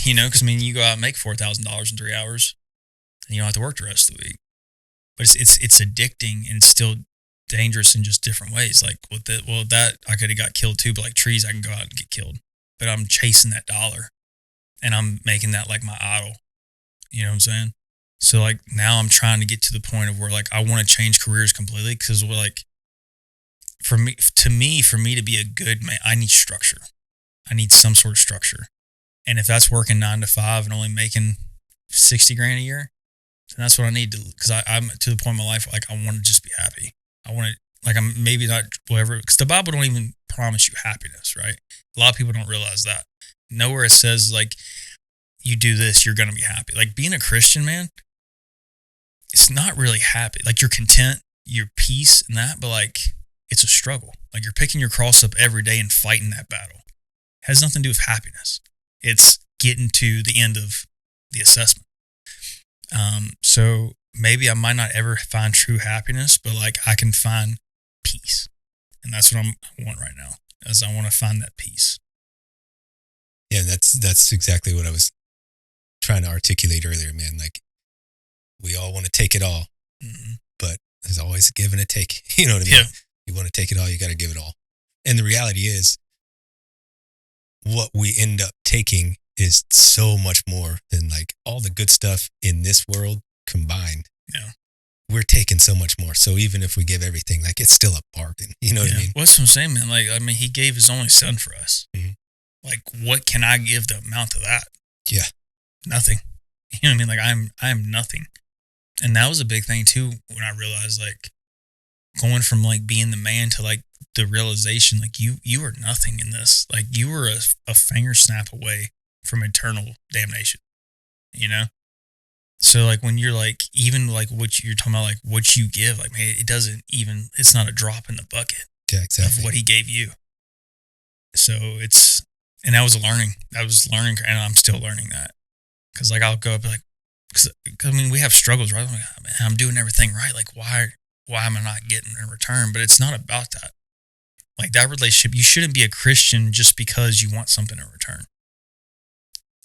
Speaker 2: you know? Cause I mean, you go out and make $4,000 in 3 hours and you don't have to work the rest of the week, but it's addicting and still dangerous in just different ways. Like that I could have got killed too, but like trees, I can go out and get killed, but I'm chasing that dollar and I'm making that like my idol. You know what I'm saying? So like now I'm trying to get to the point of where like I want to change careers completely. Cause we're like, for me to be a good man, I need structure. I need some sort of structure. And if that's working 9 to 5 and only making 60 grand a year, then that's what I need to, cause I'm to the point in my life, like I want to just be happy. I want to, like, I'm maybe not whatever, because the Bible don't even promise you happiness, right? A lot of people don't realize that. Nowhere it says, like, you do this, you're going to be happy. Like, being a Christian, man, it's not really happy. Like, you're content, you're peace and that, but, like, it's a struggle. Like, you're picking your cross up every day and fighting that battle. It has nothing to do with happiness. It's getting to the end of the assessment. So maybe I might not ever find true happiness, but like I can find peace. And that's what I want right now, is I want to find that peace.
Speaker 1: Yeah, that's exactly what I was trying to articulate earlier, man. Like we all want to take it all, but there's always a give and a take. You know what I mean?
Speaker 2: Yeah.
Speaker 1: You want to take it all, you got to give it all. And the reality is what we end up taking is so much more than like all the good stuff in this world combined.
Speaker 2: Yeah.
Speaker 1: We're taking so much more. So even if we give everything, like it's still a bargain. You know what I mean?
Speaker 2: Well, that's what I'm saying, man. Like, I mean, he gave his only son for us. Mm-hmm. Like, what can I give the amount of that?
Speaker 1: Yeah.
Speaker 2: Nothing. You know what I mean? Like, I am nothing. And that was a big thing too, when I realized like going from like being the man to like the realization, like you are nothing in this. Like you were a finger snap away from eternal damnation, you know? So like when you're like, even like what you're talking about, like what you give, like, man, it's not a drop in the bucket.
Speaker 1: Yeah, exactly.
Speaker 2: Of what he gave you. So and that was a learning. And I'm still learning that. Cause like I'll go up like, cause I mean, we have struggles, right? I'm like, oh, man, I'm doing everything right. Like why am I not getting a return? But it's not about that. Like that relationship, you shouldn't be a Christian just because you want something in return.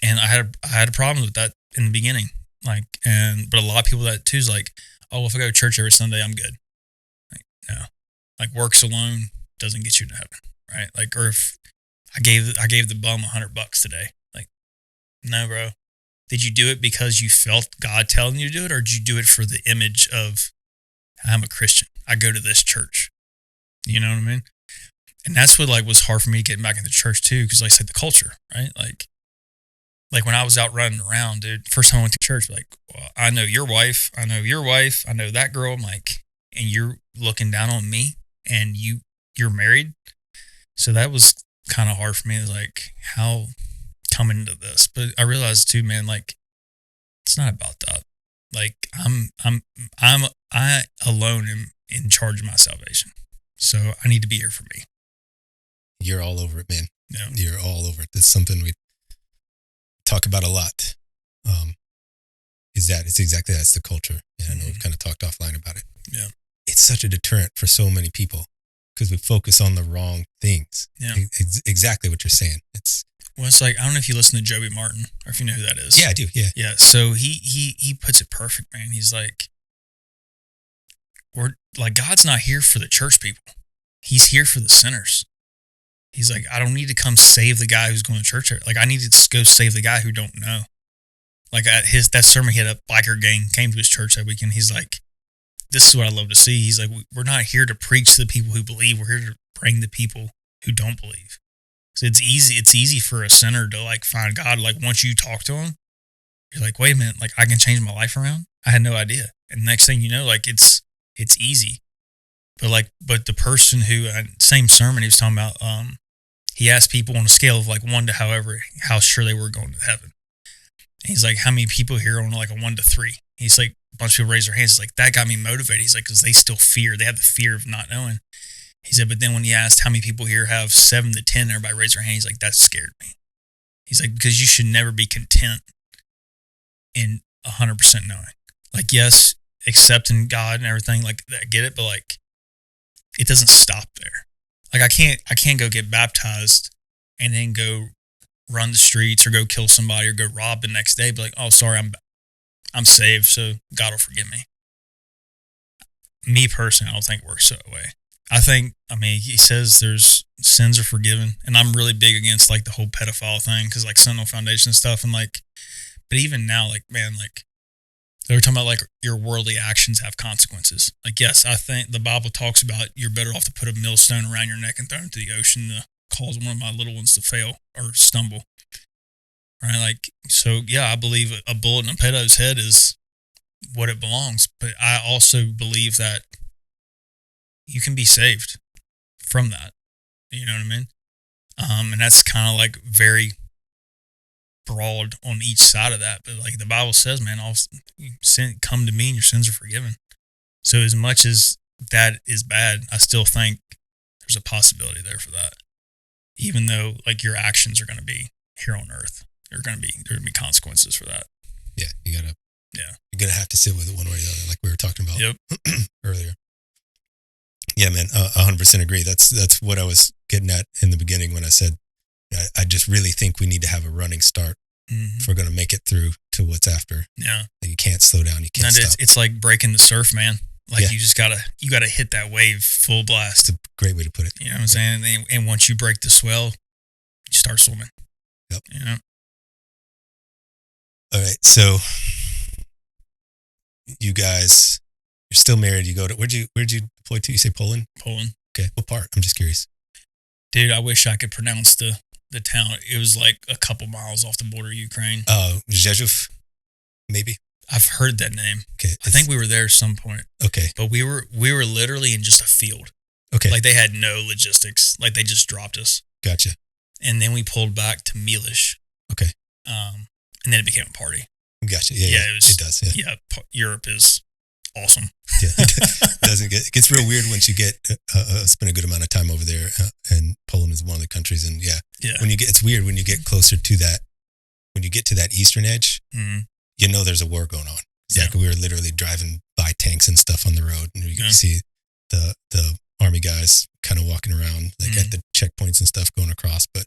Speaker 2: And I had a problem with that in the beginning. Like, but a lot of people that too is like, oh, if I go to church every Sunday, I'm good. Like, no, like works alone doesn't get you to heaven, right? Like, or if I gave the bum $100 today, like, no, bro. Did you do it because you felt God telling you to do it, or did you do it for the image of I'm a Christian, I go to this church? You know what I mean? And that's what like was hard for me getting back into church too, because like I said, the culture, right? Like when I was out running around, dude, first time I went to church, like, well, I know your wife, I know that girl. I'm like, and you're looking down on me, and you're married. So that was kind of hard for me. Like, how come into this? But I realized too, man, like, it's not about that. Like, I alone am in charge of my salvation. So I need to be here for me.
Speaker 1: You're all over it, man.
Speaker 2: Yeah.
Speaker 1: You're all over it. That's something we talk about a lot. It's exactly that's the culture. And I know we've kind of talked offline about it.
Speaker 2: Yeah.
Speaker 1: It's such a deterrent for so many people because we focus on the wrong things.
Speaker 2: Yeah.
Speaker 1: Exactly what you're saying.
Speaker 2: Well, it's like, I don't know if you listen to Joey Martin or if you know who that is.
Speaker 1: Yeah, I do. Yeah.
Speaker 2: Yeah. So he puts it perfect, man. He's like, God's not here for the church people. He's here for the sinners. He's like, I don't need to come save the guy who's going to church. Like, I need to go save the guy who don't know. Like that sermon, he had a biker gang came to his church that weekend. He's like, this is what I love to see. He's like, we're not here to preach to the people who believe. We're here to bring the people who don't believe. So it's easy for a sinner to like find God. Like once you talk to him, you're like, wait a minute, like I can change my life around. I had no idea. And next thing you know, like it's easy. But the person who, same sermon he was talking about, he asked people on a scale of like 1 to how sure they were going to heaven. And he's like, how many people here on like a 1 to 3? He's like, a bunch of people raise their hands. He's like, that got me motivated. He's like, because they still fear. They have the fear of not knowing. He said, but then when he asked how many people here have 7 to 10, everybody raised their hand. He's like, that scared me. He's like, because you should never be content in 100% knowing. Like, yes, accepting God and everything, like I get it, but like, it doesn't stop there. Like I can't go get baptized and then go run the streets or go kill somebody or go rob the next day. But like, oh, sorry, I'm saved, so God will forgive me. Me personally, I don't think it works that way. I mean, he says there's sins are forgiven, and I'm really big against like the whole pedophile thing because like Sentinel Foundation and stuff, and like, but even now, like, man, like they were talking about like your worldly actions have consequences. Like, yes, I think the Bible talks about you're better off to put a millstone around your neck and throw it into the ocean to cause one of my little ones to fail or stumble. Right? Like, so yeah, I believe a bullet in a pedo's head is what it belongs, but I also believe that you can be saved from that. You know what I mean? And that's kind of like very broad on each side of that. But like the Bible says, man, all sin, come to me and your sins are forgiven. So as much as that is bad, I still think there's a possibility there for that. Even though like your actions are going to be here on earth, there are going to be consequences for that.
Speaker 1: Yeah. You're going to have to sit with it one way or the other, like we were talking about earlier. Yeah, man, 100% agree. That's what I was getting at in the beginning when I said, I just really think we need to have a running start if we're going to make it through to what's after. Yeah. Like you can't slow down. You can't stop.
Speaker 2: It's like breaking the surf, man. Like you just gotta hit that wave full blast.
Speaker 1: It's a great way to put it.
Speaker 2: You know what I'm saying? And once you break the swell, you start swimming.
Speaker 1: Yep.
Speaker 2: You know?
Speaker 1: All right. So you guys, you're still married. You go to, where'd you deploy to? You say Poland?
Speaker 2: Poland.
Speaker 1: Okay. What part? I'm just curious.
Speaker 2: Dude, I wish I could pronounce the town. It was like a couple miles off the border of Ukraine.
Speaker 1: Oh, Rzeszów, maybe?
Speaker 2: I've heard that name.
Speaker 1: Okay.
Speaker 2: I think we were there at some point.
Speaker 1: Okay.
Speaker 2: But we were literally in just a field.
Speaker 1: Okay.
Speaker 2: Like they had no logistics. Like they just dropped us.
Speaker 1: Gotcha.
Speaker 2: And then we pulled back to Milish.
Speaker 1: Okay.
Speaker 2: And then it became a party.
Speaker 1: Gotcha. Yeah. It does.
Speaker 2: Yeah. Europe is awesome.
Speaker 1: Yeah. It gets real weird once you get spend a good amount of time over there, and Poland is one of the countries. And it's weird when you get closer to that. When you get to that eastern edge, you know there's a war going on. It's like we were literally driving by tanks and stuff on the road, and you can see the army guys kind of walking around like at the checkpoints and stuff going across. But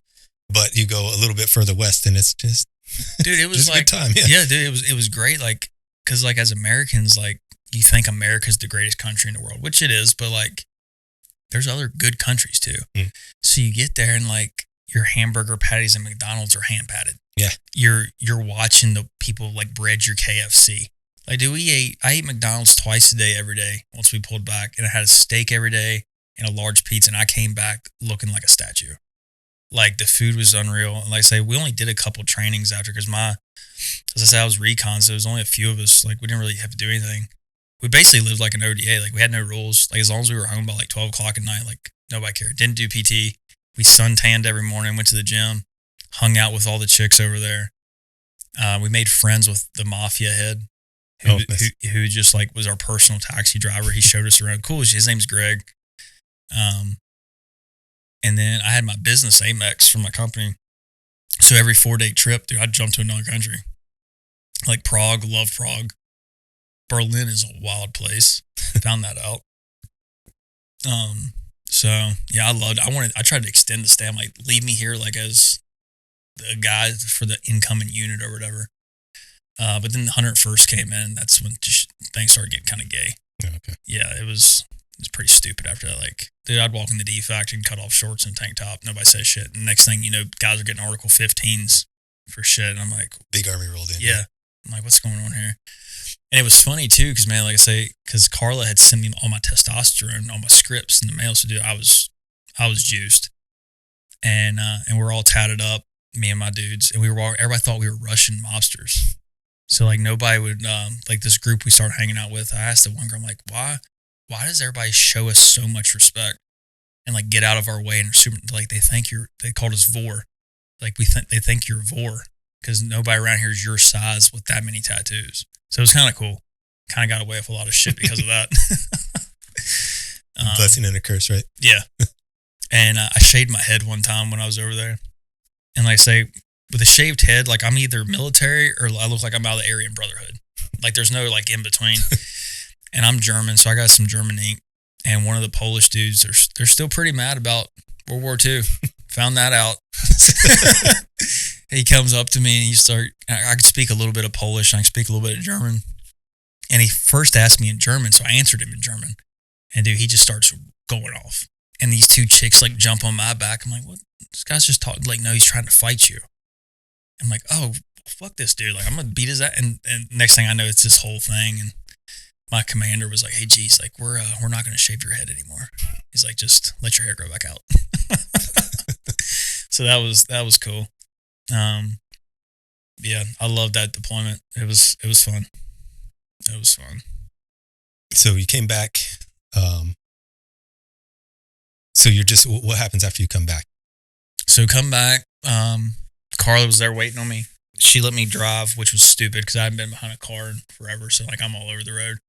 Speaker 1: you go a little bit further west, and it's just
Speaker 2: dude, it was
Speaker 1: just
Speaker 2: like
Speaker 1: a good time.
Speaker 2: Yeah, dude, it was great. Like because like as Americans, like you think America's the greatest country in the world, which it is, but like there's other good countries too. So you get there and like your hamburger patties at McDonald's are hand patted.
Speaker 1: Yeah.
Speaker 2: You're watching the people like bread your KFC. Like, dude, I ate McDonald's twice a day every day once we pulled back, and I had a steak every day and a large pizza, and I came back looking like a statue. Like the food was unreal. And like I say, we only did a couple trainings after because as I said, I was recon, so there was only a few of us. Like we didn't really have to do anything. We basically lived like an ODA. Like we had no rules. Like as long as we were home by like 12 o'clock at night, like nobody cared. Didn't do PT. We suntanned every morning, went to the gym, hung out with all the chicks over there. We made friends with the mafia head who just like was our personal taxi driver. He showed us around. Cool. His name's Greg. And then I had my business Amex for my company. So every 4-day trip, dude, I'd jump to another country. Like Prague, love Prague. Berlin is a wild place. Found that out. So yeah, I tried to extend the stay. I'm like, leave me here like as a guy for the incoming unit or whatever. But then the 101st came in. That's when things started getting kind of gay.
Speaker 1: Okay.
Speaker 2: Yeah, it was pretty stupid after that. Like, dude, I'd walk in the D factory and cut off shorts and tank top. Nobody says shit. And next thing you know, guys are getting Article 15s for shit. And I'm like,
Speaker 1: big army rolled in.
Speaker 2: Yeah. I'm like, what's going on here? And it was funny too, because man, like I say, because Carla had sent me all my testosterone, all my scripts in the mail. So dude, I was juiced. and we're all tatted up, me and my dudes, and everybody thought we were Russian mobsters. So like nobody would like this group we started hanging out with. I asked the one girl, I'm like, why does everybody show us so much respect and like get out of our way and super like they called us Vor, like they think you're Vor because nobody around here is your size with that many tattoos. So it was kind of cool. Kind of got away with a lot of shit because of that.
Speaker 1: Blessing and a curse, right?
Speaker 2: Yeah. And I shaved my head one time when I was over there. And like I say, with a shaved head, like I'm either military or I look like I'm out of the Aryan Brotherhood. Like there's no like in between. And I'm German, so I got some German ink. And one of the Polish dudes, they're still pretty mad about World War II. Found that out. He comes up to me and I could speak a little bit of Polish and I can speak a little bit of German. And he first asked me in German, so I answered him in German. And dude, he just starts going off. And these two chicks like jump on my back. I'm like, what? This guy's just talking. Like, no, he's trying to fight you. I'm like, oh, fuck this dude. Like, I'm going to beat his ass. And next thing I know, it's this whole thing. And my commander was like, hey, geez, like, we're not going to shave your head anymore. He's like, just let your hair grow back out. So that was cool. Yeah, I loved that deployment. It was fun. It was fun.
Speaker 1: So you came back. So you're just, what happens after you come back?
Speaker 2: So come back. Carla was there waiting on me. She let me drive, which was stupid because I hadn't been behind a car in forever. So like I'm all over the road.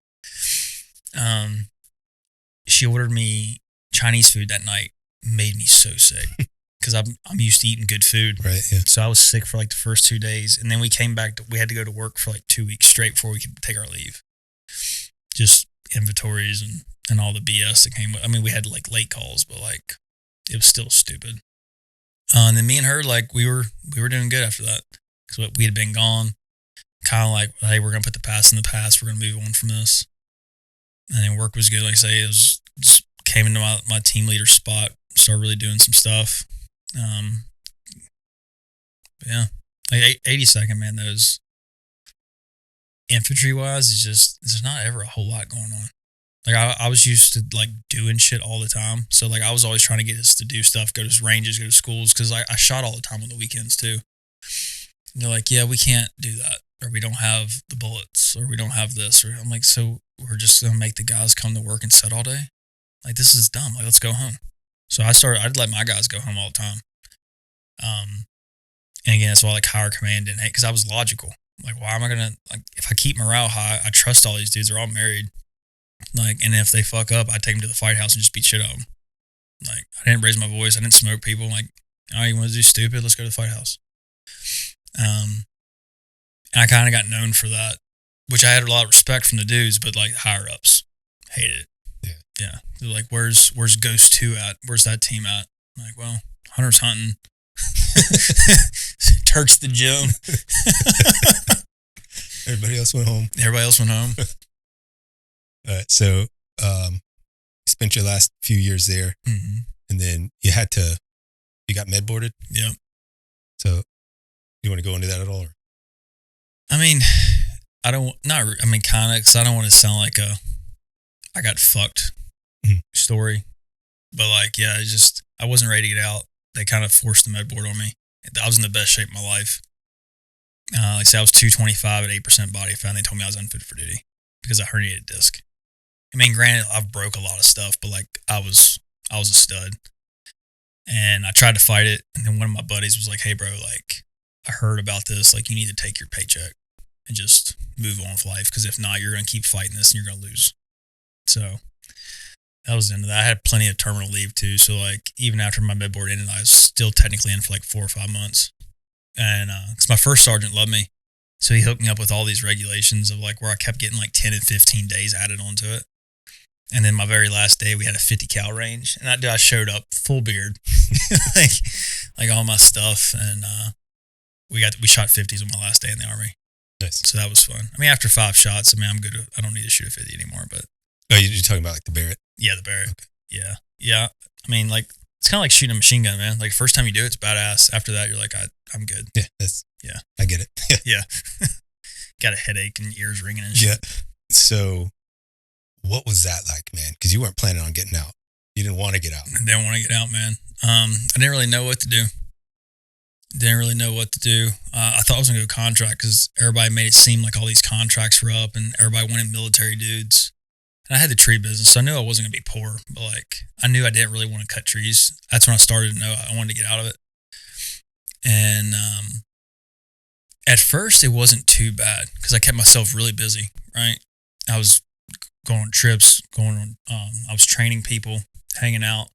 Speaker 2: She ordered me Chinese food that night. Made me so sick because I'm used to eating good food.
Speaker 1: Right. Yeah.
Speaker 2: So I was sick for like the first 2 days, and then we came back. We had to go to work for like 2 weeks straight before we could take our leave. Just inventories and all the BS that came with. I mean, we had like late calls, but like it was still stupid. And then me and her, like we were doing good after that because we had been gone. Kind of like, hey, we're gonna put the past in the past. We're gonna move on from this. And then work was good. Like I say, it was just came into my team leader spot. Started really doing some stuff. Yeah, like 82nd, man. Those infantry wise, there's not ever a whole lot going on. Like I was used to like doing shit all the time. So like I was always trying to get us to do stuff, go to ranges, go to schools, because I shot all the time on the weekends too. And they're like, yeah, we can't do that, or we don't have the bullets, or we don't have this, or I'm like, so we're just gonna make the guys come to work and sit all day? Like this is dumb. Like let's go home. So I'd let my guys go home all the time. And again, that's why like higher command didn't hate, because I was logical. Like, why am I gonna, like, if I keep morale high, I trust all these dudes, they're all married. Like, and if they fuck up, I take them to the fight house and just beat shit out of them. Like, I didn't raise my voice, I didn't smoke people. Like, all right, you want to do stupid? Let's go to the fight house. And I kind of got known for that, which I had a lot of respect from the dudes, but like higher ups hated it. Yeah. They're like, where's Ghost 2 at? Where's that team at? I'm like, well, Hunter's hunting. Turk's the gym.
Speaker 1: Everybody else went home. All right. So, you spent your last few years there, and then you got med boarded.
Speaker 2: Yeah.
Speaker 1: So, you want to go into that at all? Or?
Speaker 2: I mean, kind of, because I don't want to sound like I got fucked story, but like, yeah, I wasn't ready to get out. They kind of forced the med board on me. I was in the best shape of my life. Like I said, I was 225 at 8% body fat, and they told me I was unfit for duty because I herniated disc. I mean, granted, I've broke a lot of stuff, but like I was a stud. And I tried to fight it, and then one of my buddies was like, hey bro, like I heard about this, like you need to take your paycheck and just move on with life, because if not, you're going to keep fighting this and you're going to lose. So that was the end of that. I had plenty of terminal leave too. So like even after my med board ended, I was still technically in for like 4 or 5 months. And because my first sergeant loved me. So he hooked me up with all these regulations of like where I kept getting like 10 and 15 days added onto it. And then my very last day, we had a 50 cal range. And I showed up full beard, like all my stuff. And we shot 50s on my last day in the Army.
Speaker 1: Nice.
Speaker 2: So that was fun. I mean, after 5 shots, I mean, I'm good. I don't need to shoot a 50 anymore, but.
Speaker 1: Oh, you're talking about like the Barrett?
Speaker 2: Yeah, the Barrett. Okay. Yeah. I mean, like, it's kind of like shooting a machine gun, man. Like, first time you do it, it's badass. After that, you're like, I'm good.
Speaker 1: Yeah. I get it.
Speaker 2: Yeah. Got a headache and ears ringing and shit.
Speaker 1: Yeah. So, what was that like, man? Because you weren't planning on getting out. You didn't want to get out.
Speaker 2: I didn't want to get out, man. I didn't really know what to do. I thought I was going to go contract because everybody made it seem like all these contracts were up and everybody wanted military dudes. And I had the tree business, so I knew I wasn't going to be poor, but like I knew I didn't really want to cut trees. That's when I started to know I wanted to get out of it. And at first, it wasn't too bad because I kept myself really busy, right? I was going on trips, I was training people, hanging out.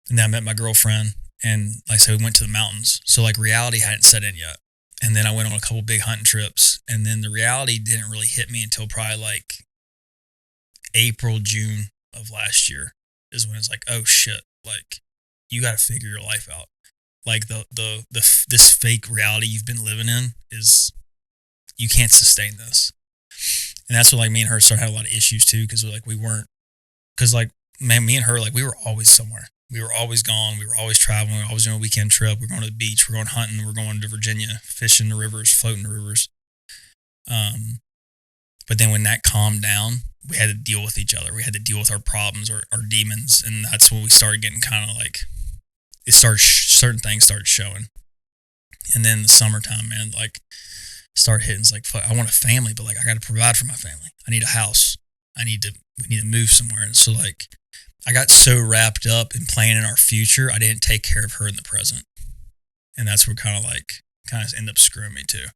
Speaker 2: And then I met my girlfriend. And like I said, we went to the mountains. So like reality hadn't set in yet. And then I went on a couple big hunting trips. And then the reality didn't really hit me until probably like April, June of last year is when it's like, oh shit, like you got to figure your life out. Like this fake reality you've been living in is, you can't sustain this. And that's what like me and her started having a lot of issues too. Cause like me and her, like we were always somewhere. We were always gone. We were always traveling. We were always doing a weekend trip. We were going to the beach. We're going hunting. We're going to Virginia, fishing the rivers, floating the rivers. But then when that calmed down, we had to deal with each other. We had to deal with our problems, our demons. And that's when we started getting kind of like, certain things started showing. And then the summertime, man, like started hitting. It's like, fuck, I want a family, but like I got to provide for my family. I need a house. We need to move somewhere. And so like, I got so wrapped up in planning our future, I didn't take care of her in the present. And that's what kind of ended up screwing me too.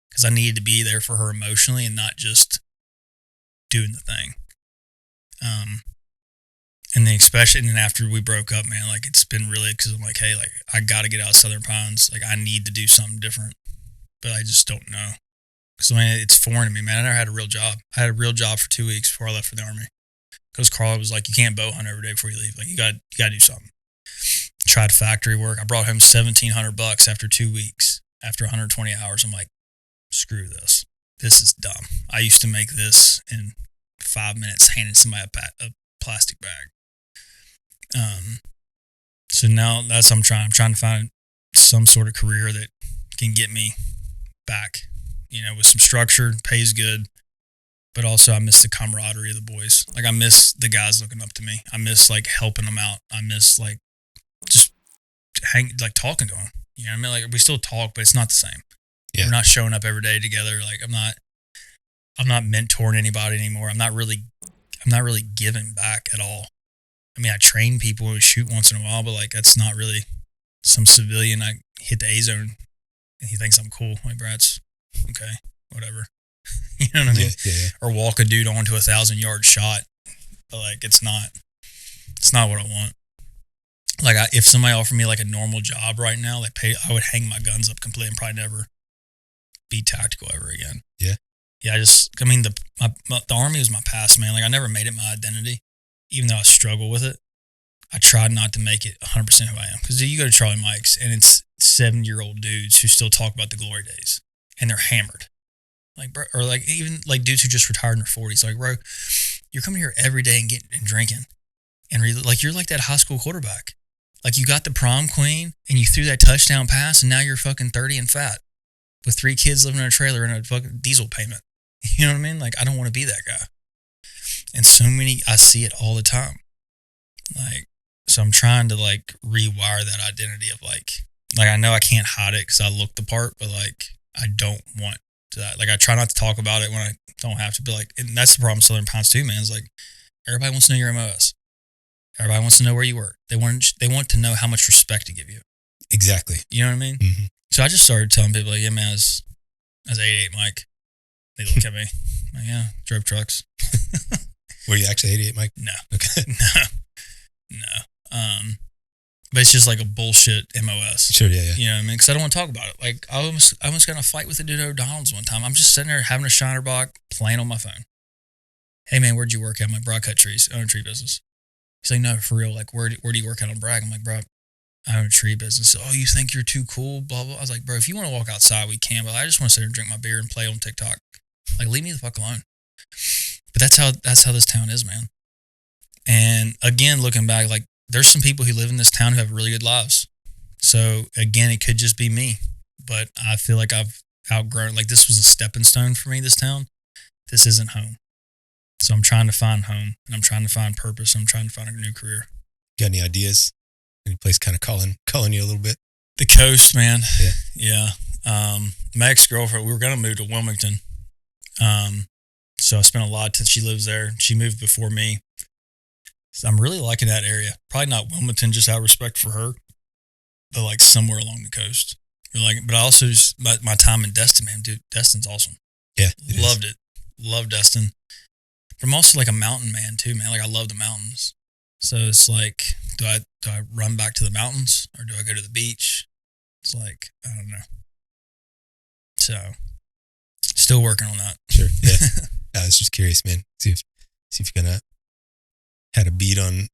Speaker 2: Because I needed to be there for her emotionally and not just doing the thing. And then after we broke up, man, like it's been really, because I'm like, hey, like I got to get out of Southern Pines. Like I need to do something different, but I just don't know. Because I mean, it's foreign to me, man. I never had a real job. I had a real job for 2 weeks before I left for the Army. Because Carl was like, you can't bow hunt every day before you leave. Like you got to do something. Tried factory work. I brought home $1,700 after 2 weeks. After 120 hours, I'm like, screw this. This is dumb. I used to make this in 5 minutes, handing somebody a plastic bag. So now that's what I'm trying. I'm trying to find some sort of career that can get me back, with some structure, pays good. But also I miss the camaraderie of the boys. Like I miss the guys looking up to me. I miss like helping them out. I miss like just talking to them. You know what I mean? Like we still talk, but it's not the same. Yeah. We're not showing up every day together. Like I'm not mentoring anybody anymore. I'm not really giving back at all. I mean, I train people and shoot once in a while, but like that's not really some civilian. I hit the A zone and he thinks I'm cool. I'm like, Brad's okay, whatever. You know what I mean? Yeah. Or walk a dude onto a 1,000-yard shot. But like, it's not what I want. Like if somebody offered me like a normal job right now, like I would hang my guns up completely and probably never be tactical ever again. Yeah. Yeah. The Army was my past, man. Like I never made it my identity, even though I struggle with it. I tried not to make it 100% who I am. Cause you go to Charlie Mike's and it's 7-year-old dudes who still talk about the glory days and they're hammered. Like, bro, or like even like dudes who just retired in their 40s. Like, bro, you're coming here every day and drinking, and you're like that high school quarterback. Like you got the prom queen and you threw that touchdown pass, and now you're fucking 30 and fat with 3 kids living in a trailer and a fucking diesel payment. You know what I mean? Like I don't want to be that guy. And I see it all the time. Like, so I'm trying to like rewire that identity of like I know I can't hide it because I look the part, but like I don't want to that. Like I try not to talk about it when I don't have to, but like, and that's the problem with Southern Pines too, man. Is like everybody wants to know your MOS. Everybody wants to know where you work. They want to know how much respect to give you. Exactly. You know what I mean? Mm-hmm. So I just started telling people like, yeah, man, I was 88 Mike. They look at me. I'm like, yeah, drove trucks.
Speaker 1: Were you actually 88 Mike?
Speaker 2: No. Okay. No. But it's just like a bullshit MOS.
Speaker 1: Sure, yeah.
Speaker 2: You know what I mean? Because I don't want to talk about it. Like, I almost got in a fight with a dude at O'Donnell's one time. I'm just sitting there having a Shiner block, playing on my phone. Hey, man, where'd you work at? I'm like, bro, I cut trees. I own a tree business. He's like, no, for real. Like, where do you work at on Bragg? I'm like, bro, I own a tree business. Oh, you think you're too cool? Blah, blah. I was like, bro, if you want to walk outside, we can. But I just want to sit there and drink my beer and play on TikTok. Like, leave me the fuck alone. But that's how this town is, man. And again, looking back, like, there's some people who live in this town who have really good lives. So again, it could just be me, but I feel like I've outgrown, like this was a stepping stone for me, this town. This isn't home. So I'm trying to find home and I'm trying to find purpose. I'm trying to find a new career.
Speaker 1: Got any ideas? Any place kind of calling you a little bit?
Speaker 2: The coast, man.
Speaker 1: Yeah.
Speaker 2: Yeah. My ex-girlfriend, we were going to move to Wilmington. So I spent a lot of time. She lives there. She moved before me. So I'm really liking that area. Probably not Wilmington, just out of respect for her, but like somewhere along the coast. But I also just, my time in Destin, man, dude, Destin's awesome.
Speaker 1: Yeah.
Speaker 2: Loved it. Love Destin. But I'm also like a mountain man too, man. Like I love the mountains. So it's like, do I run back to the mountains or do I go to the beach? It's like, I don't know. So still working on that.
Speaker 1: Sure. Yeah. I was just curious, man. See if you're gonna had a beat on.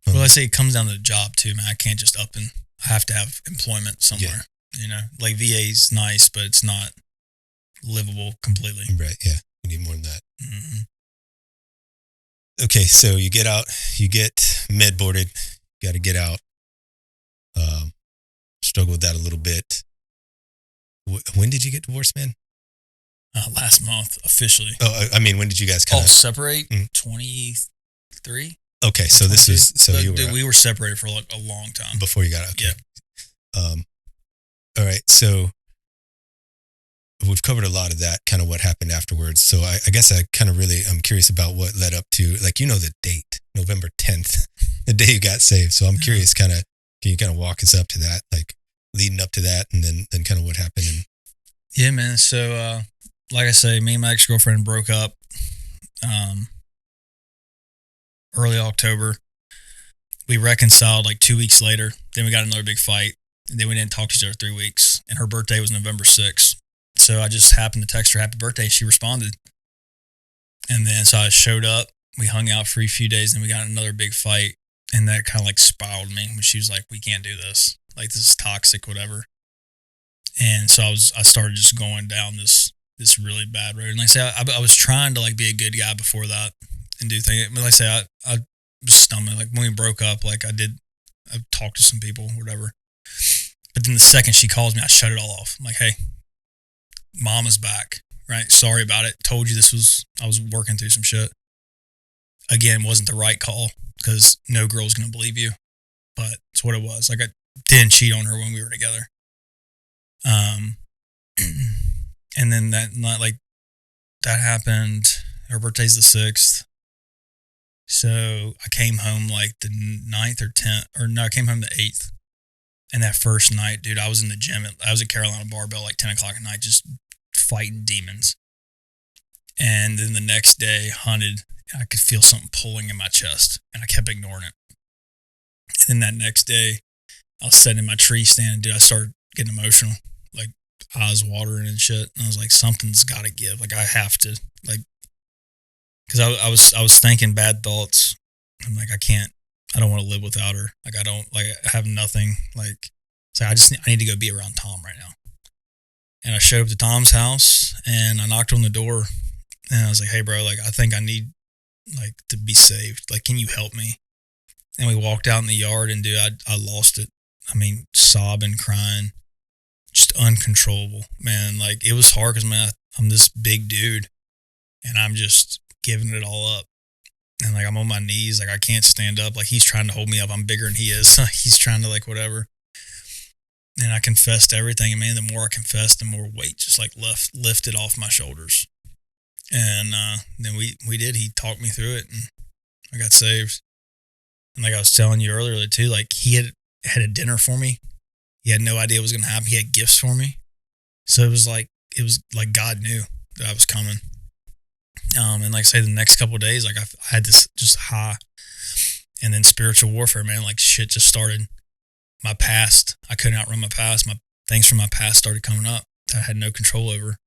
Speaker 2: Well, I say it comes down to the job too, man. I can't just I have to have employment somewhere. Yeah. Like VA's nice, but it's not livable completely.
Speaker 1: Right. Yeah. You need more than that.
Speaker 2: Mm-hmm.
Speaker 1: Okay. So you get out, you get med boarded, got to get out. Struggle with that a little bit. When did you get divorced, man?
Speaker 2: Last month, officially.
Speaker 1: Oh, I mean, when did you guys kind of
Speaker 2: separate? 23.
Speaker 1: Okay, so this was
Speaker 2: we were separated for like a long time
Speaker 1: before you got out. Okay.
Speaker 2: Yeah.
Speaker 1: All right, so we've covered a lot of that, kind of what happened afterwards. So I guess I'm curious about what led up to, like, the date, November 10th, the day you got saved. So I'm curious, can you kind of walk us up to that, like leading up to that, and then kind of what happened?
Speaker 2: Yeah, man. So, like I say, me and my ex-girlfriend broke up early October. We reconciled like 2 weeks later. Then we got another big fight. And then we didn't talk to each other 3 weeks. And her birthday was November 6th. So I just happened to text her happy birthday and she responded. And then so I showed up. We hung out for a few days and we got another big fight. And that kind of like spiraled me when she was like, we can't do this. Like, this is toxic, whatever. And so I started just going down this really bad road. And like I say, I was trying to like be a good guy before that and do things. But like I say, I was stumbling. Like when we broke up, like I talked to some people, whatever. But then the second she calls me, I shut it all off. I'm like, hey, Mama's back, right? Sorry about it. Told you I was working through some shit. Again, wasn't the right call because no girl's going to believe you. But it's what it was. Like I didn't cheat on her when we were together. And then that happened. Her birthday's the 6th. So I came home like the 9th or 10th, or no, I came home the 8th. And that first night, dude, I was in the gym. I was at Carolina Barbell like 10 o'clock at night, just fighting demons. And then the next day, hunted, and I could feel something pulling in my chest, and I kept ignoring it. And then that next day, I was sitting in my tree stand, dude, I started getting emotional, like eyes watering and shit. And I was like, something's got to give. Like I have to, like, because I was thinking bad thoughts. I'm like, I don't want to live without her. Like I have nothing. Like, so I need to go be around Tom right now. And I showed up to Tom's house and I knocked on the door and I was like, hey bro, like I think I need like to be saved. Like, can you help me? And we walked out in the yard and dude, I lost it. I mean, sobbing, crying, just uncontrollable, man. Like it was hard because man, I'm this big dude and I'm just giving it all up. And like, I'm on my knees. Like I can't stand up. Like he's trying to hold me up. I'm bigger than he is. He's trying to like, whatever. And I confessed everything. And man, the more I confessed, the more weight just like lifted off my shoulders. And then we did. He talked me through it and I got saved. And like I was telling you earlier too, like he had a dinner for me. He had no idea what was going to happen. He had gifts for me. So it was like God knew that I was coming. And like I say, the next couple of days, like I had this just high, and then spiritual warfare, man, like shit just started. My past, I couldn't outrun my past. My things from my past started coming up that I had no control over.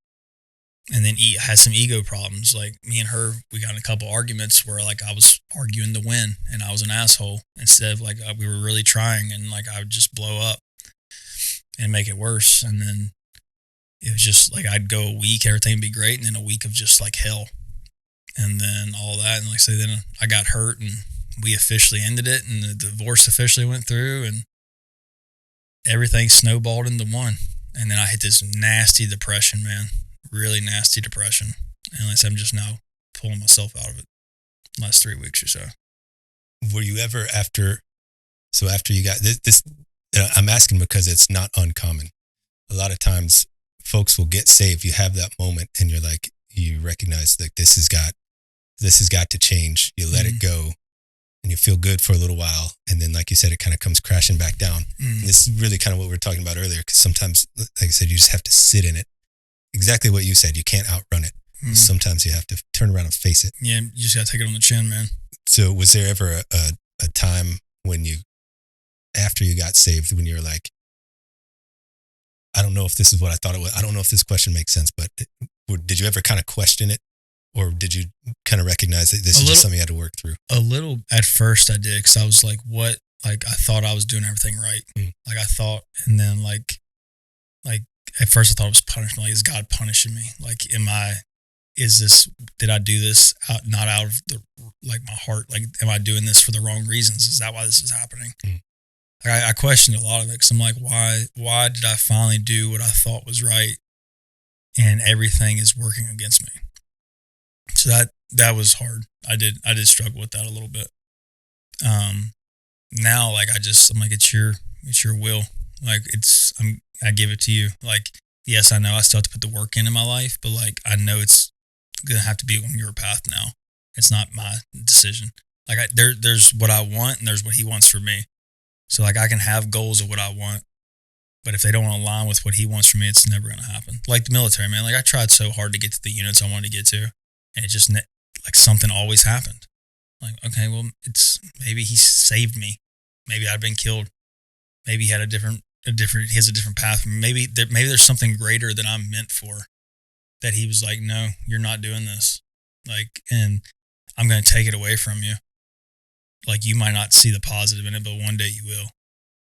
Speaker 2: And then I had some ego problems. Like me and her, we got in a couple arguments where like I was arguing to win and I was an asshole instead of like we were really trying, and like I would just blow up and make it worse. And then it was just like I'd go a week, everything would be great, and then a week of just like hell. And then all that, and like I say, then I got hurt and we officially ended it and the divorce officially went through and everything snowballed into one. And then I hit this nasty depression, man, really nasty depression. And like I said, I'm just now pulling myself out of it the last 3 weeks or so.
Speaker 1: Were you ever, after So after you got this, I'm asking because it's not uncommon. A lot of times folks will get saved. You have that moment and you're like, you recognize like this has got to change. You let it go and you feel good for a little while. And then, like you said, it kind of comes crashing back down. And this is really kind of what we were talking about earlier. Cause sometimes, like I said, you just have to sit in it. Exactly what you said. You can't outrun it. Sometimes you have to turn around and face it.
Speaker 2: Yeah. You just got to take it on the chin, man.
Speaker 1: So was there ever a time when after you got saved, when you're like, I don't know if this is what I thought it was. I don't know if this question makes sense, but did you ever kind of question it? Or did you kind of recognize that this is just something you had to work through? A
Speaker 2: little at first I did, because I was like, what? Like, I thought I was doing everything right. Like, I thought, and then like at first I thought it was punishment. Like, is God punishing me? Like, did I do this not out of my heart? Like, am I doing this for the wrong reasons? Is that why this is happening? Like, I questioned a lot of it, because I'm like, why did I finally do what I thought was right and everything is working against me? So that was hard. I did struggle with that a little bit. Now, like, I'm like, it's your will. Like, I give it to you. Like, yes, I know I still have to put the work in my life, but like, I know it's going to have to be on your path now. It's not my decision. Like, there's what I want and there's what he wants for me. So like, I can have goals of what I want, but if they don't align with what he wants for me, it's never going to happen. Like the military, man. Like, I tried so hard to get to the units I wanted to get to, and it just like something always happened. Like, okay, well, maybe he saved me. Maybe I'd been killed. Maybe he had he has a different path. Maybe there's something greater that I'm meant for, that he was like, no, you're not doing this. Like, and I'm going to take it away from you. Like, you might not see the positive in it, but one day you will.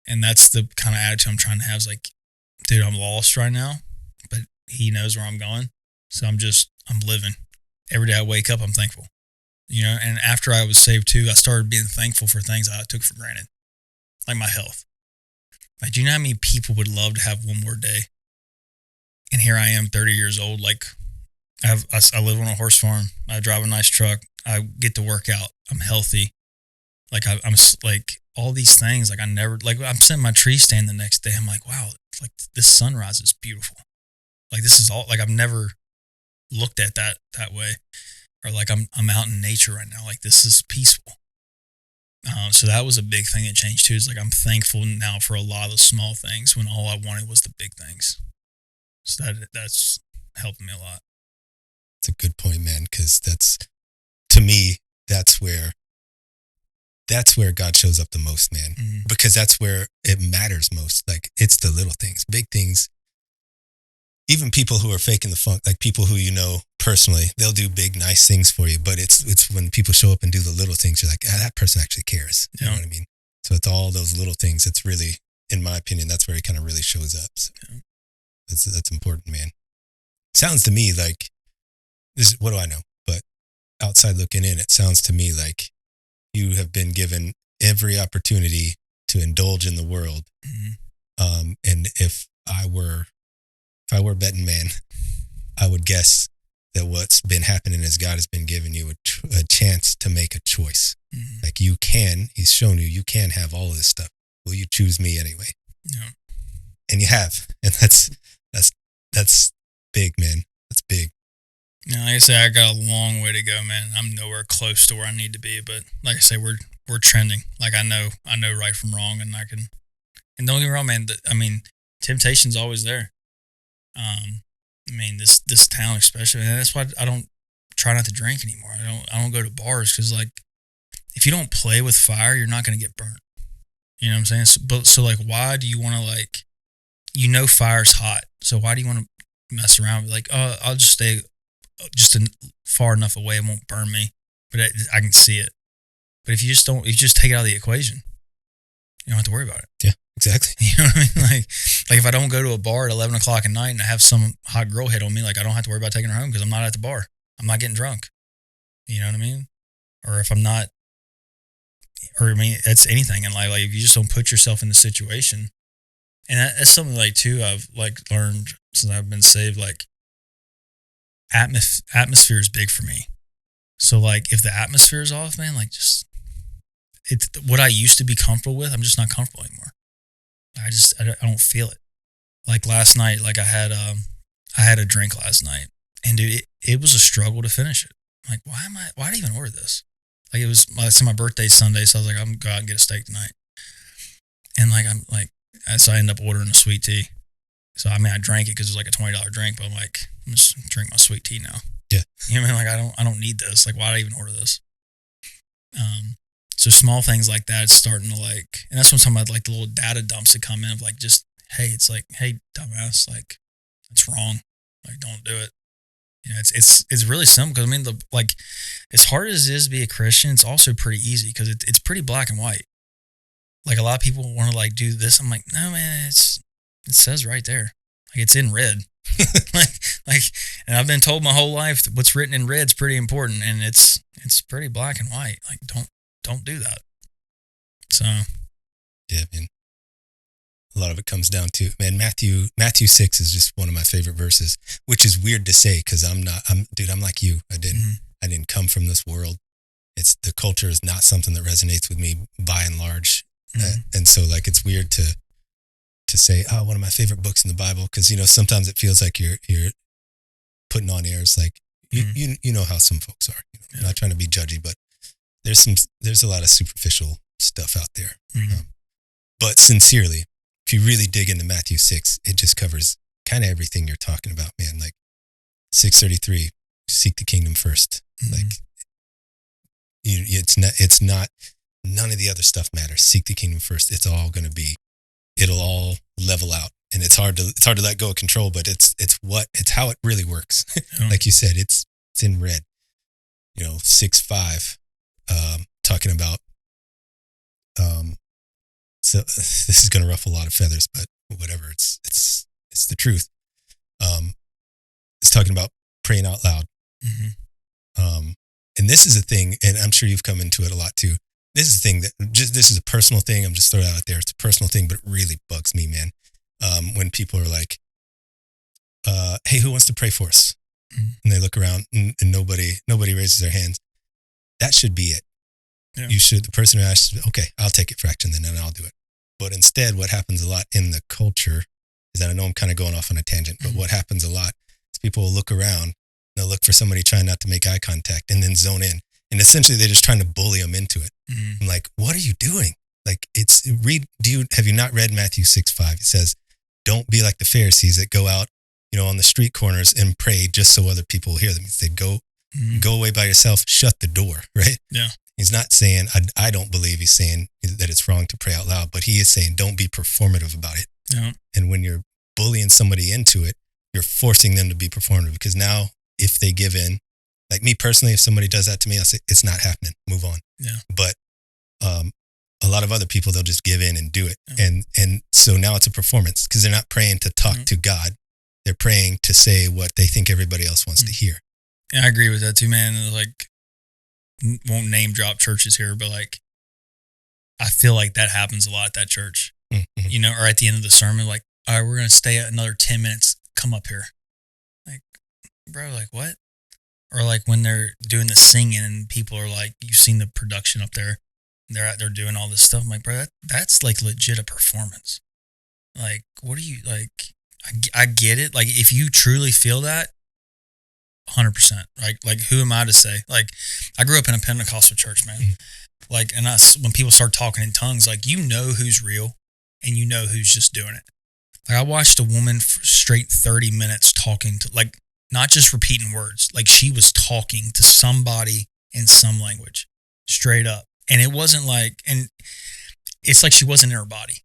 Speaker 2: And that's the kind of attitude I'm trying to have, is like, dude, I'm lost right now, but he knows where I'm going. So I'm living. Every day I wake up, I'm thankful. You know, and after I was saved too, I started being thankful for things I took for granted, like my health. Like, do you know how many people would love to have one more day? And here I am, 30 years old. Like, I live on a horse farm. I drive a nice truck. I get to work out. I'm healthy. Like, I'm like, all these things. Like, I'm sitting in my tree stand the next day. I'm like, wow, like, this sunrise is beautiful. Like, this is all, like, I've never looked at that way. Or like, I'm out in nature right now. Like, this is peaceful. So that was a big thing that changed too. Is like, I'm thankful now for a lot of the small things when all I wanted was the big things. So that's helping me a lot.
Speaker 1: It's a good point, man. Because to me, that's where God shows up the most, man. Because that's where it matters most. Like, it's the little things, big things. Even people who are faking the funk, like people who you know personally, they'll do big, nice things for you. But it's when people show up and do the little things, you're like, that person actually cares. You know what I mean? So it's all those little things. It's really, in my opinion, that's where he kind of really shows up. So that's important, man. Sounds to me like, what do I know? But outside looking in, it sounds to me like you have been given every opportunity to indulge in the world. And if I were betting man, I would guess that what's been happening is God has been giving you a chance to make a choice. Like, he's shown you can have all of this stuff. Will you choose me anyway? Yeah. And you have. And that's big, man. That's big.
Speaker 2: Yeah, like I say, I got a long way to go, man. I'm nowhere close to where I need to be, but like I say, we're trending. Like, I know right from wrong, and and don't get me wrong, man. Temptation's always there. This town especially, and that's why I don't try not to drink anymore. I don't go to bars, because like, if you don't play with fire, you're not going to get burnt. You know what I'm saying? So like, why do you want to, like, fire's hot, so why do you want to mess around? Like, oh, I'll just stay far enough away, it won't burn me, but I can see it. But if you just take it out of the equation, you don't have to worry about it.
Speaker 1: Yeah, exactly.
Speaker 2: You know what I mean? Like if I don't go to a bar at 11 o'clock at night and I have some hot girl hit on me, like, I don't have to worry about taking her home because I'm not at the bar. I'm not getting drunk. You know what I mean? Or if I'm not, that's anything in life. Like, if you just don't put yourself in the situation, and that's something like too I've like learned since I've been saved. Like, atmosphere is big for me. So like, if the atmosphere is off, man, like, just it's what I used to be comfortable with. I'm just not comfortable anymore. I don't feel it. Like last night, like I had a drink last night, and dude, it was a struggle to finish it. I'm like, why did I even order this? Like it was my birthday's Sunday, so I was like, I'm gonna go out and get a steak tonight. And like so I ended up ordering a sweet tea. So I mean, I drank it because it was like a $20 drink, but I'm like, I'm just drink my sweet tea now.
Speaker 1: Yeah,
Speaker 2: you know what I mean? Like I don't need this. Like, why did I even order this? So small things like that, it's starting to like, and that's what I'm talking about, like the little data dumps that come in of like, just, hey, it's like, hey, dumbass, like, that's wrong. Like, don't do it. You know, it's really simple because I mean, like, as hard as it is to be a Christian, it's also pretty easy because it's pretty black and white. Like a lot of people want to like do this. I'm like, no, man, it says right there. Like it's in red. like, and I've been told my whole life that what's written in red's pretty important, and it's pretty black and white. Like, don't do that. So,
Speaker 1: yeah, man. A lot of it comes down to, man, Matthew 6 is just one of my favorite verses, which is weird to say because I'm like you. I didn't come from this world. It's the culture is not something that resonates with me by and large, and so like it's weird to say, oh, one of my favorite books in the Bible, because you know sometimes it feels like you're putting on airs. Like you know how some folks are. You know, I'm not trying to be judgy, but there's a lot of superficial stuff out there. But sincerely, if you really dig into Matthew 6, it just covers kind of everything you're talking about, man. Like 6:33, seek the kingdom first. Like it's not none of the other stuff matters. Seek the kingdom first. It'll all level out, and it's hard to let go of control, but it's how it really works. Like you said, it's in red. You know, 6:5, talking about. So this is going to ruffle a lot of feathers, but whatever. It's the truth. It's talking about praying out loud. And this is a thing, and I'm sure you've come into it a lot too. This is a thing this is a personal thing. I'm just throwing it out there. It's a personal thing, but it really bugs me, man. When people are like, hey, who wants to pray for us? And they look around and nobody raises their hands. That should be it. Yeah. The person who asks, okay, I'll take it for action then, and I'll do it. But instead, what happens a lot in the culture is that I know I'm kind of going off on a tangent, but what happens a lot is people will look around, they'll look for somebody trying not to make eye contact and then zone in. And essentially they're just trying to bully them into it. I'm like, what are you doing? Like have you not read Matthew 6:5? It says, don't be like the Pharisees that go out, you know, on the street corners and pray just so other people will hear them. He said, go away by yourself, shut the door, right?
Speaker 2: Yeah.
Speaker 1: He's not saying, I don't believe he's saying that it's wrong to pray out loud, but he is saying, don't be performative about it.
Speaker 2: Yeah.
Speaker 1: And when you're bullying somebody into it, you're forcing them to be performative, because now if they give in, like me personally, if somebody does that to me, I'll say, it's not happening, move on.
Speaker 2: Yeah.
Speaker 1: But a lot of other people, they'll just give in and do it. Yeah. And so now it's a performance, because they're not praying to talk to God. They're praying to say what they think everybody else wants to hear.
Speaker 2: Yeah, I agree with that too, man. Like, won't name drop churches here, but like, I feel like that happens a lot at that church, you know, or at the end of the sermon, like, all right, we're going to stay another 10 minutes. Come up here. Like, bro, like what? Or like when they're doing the singing and people are like, you've seen the production up there. They're out there doing all this stuff. I'm like, bro, that's like legit a performance. Like, what are you like? I get it. Like, if you truly feel that, 100%. Like, who am I to say? Like, I grew up in a Pentecostal church, man. Like, and when people start talking in tongues, like, you know who's real and you know who's just doing it. Like, I watched a woman for straight 30 minutes talking to, like, not just repeating words. Like, she was talking to somebody in some language, straight up. And it wasn't like, and it's like she wasn't in her body.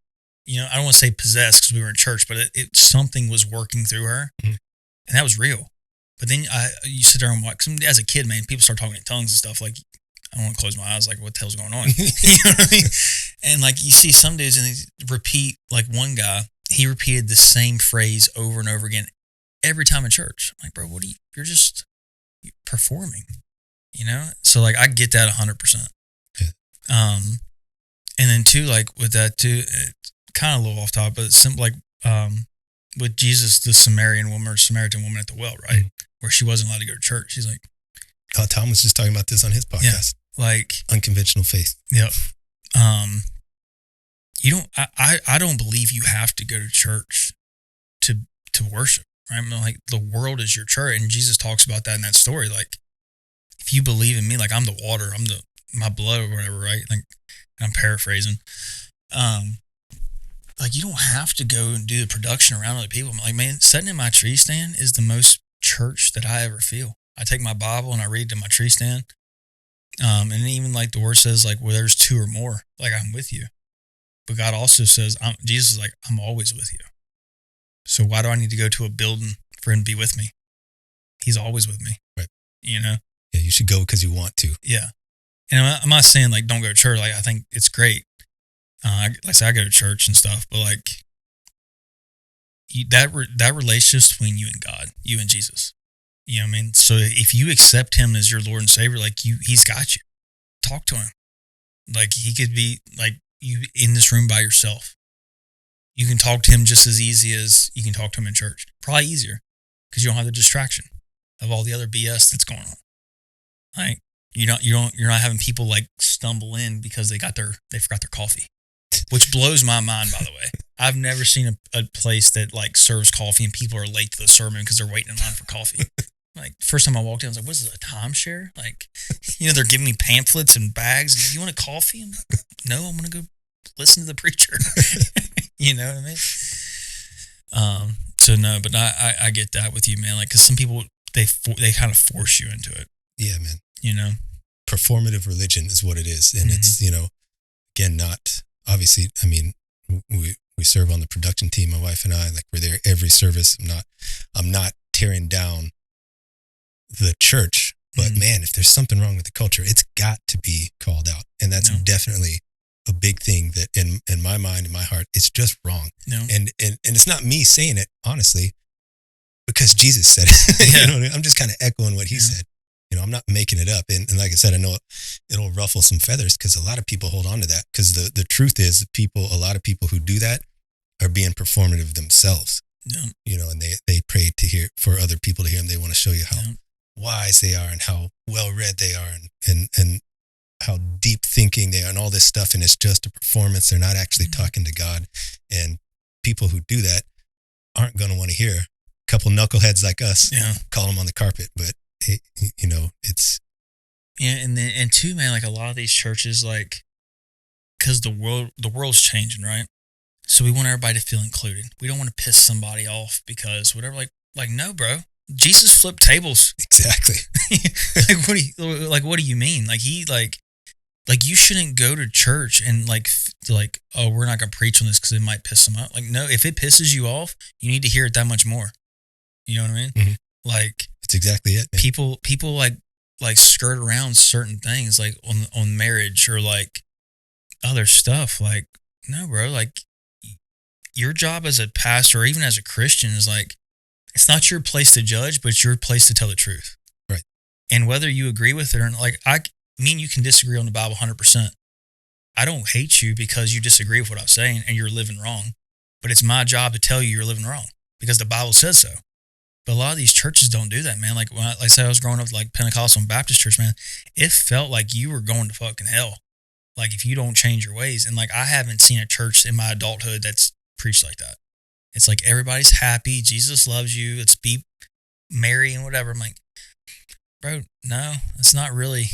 Speaker 2: You know, I don't want to say possessed because we were in church, but something was working through her, and that was real. But then you sit there and watch. As a kid, man, people start talking in tongues and stuff. Like, I don't want to close my eyes. Like, what the hell's going on? You know what I mean? And like, you see some dudes and they repeat. Like, one guy, he repeated the same phrase over and over again every time in church. I'm like, bro, you're just performing, you know? So like, I get that 100%. Yeah. And then too, like with that too, it's kind of a little off topic, but it's simple. Like, with Jesus, the Samaritan woman at the well, right? Where she wasn't allowed to go to church. She's like,
Speaker 1: Tom was just talking about this on his podcast.
Speaker 2: Yeah, like
Speaker 1: unconventional faith.
Speaker 2: Yep. You don't. I don't believe you have to go to church to worship. Right? I mean, like the world is your church, and Jesus talks about that in that story. Like, if you believe in me, like I'm the water, I'm my blood or whatever, right? Like, I'm paraphrasing. Like you don't have to go and do the production around other people. Like, man, sitting in my tree stand is the most church that I ever feel. I take my Bible and I read to my tree stand. And even like the word says, like, where there's two or more, like I'm with you. But God also says, Jesus is like, I'm always with you. So why do I need to go to a building for him to be with me? He's always with me.
Speaker 1: Right.
Speaker 2: You know?
Speaker 1: Yeah, you should go because you want to.
Speaker 2: Yeah. And I'm not saying like don't go to church. Like I think it's great. Like I say, I go to church and stuff, but like that relationship between you and God, you and Jesus. You know what I mean? So if you accept him as your Lord and Savior, like he's got you. Talk to him. Like he could be like you in this room by yourself. You can talk to him just as easy as you can talk to him in church. Probably easier because you don't have the distraction of all the other BS that's going on. Like you're not having people like stumble in because they forgot their coffee, which blows my mind. By the way, I've never seen a place that like serves coffee and people are late to the sermon because they're waiting in line for coffee. Like first time I walked in, I was like, "What is this, a timeshare?" Like, they're giving me pamphlets and bags. And, "You want a coffee?" I'm like, "No, I'm gonna go listen to the preacher." You know what I mean? So no, but I get that with you, man. Like, because some people they kind of force you into it.
Speaker 1: Yeah, man.
Speaker 2: You know,
Speaker 1: performative religion is what it is, and it's again not obviously. I mean, we serve on the production team. My wife and I, like, we're there every service. I'm not tearing down the church, but man, if there's something wrong with the culture, it's got to be called out, and that's definitely a big thing that in my mind, in my heart, it's just wrong.
Speaker 2: No.
Speaker 1: And it's not me saying it, honestly, because Jesus said it.
Speaker 2: Yeah.
Speaker 1: You know what I mean? I'm just kind of echoing what he said. I'm not making it up. And like I said, I know it'll ruffle some feathers because a lot of people hold on to that, because the truth is a lot of people who do that are being performative themselves.
Speaker 2: Yeah.
Speaker 1: And they pray to hear for other people to hear them. They want to show you how wise they are and how well read they are and how deep thinking they are and all this stuff. And it's just a performance. They're not actually talking to God. And people who do that aren't going to want to hear a couple knuckleheads like us call them on the carpet. But it's
Speaker 2: and too, man, like a lot of these churches, like, because the world's changing, right? So we want everybody to feel included. We don't want to piss somebody off because whatever. Like no, bro. Jesus flipped tables.
Speaker 1: Exactly.
Speaker 2: What do you mean? Like he like you shouldn't go to church and like oh, we're not gonna preach on this because it might piss them off. Like no, if it pisses you off, you need to hear it that much more. You know what I mean?
Speaker 1: Mm-hmm.
Speaker 2: Like
Speaker 1: that's exactly it, man.
Speaker 2: People like skirt around certain things, like on marriage or like other stuff. Like no, bro. Like your job as a pastor or even as a Christian is like, it's not your place to judge, but it's your place to tell the truth.
Speaker 1: Right.
Speaker 2: And whether you agree with it or not, like me and you can disagree on the Bible 100%. I don't hate you because you disagree with what I'm saying and you're living wrong. But it's my job to tell you you're living wrong because the Bible says so. But a lot of these churches don't do that, man. Like when I say I was growing up like Pentecostal and Baptist church, man, it felt like you were going to fucking hell. Like if you don't change your ways. And like I haven't seen a church in my adulthood that's preached like that. It's like everybody's happy. Jesus loves you. Let's be merry and whatever. I'm like, bro, no, that's not really,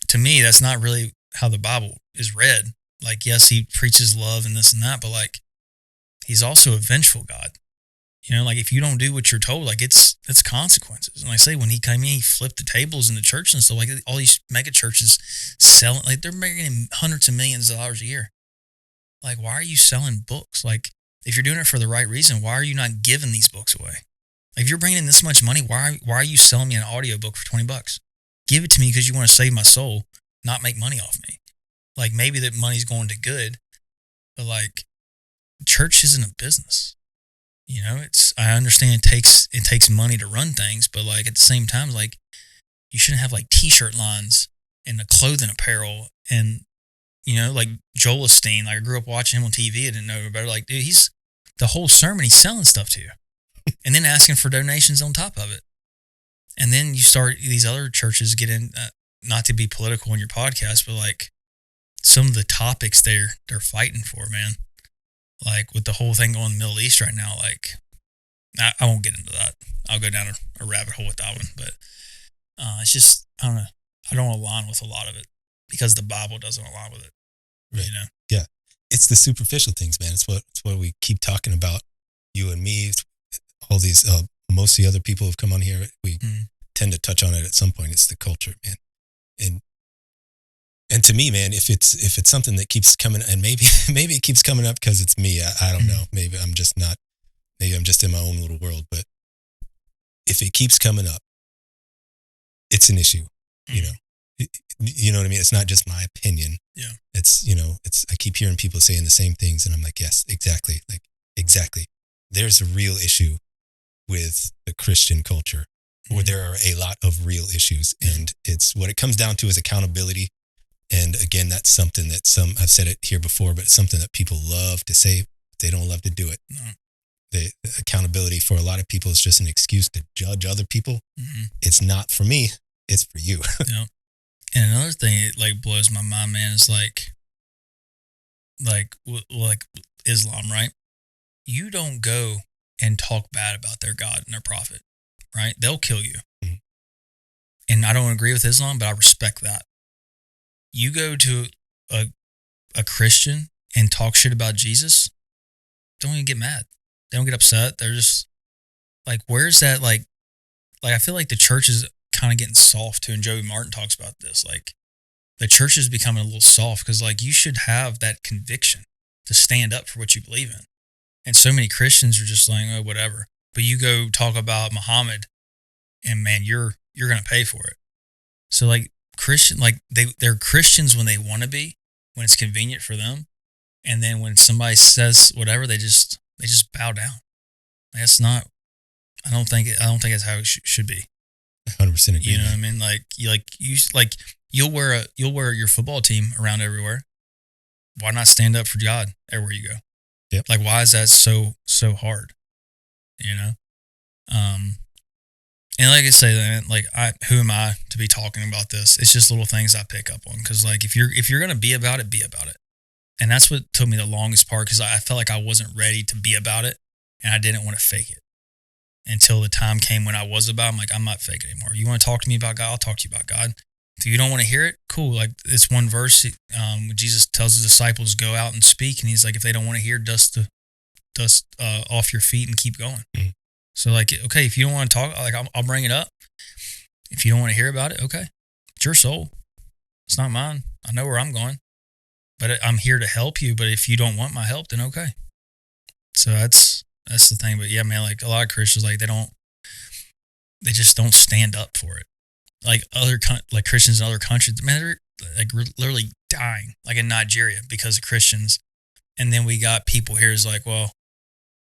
Speaker 2: to me, that's not really how the Bible is read. Like, yes, he preaches love and this and that, but like, he's also a vengeful God. Like if you don't do what you're told, like it's consequences. And like I say, when he came in, he flipped the tables in the church and stuff. Like all these mega churches selling, like they're making hundreds of millions of dollars a year. Like, why are you selling books? Like, if you're doing it for the right reason, why are you not giving these books away? Like, if you're bringing in this much money, why are you selling me an audiobook for $20? Give it to me because you want to save my soul, not make money off me. Like, maybe that money's going to good, but like, church isn't a business. I understand it takes money to run things, but like at the same time, like you shouldn't have like t-shirt lines and the clothing apparel and like Joel Osteen. Like I grew up watching him on TV. I didn't know about it. Like, dude, he's the whole sermon, he's selling stuff to you and then asking for donations on top of it. And then you start these other churches get in, not to be political on your podcast, but like some of the topics they're fighting for, man. Like with the whole thing going in the Middle East right now, like I won't get into that. I'll go down a rabbit hole with that one, but it's just I don't know. I don't align with a lot of it because the Bible doesn't align with it.
Speaker 1: Right.
Speaker 2: You know?
Speaker 1: Yeah, it's the superficial things, man. It's what we keep talking about. You and me, all these most of the other people who've come on here, we tend to touch on it at some point. It's the culture, man, and to me, man, if it's something that keeps coming, and maybe it keeps coming up because it's me. I don't know. Maybe I'm just not. Maybe I'm just in my own little world. But if it keeps coming up, it's an issue. You know, you know what I mean. It's not just my opinion.
Speaker 2: Yeah.
Speaker 1: It's I keep hearing people saying the same things, and I'm like, yes, exactly. Like exactly. There's a real issue with the Christian culture, where there are a lot of real issues, and it's what it comes down to is accountability. And again, that's something that I've said it here before, but it's something that people love to say, but they don't love to do it. No. The accountability for a lot of people is just an excuse to judge other people. It's not for me, it's for you.
Speaker 2: Yeah. And another thing it like blows my mind, man, is like Islam, right? You don't go and talk bad about their God and their prophet, right? They'll kill you. And I don't agree with Islam, but I respect that. You go to a Christian and talk shit about Jesus, don't even get mad. They don't get upset. They're just like, where's that? Like I feel like the church is kind of getting soft too. And Joey Martin talks about this. Like the church is becoming a little soft because like you should have that conviction to stand up for what you believe in. And so many Christians are just like, oh, whatever. But you go talk about Muhammad and man, you're going to pay for it. So like Christian, like they're Christians when they want to be, when it's convenient for them. And then when somebody says whatever, they just bow down. Like, that's not, I don't think that's how it should be.
Speaker 1: 100% agree.
Speaker 2: You know what I mean? You'll wear your football team around everywhere. Why not stand up for God everywhere you go?
Speaker 1: Yep.
Speaker 2: Like, why is that so hard? You know? And like I say, like who am I to be talking about this? It's just little things I pick up on. Cause like, if you're going to be about it, be about it. And that's what took me the longest part. Cause I felt like I wasn't ready to be about it and I didn't want to fake it until the time came when I was about it. I'm like, I'm not faking anymore. You want to talk to me about God? I'll talk to you about God. If you don't want to hear it, cool. Like it's one verse, Jesus tells his disciples, go out and speak. And he's like, if they don't want to hear, dust off your feet and keep going. Mm-hmm. So like, okay, if you don't want to talk, like I'll bring it up. If you don't want to hear about it, okay, it's your soul. It's not mine. I know where I'm going, but I'm here to help you. But if you don't want my help, then okay. So that's the thing. But yeah, man, like a lot of Christians, like they just don't stand up for it. Like like Christians in other countries, man, they're like literally dying, like in Nigeria because of Christians. And then we got people here is like, well,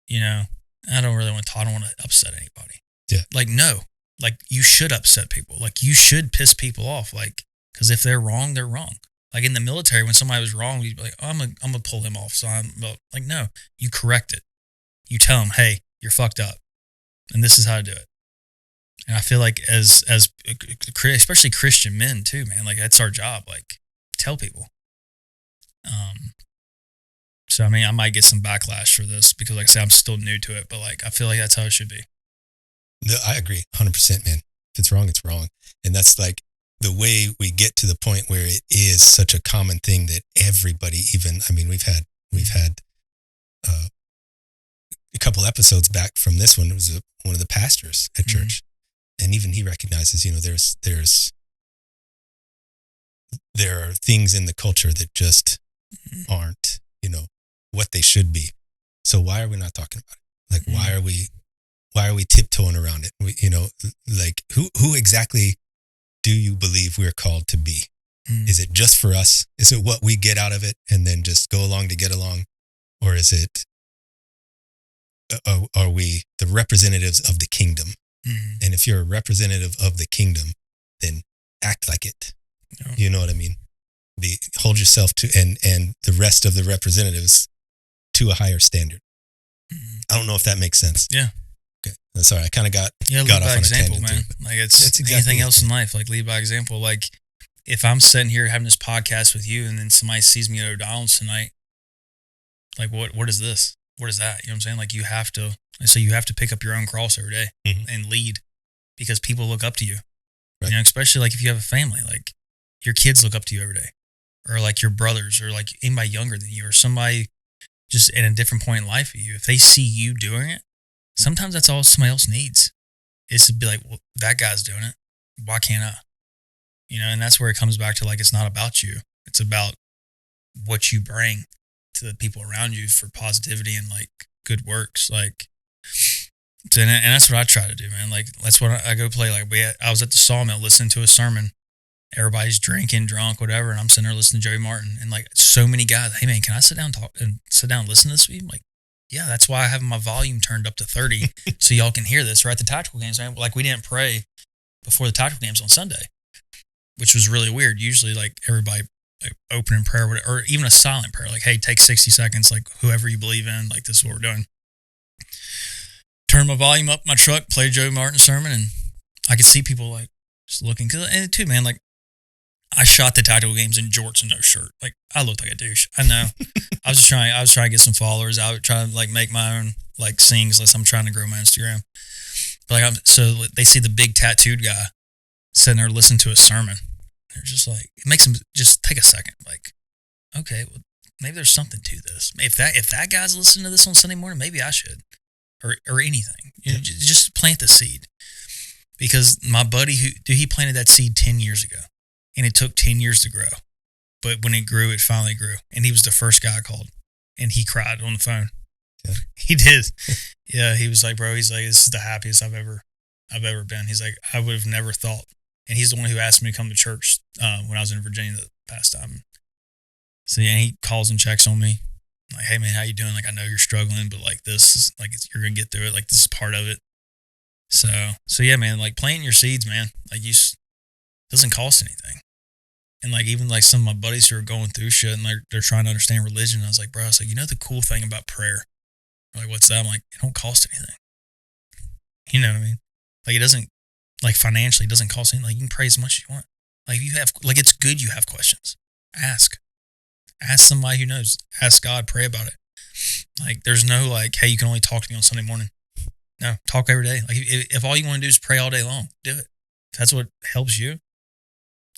Speaker 2: you know, I don't really want to talk. I don't want to upset anybody.
Speaker 1: Yeah. Like,
Speaker 2: no, like you should upset people. Like you should piss people off. Like, cause if they're wrong, they're wrong. Like in the military, when somebody was wrong, we'd be like, oh, I'm going to pull him off. So I'm like, no, you correct it. You tell them, hey, you're fucked up. And this is how to do it. And I feel like as especially Christian men too, man, like that's our job. Like tell people. So, I mean, I might get some backlash for this because, like I said, I'm still new to it, but like I feel like that's how it should be.
Speaker 1: No, I agree 100%, man. If it's wrong, it's wrong. And that's like the way we get to the point where it is such a common thing that everybody, even, I mean, we've had a couple episodes back from this one. It was one of the pastors at church. And even he recognizes, you know, there are things in the culture that just aren't, you know, what they should be. So why are we not talking about it? Like, why are we tiptoeing around it? You know, like who exactly do you believe we're called to be? Is it just for us? Is it what we get out of it and then just go along to get along? Or is it, are we the representatives of the kingdom? And if you're a representative of the kingdom, then act like it. Yeah. You know what I mean? Hold yourself to, and the rest of the representatives to a higher standard. I don't know if that makes sense.
Speaker 2: Yeah.
Speaker 1: Okay. Sorry, I kind of got
Speaker 2: off
Speaker 1: on
Speaker 2: example,
Speaker 1: a tangent
Speaker 2: man.
Speaker 1: too.
Speaker 2: Like it's exactly anything else in life, like lead by example. Like if I'm sitting here having this podcast with you and then somebody sees me at O'Donnell's tonight, like what is this? What is that? You know what I'm saying? Like you have to pick up your own cross every day and lead because people look up to you. Right. You know, especially like if you have a family, like your kids look up to you every day, or like your brothers, or like anybody younger than you, or somebody just at a different point in life of you. If they see you doing it, sometimes that's all somebody else needs. Is to be like, well, that guy's doing it. Why can't I? You know, and that's where it comes back to like, it's not about you. It's about what you bring to the people around you for positivity and like good works. Like, and that's what I try to do, man. Like, that's what I go play. Like, I was at the Sawmill listening to a sermon. Everybody's drinking, drunk, whatever. And I'm sitting there listening to Joey Martin. And like, so many guys, hey man, can I sit down and listen to this with you? I'm like, yeah, that's why I have my volume turned up to 30 so y'all can hear this. We're at the tactical games, man. Like, we didn't pray before the tactical games on Sunday, which was really weird. Usually, like, everybody like opening prayer or even a silent prayer, like, hey, take 60 seconds, like, whoever you believe in, like, this is what we're doing. Turn my volume up in my truck, play Joey Martin's sermon, and I could see people, like, just looking. And too, man, like, I shot the tactical games in jorts and no shirt. Like, I looked like a douche. I know. I was trying to get some followers. I would try to like make my own like sings unless I'm trying to grow my Instagram. But like, so they see the big tattooed guy sitting there listening to a sermon. They're just like, it makes them just take a second. Like, okay, well, maybe there's something to this. If that guy's listening to this on Sunday morning, maybe I should, or anything. You know, just plant the seed. Because my buddy he planted that seed 10 years ago. And it took 10 years to grow. But when it grew, it finally grew. And he was the first guy I called. And he cried on the phone. Yeah. He did. Yeah, he was like, bro, he's like, this is the happiest I've ever been. He's like, I would have never thought. And he's the one who asked me to come to church when I was in Virginia the past time. So yeah, he calls and checks on me. Like, hey man, how you doing? Like, I know you're struggling, but like this is like, you're going to get through it. Like, this is part of it. So yeah, man, like planting your seeds, man. Like, doesn't cost anything. And like, even like some of my buddies who are going through shit and they're trying to understand religion. I was like, bro, I was like, you know, the cool thing about prayer, like, what's that? I'm like, it don't cost anything. You know what I mean? Like, it doesn't, like, financially, it doesn't cost anything. Like, you can pray as much as you want. Like, if you have, like, it's good you have questions. Ask somebody who knows. Ask God, pray about it. Like, there's no like, hey, you can only talk to me on Sunday morning. No, talk every day. Like, if all you want to do is pray all day long, do it. If that's what helps you,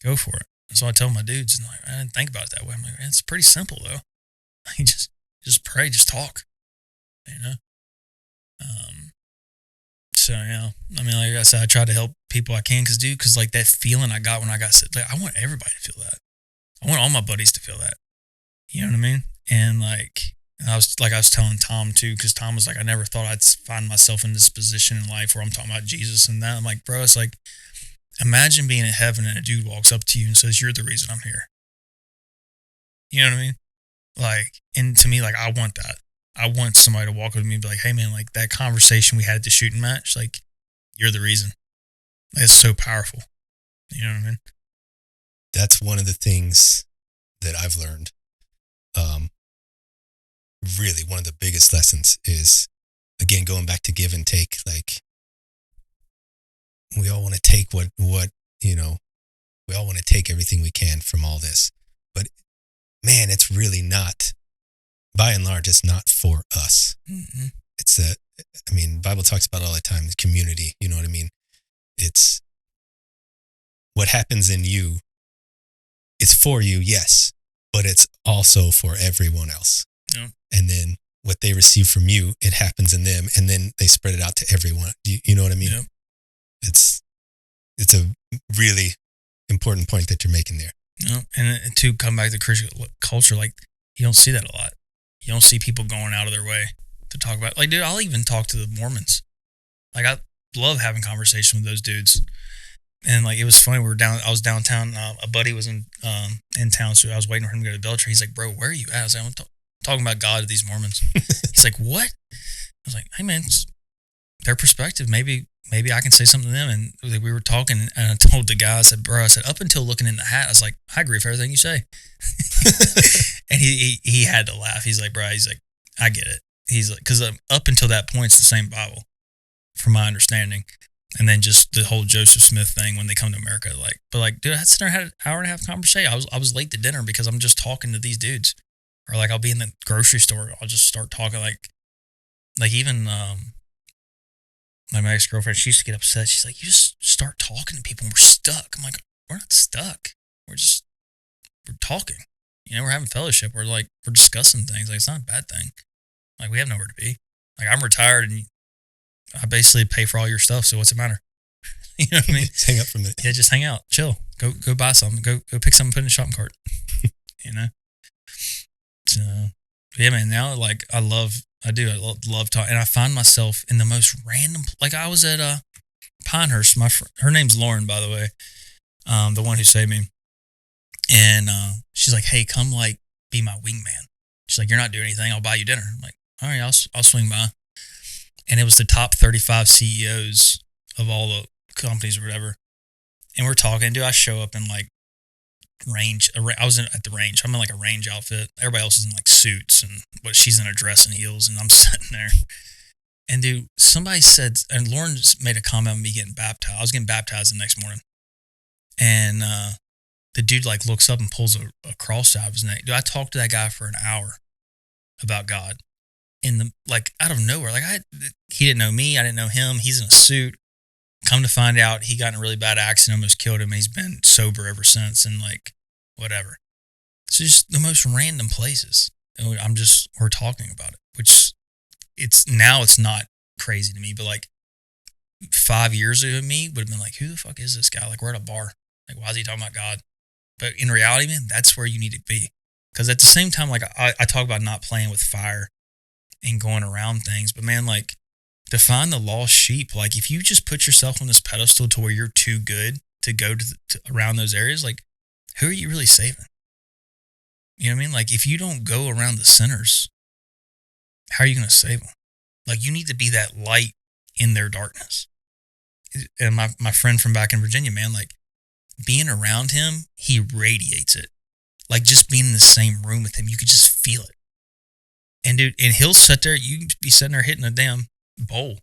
Speaker 2: go for it. So I tell my dudes, and like, I didn't think about it that way. I'm like, man, it's pretty simple though. Like, just pray, just talk, you know? So, you know, I mean, like I said, I try to help people I can because like that feeling I got when I got sick, like, I want everybody to feel that. I want all my buddies to feel that. You know what I mean? And like, I was telling Tom too, because Tom was like, I never thought I'd find myself in this position in life where I'm talking about Jesus and that. I'm like, bro, it's like, imagine being in heaven and a dude walks up to you and says, you're the reason I'm here. You know what I mean? Like, and to me, like, I want that. I want somebody to walk with me and be like, hey man, like that conversation we had at the shooting match, like, you're the reason. Like, it's so powerful. You know what I mean?
Speaker 1: That's one of the things that I've learned. Really, one of the biggest lessons is, again, going back to give and take. Like, we all want to take what you know, we all want to take everything we can from all this. But man, it's really not, by and large, it's not for us. Mm-hmm. The Bible talks about it all the time, the community, you know what I mean? It's what happens in you. It's for you, yes, but it's also for everyone else. Yeah. And then what they receive from you, it happens in them, and then they spread it out to everyone. You know what I mean? Yeah. It's a really important point that you're making there.
Speaker 2: Yeah. And to come back to Christian culture, like, you don't see that a lot. You don't see people going out of their way to talk about, like, dude, I'll even talk to the Mormons. Like, I love having conversation with those dudes. And like, it was funny. I was downtown. A buddy was in town, so I was waiting for him to go to Belcher. He's like, bro, where are you at? I was like, I'm talking about God to these Mormons. He's like, what? I was like, hey man, it's their perspective. Maybe I can say something to them. And we were talking, and I told the guy, I said, up until looking in the hat, I was like, I agree with everything you say. And he had to laugh. He's like, bro, he's like, I get it. He's like, because up until that point, it's the same Bible, from my understanding. And then just the whole Joseph Smith thing when they come to America, like, but like, dude, I sat there and had an hour and a half conversation. I was late to dinner because I'm just talking to these dudes. Or like I'll be in the grocery store, I'll just start talking like even my ex-girlfriend, she used to get upset. She's like, you just start talking to people and we're stuck. I'm like, we're not stuck. We're talking. You know, we're having fellowship. We're discussing things. Like, it's not a bad thing. Like, we have nowhere to be. Like, I'm retired and I basically pay for all your stuff. So what's the matter? You know what I mean?
Speaker 1: Just hang out for a minute.
Speaker 2: Yeah, just hang out, chill. Go buy something. Go pick something, put in a shopping cart. You know? So yeah, man. Now, like, I love talking, and I find myself in the most random. Like, I was at Pinehurst. Her name's Lauren, by the way, the one who saved me. And she's like, "Hey, come like be my wingman." She's like, "You're not doing anything. I'll buy you dinner." I'm like, "All right, I'll swing by." And it was the top 35 CEOs of all the companies or whatever. And we're talking. Dude, I show up in like range. I was at the range. I'm in like a range outfit. Everybody else is in like suits, but she's in a dress and heels, and I'm sitting there. And dude, somebody said, and Lauren just made a comment on me getting baptized. I was getting baptized the next morning, and the dude like looks up and pulls a cross out of his neck. Dude, I talked to that guy for an hour about God, like out of nowhere. Like he didn't know me, I didn't know him. He's in a suit. Come to find out, he got in a really bad accident, almost killed him. He's been sober ever since, and like whatever. It's just the most random places. And we're talking about it, which it's not crazy to me, but like 5 years ago, me would have been like, who the fuck is this guy? Like, we're at a bar. Like, why is he talking about God? But in reality, man, that's where you need to be. Because at the same time, like I talk about not playing with fire and going around things, but man, like to find the lost sheep, like if you just put yourself on this pedestal to where you're too good to go to around those areas, like who are you really saving? You know what I mean? Like if you don't go around the sinners, how are you going to save them? Like you need to be that light in their darkness. And my friend from back in Virginia, man, like being around him, he radiates it. Like just being in the same room with him, you could just feel it. And dude, and he'll sit there, you can be sitting there hitting a damn bowl,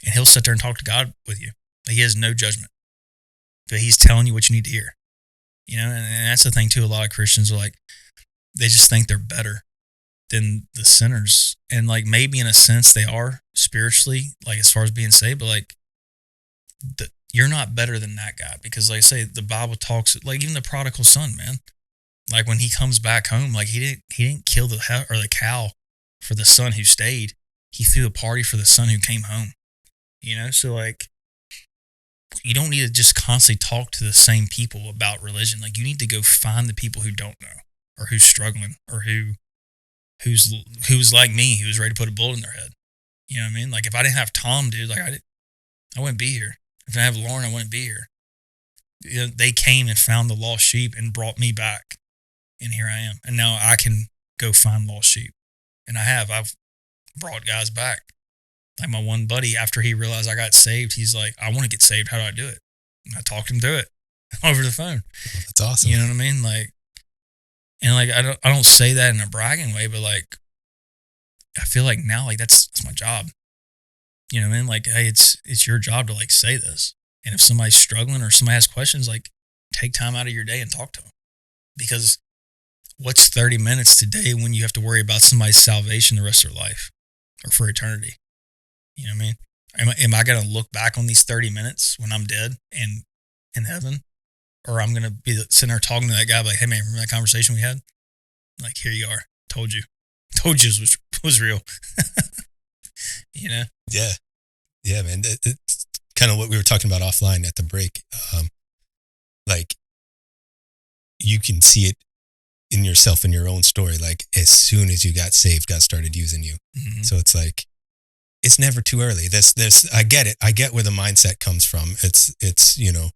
Speaker 2: and he'll sit there and talk to God with you. Like he has no judgment, but he's telling you what you need to hear. You know, and that's the thing too. A lot of Christians are like, they just think they're better than the sinners. And like maybe in a sense they are spiritually, like as far as being saved, but like you're not better than that guy, because like I say, the Bible talks, like even the prodigal son, man, like when he comes back home, like he didn't kill the cow for the son who stayed. He threw a party for the son who came home. You know, so like you don't need to just constantly talk to the same people about religion. Like you need to go find the people who don't know, or who's struggling, or who's like me, who's ready to put a bullet in their head. You know what I mean? Like if I didn't have Tom, dude, like I wouldn't be here. If I didn't have Lauren, I wouldn't be here. You know, they came and found the lost sheep and brought me back. And here I am. And now I can go find lost sheep. And I've brought guys back. Like my one buddy, after he realized I got saved, he's like, I want to get saved. How do I do it? And I talked him through it over the phone.
Speaker 1: That's awesome.
Speaker 2: You know what I mean? Like, and like, I don't say that in a bragging way, but like, I feel like now, like that's my job. You know what I mean? Like, hey, it's your job to like say this. And if somebody's struggling or somebody has questions, like take time out of your day and talk to them. Because what's 30 minutes today when you have to worry about somebody's salvation the rest of their life or for eternity? You know what I mean? Am I going to look back on these 30 minutes when I'm dead and in heaven? Or I'm going to be sitting there talking to that guy like, hey man, remember that conversation we had? Like, here you are. Told you it was real. You know?
Speaker 1: Yeah. Yeah, man. It's kind of what we were talking about offline at the break. Like you can see it in yourself, in your own story. Like as soon as you got saved, God started using you. Mm-hmm. So it's like, it's never too early. I get it. I get where the mindset comes from. It's, you know,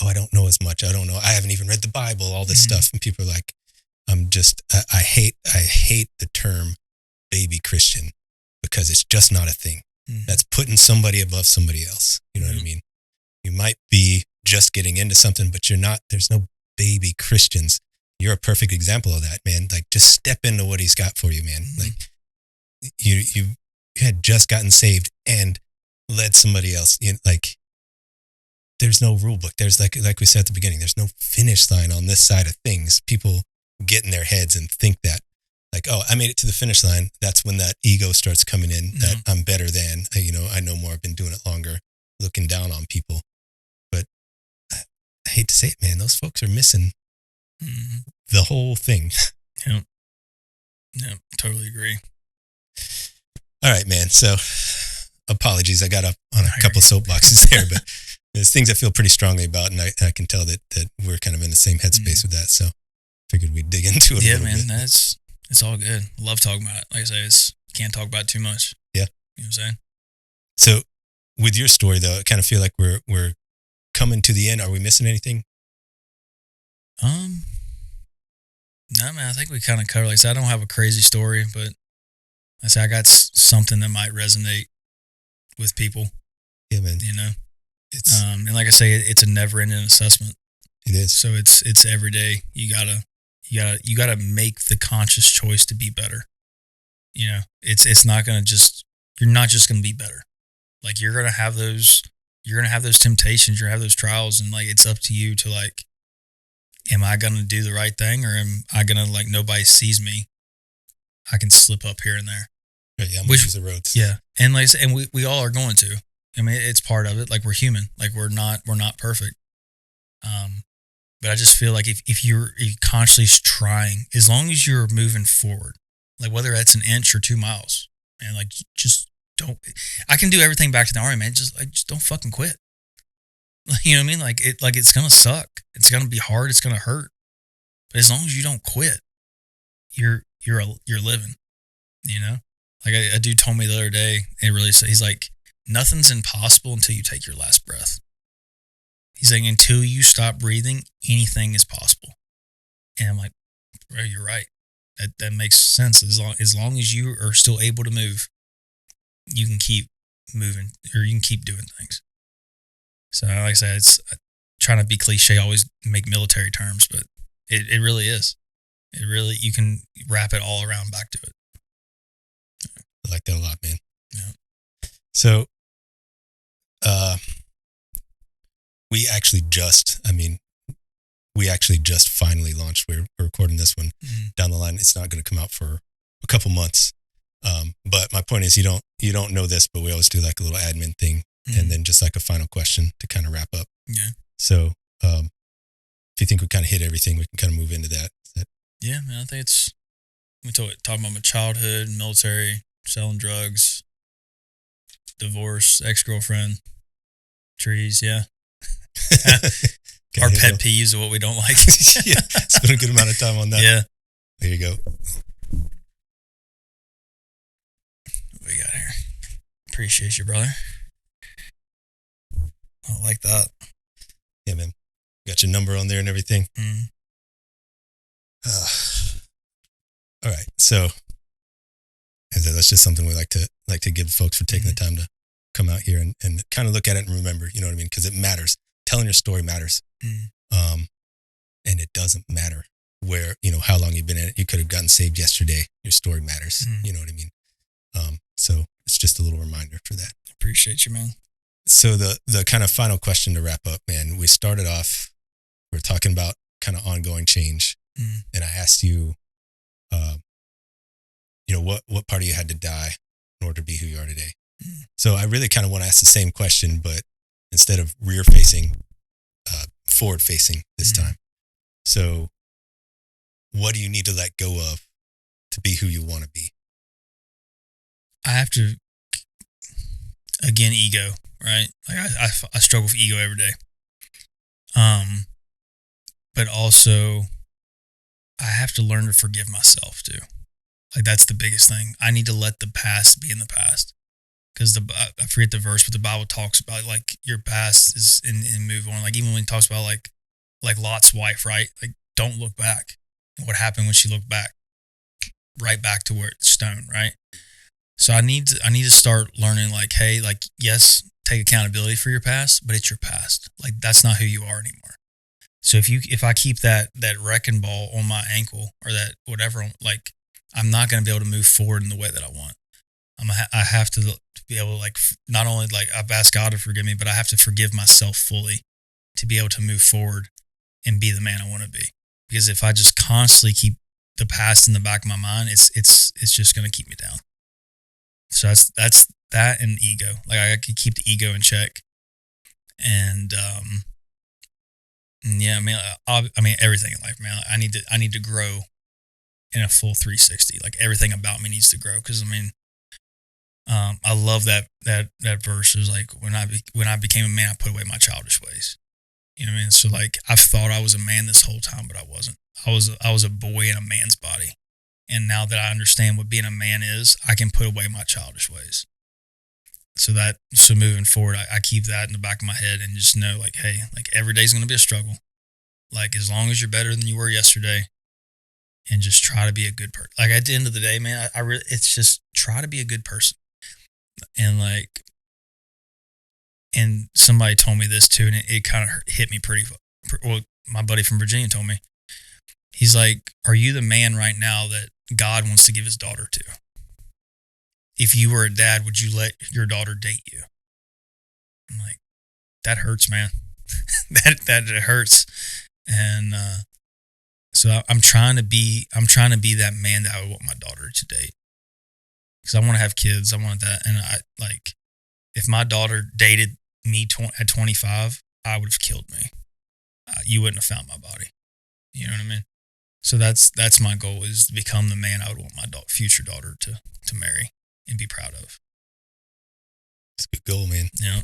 Speaker 1: oh, I don't know as much. I don't know. I haven't even read the Bible, all this stuff. And people are like, I hate the term baby Christian, because it's just not a thing. Mm-hmm. That's putting somebody above somebody else. You know what I mean? You might be just getting into something, but you're not. There's no baby Christians. You're a perfect example of that, man. Like just step into what he's got for you, man. Mm-hmm. Like you had just gotten saved and led somebody else. You know, like there's no rule book. There's like we said at the beginning, there's no finish line on this side of things. People get in their heads and think that like, oh, I made it to the finish line. That's when that ego starts coming in, that I'm better than, I know more, I've been doing it longer, looking down on people. But I hate to say it, man, those folks are missing the whole thing.
Speaker 2: Yeah, totally agree.
Speaker 1: All right, man. So apologies. I got up on a couple soapboxes there, but there's things I feel pretty strongly about, and I can tell that we're kind of in the same headspace with that. So figured we'd dig into it a little bit. Yeah, man,
Speaker 2: it's all good. Love talking about it. Like I say, can't talk about it too much.
Speaker 1: Yeah.
Speaker 2: You know what I'm saying?
Speaker 1: So with your story, though, I kind of feel like we're coming to the end. Are we missing anything?
Speaker 2: No, man, I think we kind of covered. Like I said, I don't have a crazy story, but I say I got something that might resonate with people.
Speaker 1: Yeah, man.
Speaker 2: It's and like I say, it's a never-ending assessment.
Speaker 1: It is.
Speaker 2: So it's every day. You gotta make the conscious choice to be better. It's not gonna you're not just gonna be better. Like you're gonna have those temptations, you're gonna have those trials, and like it's up to you to like, am I gonna do the right thing, or am I gonna like nobody sees me? I can slip up here and there.
Speaker 1: Right, yeah, I'm gonna use the roads.
Speaker 2: Yeah, and like and we all are going to. I mean, it's part of it. Like we're human. Like we're not perfect. But I just feel like if you're constantly trying, as long as you're moving forward, like whether that's an inch or 2 miles, man, like just don't. I can do everything back to the army, man. Just don't fucking quit. You know what I mean? Like it's gonna suck. It's gonna be hard. It's gonna hurt. But as long as you don't quit, you're living. Like a dude told me the other day. It really said, he's like, nothing's impossible until you take your last breath. He's like, until you stop breathing, anything is possible. And I'm like, bro, you're right. That makes sense. As long as you are still able to move, you can keep moving, or you can keep doing things. So like I said, it's trying to be cliche, always make military terms, but it really is. It really, you can wrap it all around back to it.
Speaker 1: I like that a lot, man.
Speaker 2: Yeah.
Speaker 1: So, we actually just finally launched. We're recording this one down the line. It's not going to come out for a couple months. But my point is, you don't know this, but we always do like a little admin thing, and then just like a final question to kind of wrap up.
Speaker 2: Yeah.
Speaker 1: So, if you think we kind of hit everything, we can kind of move into that.
Speaker 2: Yeah, man. I think talking about my childhood, military, selling drugs, divorce, ex-girlfriend, trees. Yeah. Our pet peeves are what we don't like.
Speaker 1: Yeah, spend a good amount of time on that.
Speaker 2: Yeah.
Speaker 1: There you go.
Speaker 2: What we got here? Appreciate you, brother. I like that.
Speaker 1: Yeah, man. Got your number on there and everything. All right. So that's just something we like to give folks for taking the time to come out here and kind of look at it and remember, you know what I mean? Because it matters. Telling your story matters. And it doesn't matter where, how long you've been in it. You could have gotten saved yesterday. Your story matters. You know what I mean? So it's just a little reminder for that.
Speaker 2: Appreciate you, man.
Speaker 1: So the kind of final question to wrap up, man, we started off, we're talking about kind of ongoing change. And I asked you, what part of you had to die in order to be who you are today? So I really kind of want to ask the same question, but instead of rear facing, forward facing this time. So what do you need to let go of to be who you want to be?
Speaker 2: I have to, again, ego, right? Like I struggle with ego every day. But also I have to learn to forgive myself too. Like that's the biggest thing. I need to let the past be in the past. Because I forget the verse, but the Bible talks about like your past is and move on. Like even when it talks about like Lot's wife, right? Like don't look back. And what happened when she looked back? Right back to where it's stone, right? So I need to start learning like, hey, like yes, take accountability for your past, but it's your past. Like that's not who you are anymore. So if I keep that wrecking ball on my ankle or that whatever, like I'm not going to be able to move forward in the way that I want. I have to be able to like not only like I've asked God to forgive me, but I have to forgive myself fully to be able to move forward and be the man I want to be. Because if I just constantly keep the past in the back of my mind, it's just going to keep me down. So that's that and ego. Like I could keep the ego in check, and yeah, I mean everything in life, man. I need to grow in a full 360. Like everything about me needs to grow. Because I mean, I love that verse. Is like when I became a man, I put away my childish ways. You know what I mean? So like I've thought I was a man this whole time, but I wasn't. I was a boy in a man's body. And now that I understand what being a man is, I can put away my childish ways. So moving forward, I keep that in the back of my head and just know like, hey, like every day's going to be a struggle. Like as long as you're better than you were yesterday, and just try to be a good person. Like at the end of the day, man, it's just try to be a good person. And like, and somebody told me this too, and it kind of hit me pretty well. My buddy from Virginia told me, he's like, are you the man right now that God wants to give his daughter to? If you were a dad, would you let your daughter date you? I'm like, that hurts, man. that hurts. And so I'm trying to be that man that I would want my daughter to date. Because I want to have kids. I want that. And I like, if my daughter dated me at 25, I would have killed me. You wouldn't have found my body. You know what I mean? So that's my goal, is to become the man I would want my future daughter to marry and be proud of.
Speaker 1: It's a good goal, man.
Speaker 2: Yeah.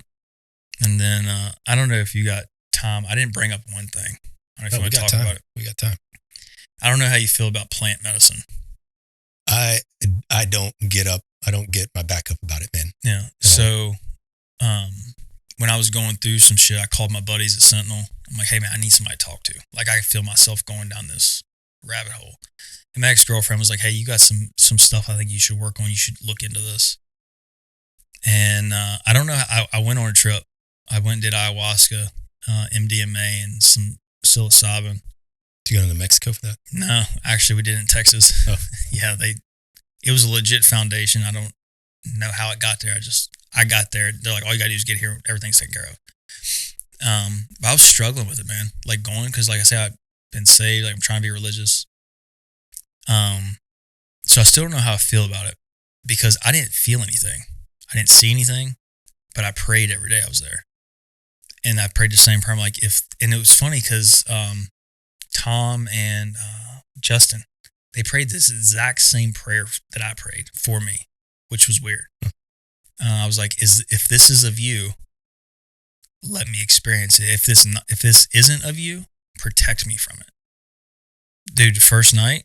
Speaker 2: And then I don't know if you got time. I didn't bring up one thing. I don't know if you want to talk about it.
Speaker 1: We got time.
Speaker 2: I don't know how you feel about plant medicine.
Speaker 1: I don't get my back up about it, man.
Speaker 2: Yeah. So when I was going through some shit, I called my buddies at Sentinel. I'm like, hey man, I need somebody to talk to. Like I feel myself going down this rabbit hole. And my ex-girlfriend was like, hey, you got some stuff I think you should work on. You should look into this. And I don't know. I went on a trip. I went and did ayahuasca, MDMA, and some psilocybin.
Speaker 1: Did you go to Mexico for that?
Speaker 2: No, actually, we did it in Texas. Oh. Yeah, it was a legit foundation. I don't know how it got there. I got there. They're like, all you got to do is get here. Everything's taken care of. But I was struggling with it, man. Like going, because like I said, I've been saved. Like I'm trying to be religious. So I still don't know how I feel about it, because I didn't feel anything. I didn't see anything, but I prayed every day I was there. And I prayed the same prayer. Like and it was funny because Tom and Justin, they prayed this exact same prayer that I prayed for me, which was weird. I was like, if this is of you, let me experience it. If this isn't of you, protect me from it. Dude, the first night,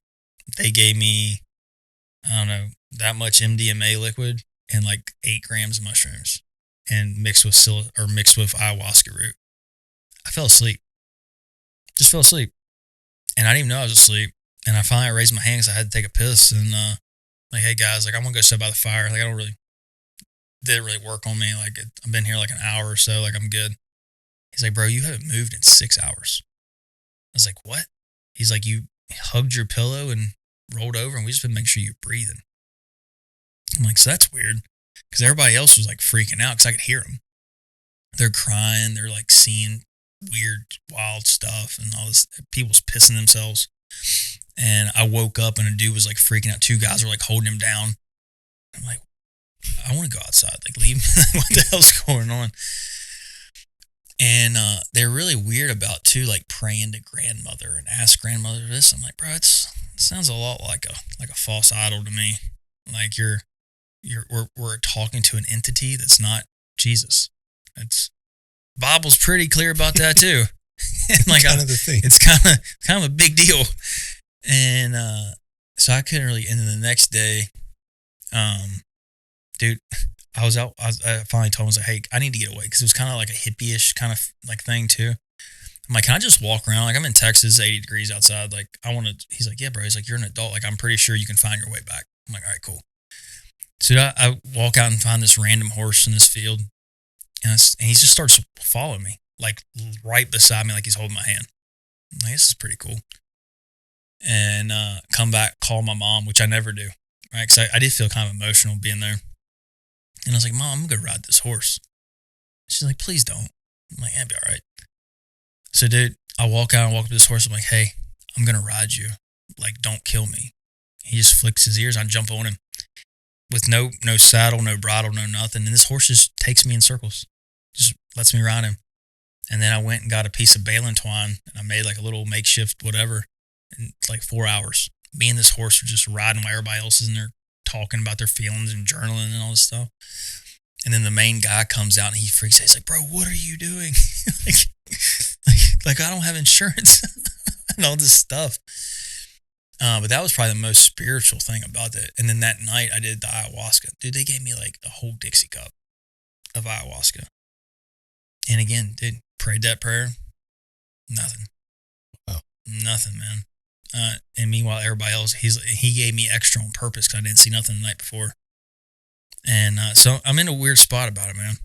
Speaker 2: they gave me, I don't know, that much MDMA liquid and like 8 grams of mushrooms, and mixed with ayahuasca root. I fell asleep. Just fell asleep. And I didn't even know I was asleep. And I finally raised my hand because I had to take a piss. And like, hey guys, like I want to go sit by the fire. Like didn't really work on me. Like I've been here like an hour or so. Like I'm good. He's like, bro, you haven't moved in 6 hours. I was like, what? He's like, you hugged your pillow and rolled over, and we just been making sure you're breathing. I'm like, so that's weird, because everybody else was like freaking out because I could hear them. They're crying. They're like seeing weird, wild stuff, and all this. People's pissing themselves. And I woke up, and a dude was like freaking out. 2 guys were like holding him down. I'm like, I want to go outside. Like, leave me. What the hell's going on? And they're really weird about too, like praying to grandmother and ask grandmother this. I'm like, bro, it sounds a lot like a false idol to me. Like we're talking to an entity that's not Jesus. Bible's pretty clear about that too. And like
Speaker 1: kind of the thing.
Speaker 2: It's kind of a big deal. And so I couldn't really. And then the next day, dude, I was out. I finally told him, I was like, hey, I need to get away, because it was kind of like a hippie-ish kind of like thing too. I'm like, can I just walk around? Like I'm in Texas, 80 degrees outside. Like I want to. He's like, yeah, bro. He's like, you're an adult. Like I'm pretty sure you can find your way back. I'm like, all right, cool. So I walk out and find this random horse in this field, and he just starts following me, like right beside me, like he's holding my hand. I'm like, this is pretty cool. And come back, call my mom, which I never do, right? Because I did feel kind of emotional being there. And I was like, Mom, I'm going to ride this horse. She's like, please don't. I'm like, yeah, it'll be all right. So, dude, I walk up to this horse. I'm like, hey, I'm going to ride you. Like, don't kill me. He just flicks his ears. I jump on him with no saddle, no bridle, no nothing. And this horse just takes me in circles, just lets me ride him. And then I went and got a piece of baling twine and I made like a little makeshift whatever. And it's like 4 hours. Me and this horse are just riding while everybody else is in there talking about their feelings and journaling and all this stuff. And then the main guy comes out and he freaks out. He's like, bro, what are you doing? like I don't have insurance and all this stuff. But that was probably the most spiritual thing about it. And then that night I did the ayahuasca. Dude, they gave me like a whole Dixie cup of ayahuasca. And again, dude, prayed that prayer. Nothing.
Speaker 1: Oh.
Speaker 2: Nothing, man. And meanwhile, everybody else, he gave me extra on purpose because I didn't see nothing the night before. And so I'm in a weird spot about it, man.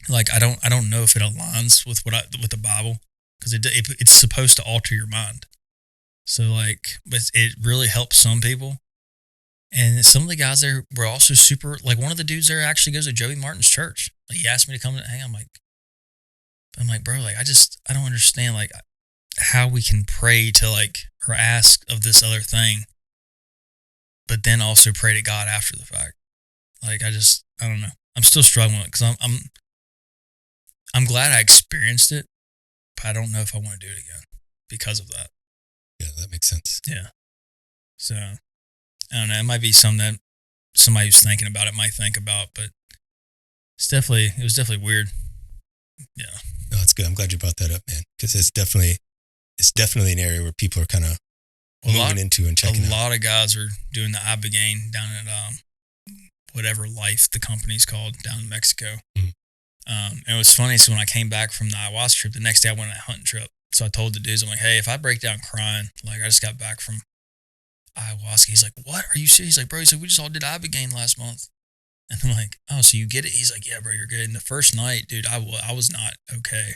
Speaker 2: Like I don't know if it aligns with with the Bible because it's supposed to alter your mind. So like, but it really helps some people. And some of the guys there were also super. Like one of the dudes there actually goes to Joey Martin's church. Like he asked me to come and hang. I'm like, bro, like I don't understand like how we can pray to like or ask of this other thing, but then also pray to God after the fact. Like I don't know. I'm still struggling because I'm glad I experienced it, but I don't know if I want to do it again because of that.
Speaker 1: Yeah, that makes sense.
Speaker 2: Yeah. So I don't know. It might be something that somebody who's thinking about it might think about, but it was definitely weird. Yeah.
Speaker 1: No, it's good. I'm glad you brought that up, man, because it's definitely an area where people are kind of moving into and checking out.
Speaker 2: A lot of guys are doing the Ibogaine down at whatever Life the company's called down in Mexico.
Speaker 1: Mm-hmm.
Speaker 2: And it was funny. So when I came back from the ayahuasca trip, the next day I went on a hunting trip. So I told the dudes, I'm like, hey, if I break down crying, like I just got back from ayahuasca. He's like, what? Are you serious? He's like, bro, we just all did Ibogaine last month. And I'm like, oh, so you get it? He's like, yeah, bro, you're good. And the first night, dude, I was not okay.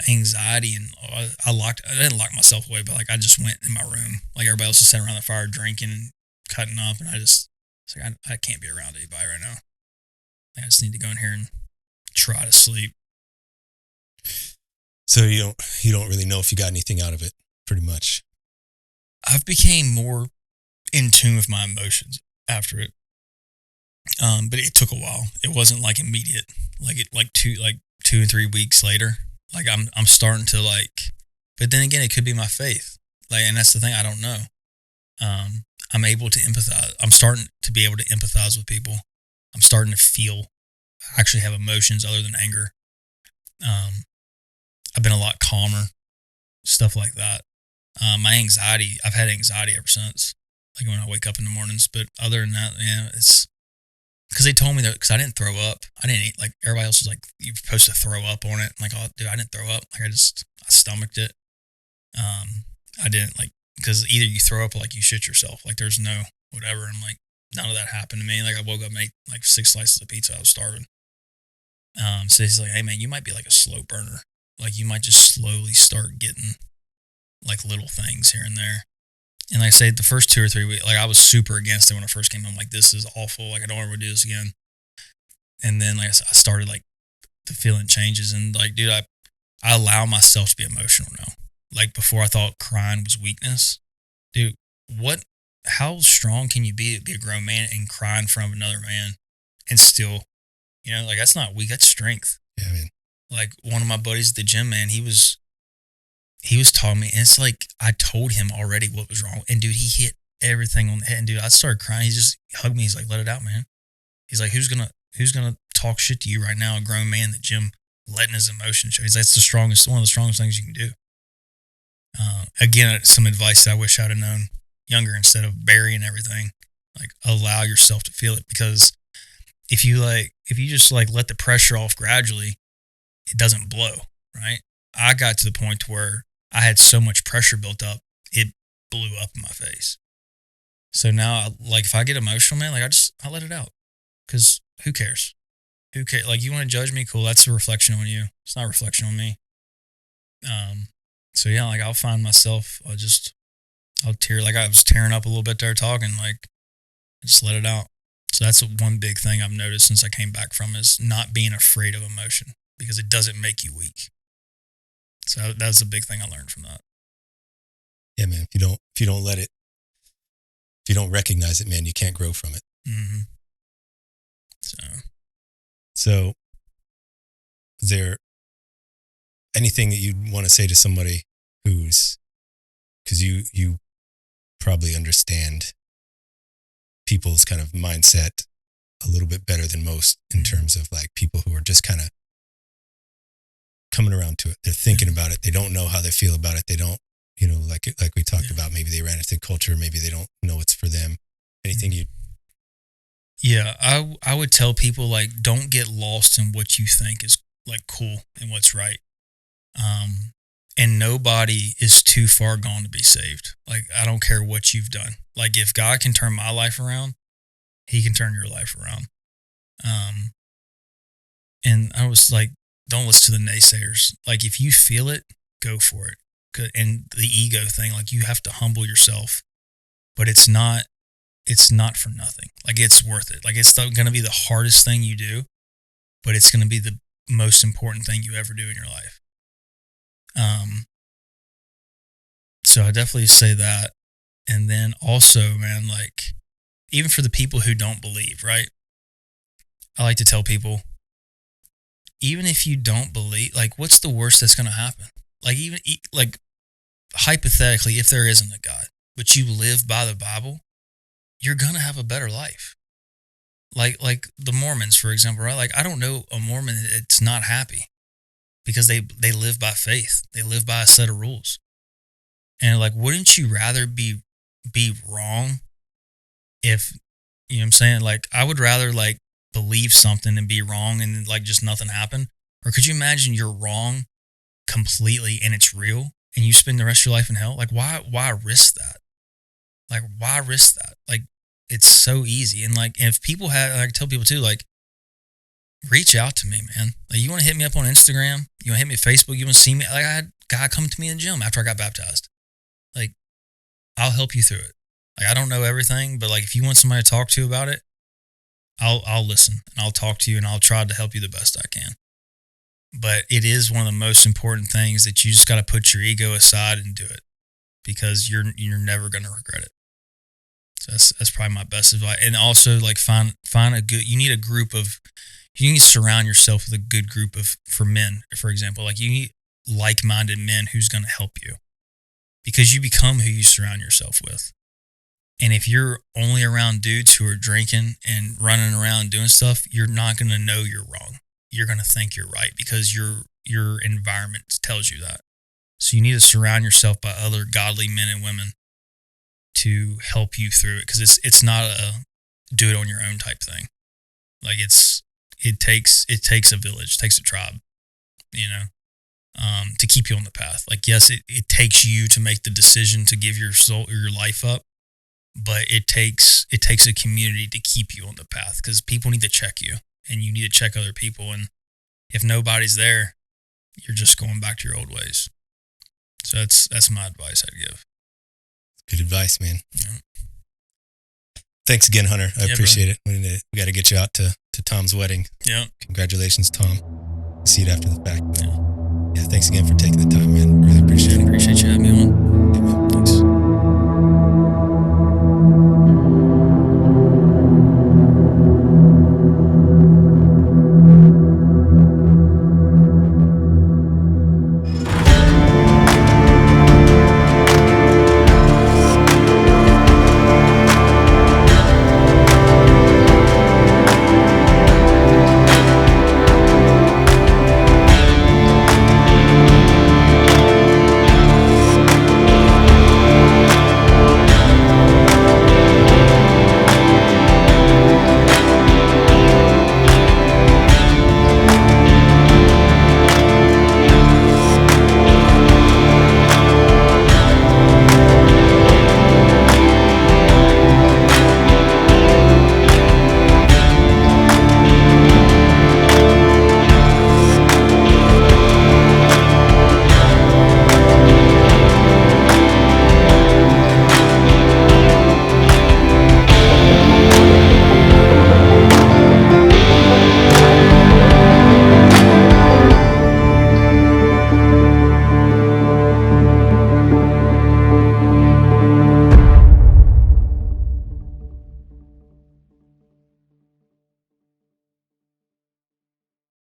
Speaker 2: Anxiety and I didn't lock myself away, but like I just went in my room. Like everybody else just sat around the fire drinking and cutting up. And it's like, I can't be around anybody right now. I just need to go in here and try to sleep.
Speaker 1: So you don't really know if you got anything out of it, pretty much.
Speaker 2: I've became more in tune with my emotions after it. But it took a while. It wasn't like immediate. Like 2 and 3 weeks later. Like I'm starting to like, but then again, it could be my faith. Like, and that's the thing. I don't know. I'm able to empathize. I'm starting to be able to empathize with people. I'm starting to feel, actually have emotions other than anger. I've been a lot calmer, stuff like that. My anxiety, I've had anxiety ever since, like when I wake up in the mornings. But other than that, yeah, it's because they told me that because I didn't throw up. I didn't eat, like everybody else was like, you're supposed to throw up on it. I'm like, oh, dude, I didn't throw up. Like I stomached it. I didn't like, because either you throw up or like you shit yourself. Like there's no whatever. And like, none of that happened to me. Like I woke up and ate like 6 slices of pizza. I was starving. So he's like, hey man, you might be like a slow burner. Like you might just slowly start getting like little things here and there. And like I say, the first 2 or 3 weeks, like I was super against it when I first came. I'm like, this is awful. Like I don't ever do this again. And then like I started like the feeling changes and like, dude, I allow myself to be emotional now. Like before I thought crying was weakness. Dude, how strong can you be to be a grown man and cry in front of another man and still, like that's not weak, that's strength.
Speaker 1: Yeah, man.
Speaker 2: Like one of my buddies at the gym, man, he was telling me, and it's like I told him already what was wrong. And dude, he hit everything on the head. And dude, I started crying. He just hugged me. He's like, let it out, man. He's like, who's gonna talk shit to you right now? A grown man at the gym letting his emotions show. He's like, that's one of the strongest things you can do. Again, some advice that I wish I'd have known younger instead of burying everything. Like allow yourself to feel it, because if you just like let the pressure off gradually, it doesn't blow, right? I got to the point where I had so much pressure built up, it blew up in my face. So now, like if I get emotional, man, like I let it out, because who cares? Who cares? Like you want to judge me? Cool. That's a reflection on you. It's not a reflection on me. So yeah, like I'll find myself, I'll tear, like I was tearing up a little bit there talking, like I just let it out. So that's one big thing I've noticed since I came back from is not being afraid of emotion, because it doesn't make you weak. So that was a big thing I learned from that.
Speaker 1: Yeah, man. If you don't let it, if you don't recognize it, man, you can't grow from it.
Speaker 2: Mm-hmm.
Speaker 1: So is there anything that you'd want to say to somebody who's, because you probably understand people's kind of mindset a little bit better than most in terms of like people who are just kind of coming around to it. They're thinking about it. They don't know how they feel about it. They don't, like we talked about, maybe they ran into culture. Maybe they don't know it's for them. Anything you...
Speaker 2: Yeah, I would tell people, like, don't get lost in what you think is like cool and what's right. And nobody is too far gone to be saved. Like, I don't care what you've done. Like, if God can turn my life around, he can turn your life around. And I was like, don't listen to the naysayers. Like, if you feel it, go for it. And the ego thing, like, you have to humble yourself, but it's not for nothing. Like, it's worth it. Like, it's going to be the hardest thing you do, but it's going to be the most important thing you ever do in your life. So I definitely say that. And then also, man, like, even for the people who don't believe, right? I like to tell people, even if you don't believe, like, what's the worst that's going to happen? Like, even like hypothetically, if there isn't a God, but you live by the Bible, you're going to have a better life. Like the Mormons, for example, right? Like, I don't know a Mormon that's not happy because they live by faith. They live by a set of rules. And like, wouldn't you rather be wrong if, you know what I'm saying? Like, I would rather like believe something and be wrong and like just nothing happen. Or could you imagine you're wrong completely and it's real and you spend the rest of your life in hell? Like, why risk that? Like, why risk that? Like, it's so easy. And like, if people have, like, I tell people too, like, reach out to me, man. Like, you want to hit me up on Instagram? You want to hit me at Facebook? You want to see me? Like, I had a guy come to me in the gym after I got baptized. Like, I'll help you through it. Like, I don't know everything, but like, if you want somebody to talk to about it, I'll listen and I'll talk to you and I'll try to help you the best I can. But it is one of the most important things that you just got to put your ego aside and do it, because you're never going to regret it. So that's probably my best advice. And also, like, find a good, you need to surround yourself with a good group for men, for example. Like, you need like-minded men who's going to help you, because you become who you surround yourself with. And if you're only around dudes who are drinking and running around doing stuff, you're not going to know you're wrong. You're going to think you're right because your environment tells you that. So you need to surround yourself by other godly men and women to help you through it, because it's not a do it on your own type thing. Like, it takes a village, it takes a tribe, to keep you on the path. Like, yes, it takes you to make the decision to give your soul or your life up, but it takes a community to keep you on the path, because people need to check you and you need to check other people. And if nobody's there, you're just going back to your old ways. So that's my advice I'd give.
Speaker 1: Good advice, man. Yeah. Thanks again, Hunter. I appreciate it. We got to get you out to Tom's wedding.
Speaker 2: Yeah.
Speaker 1: Congratulations, Tom. See it after the fact. Yeah, thanks again for taking the time, man. Really appreciate it.
Speaker 2: Appreciate you having me on.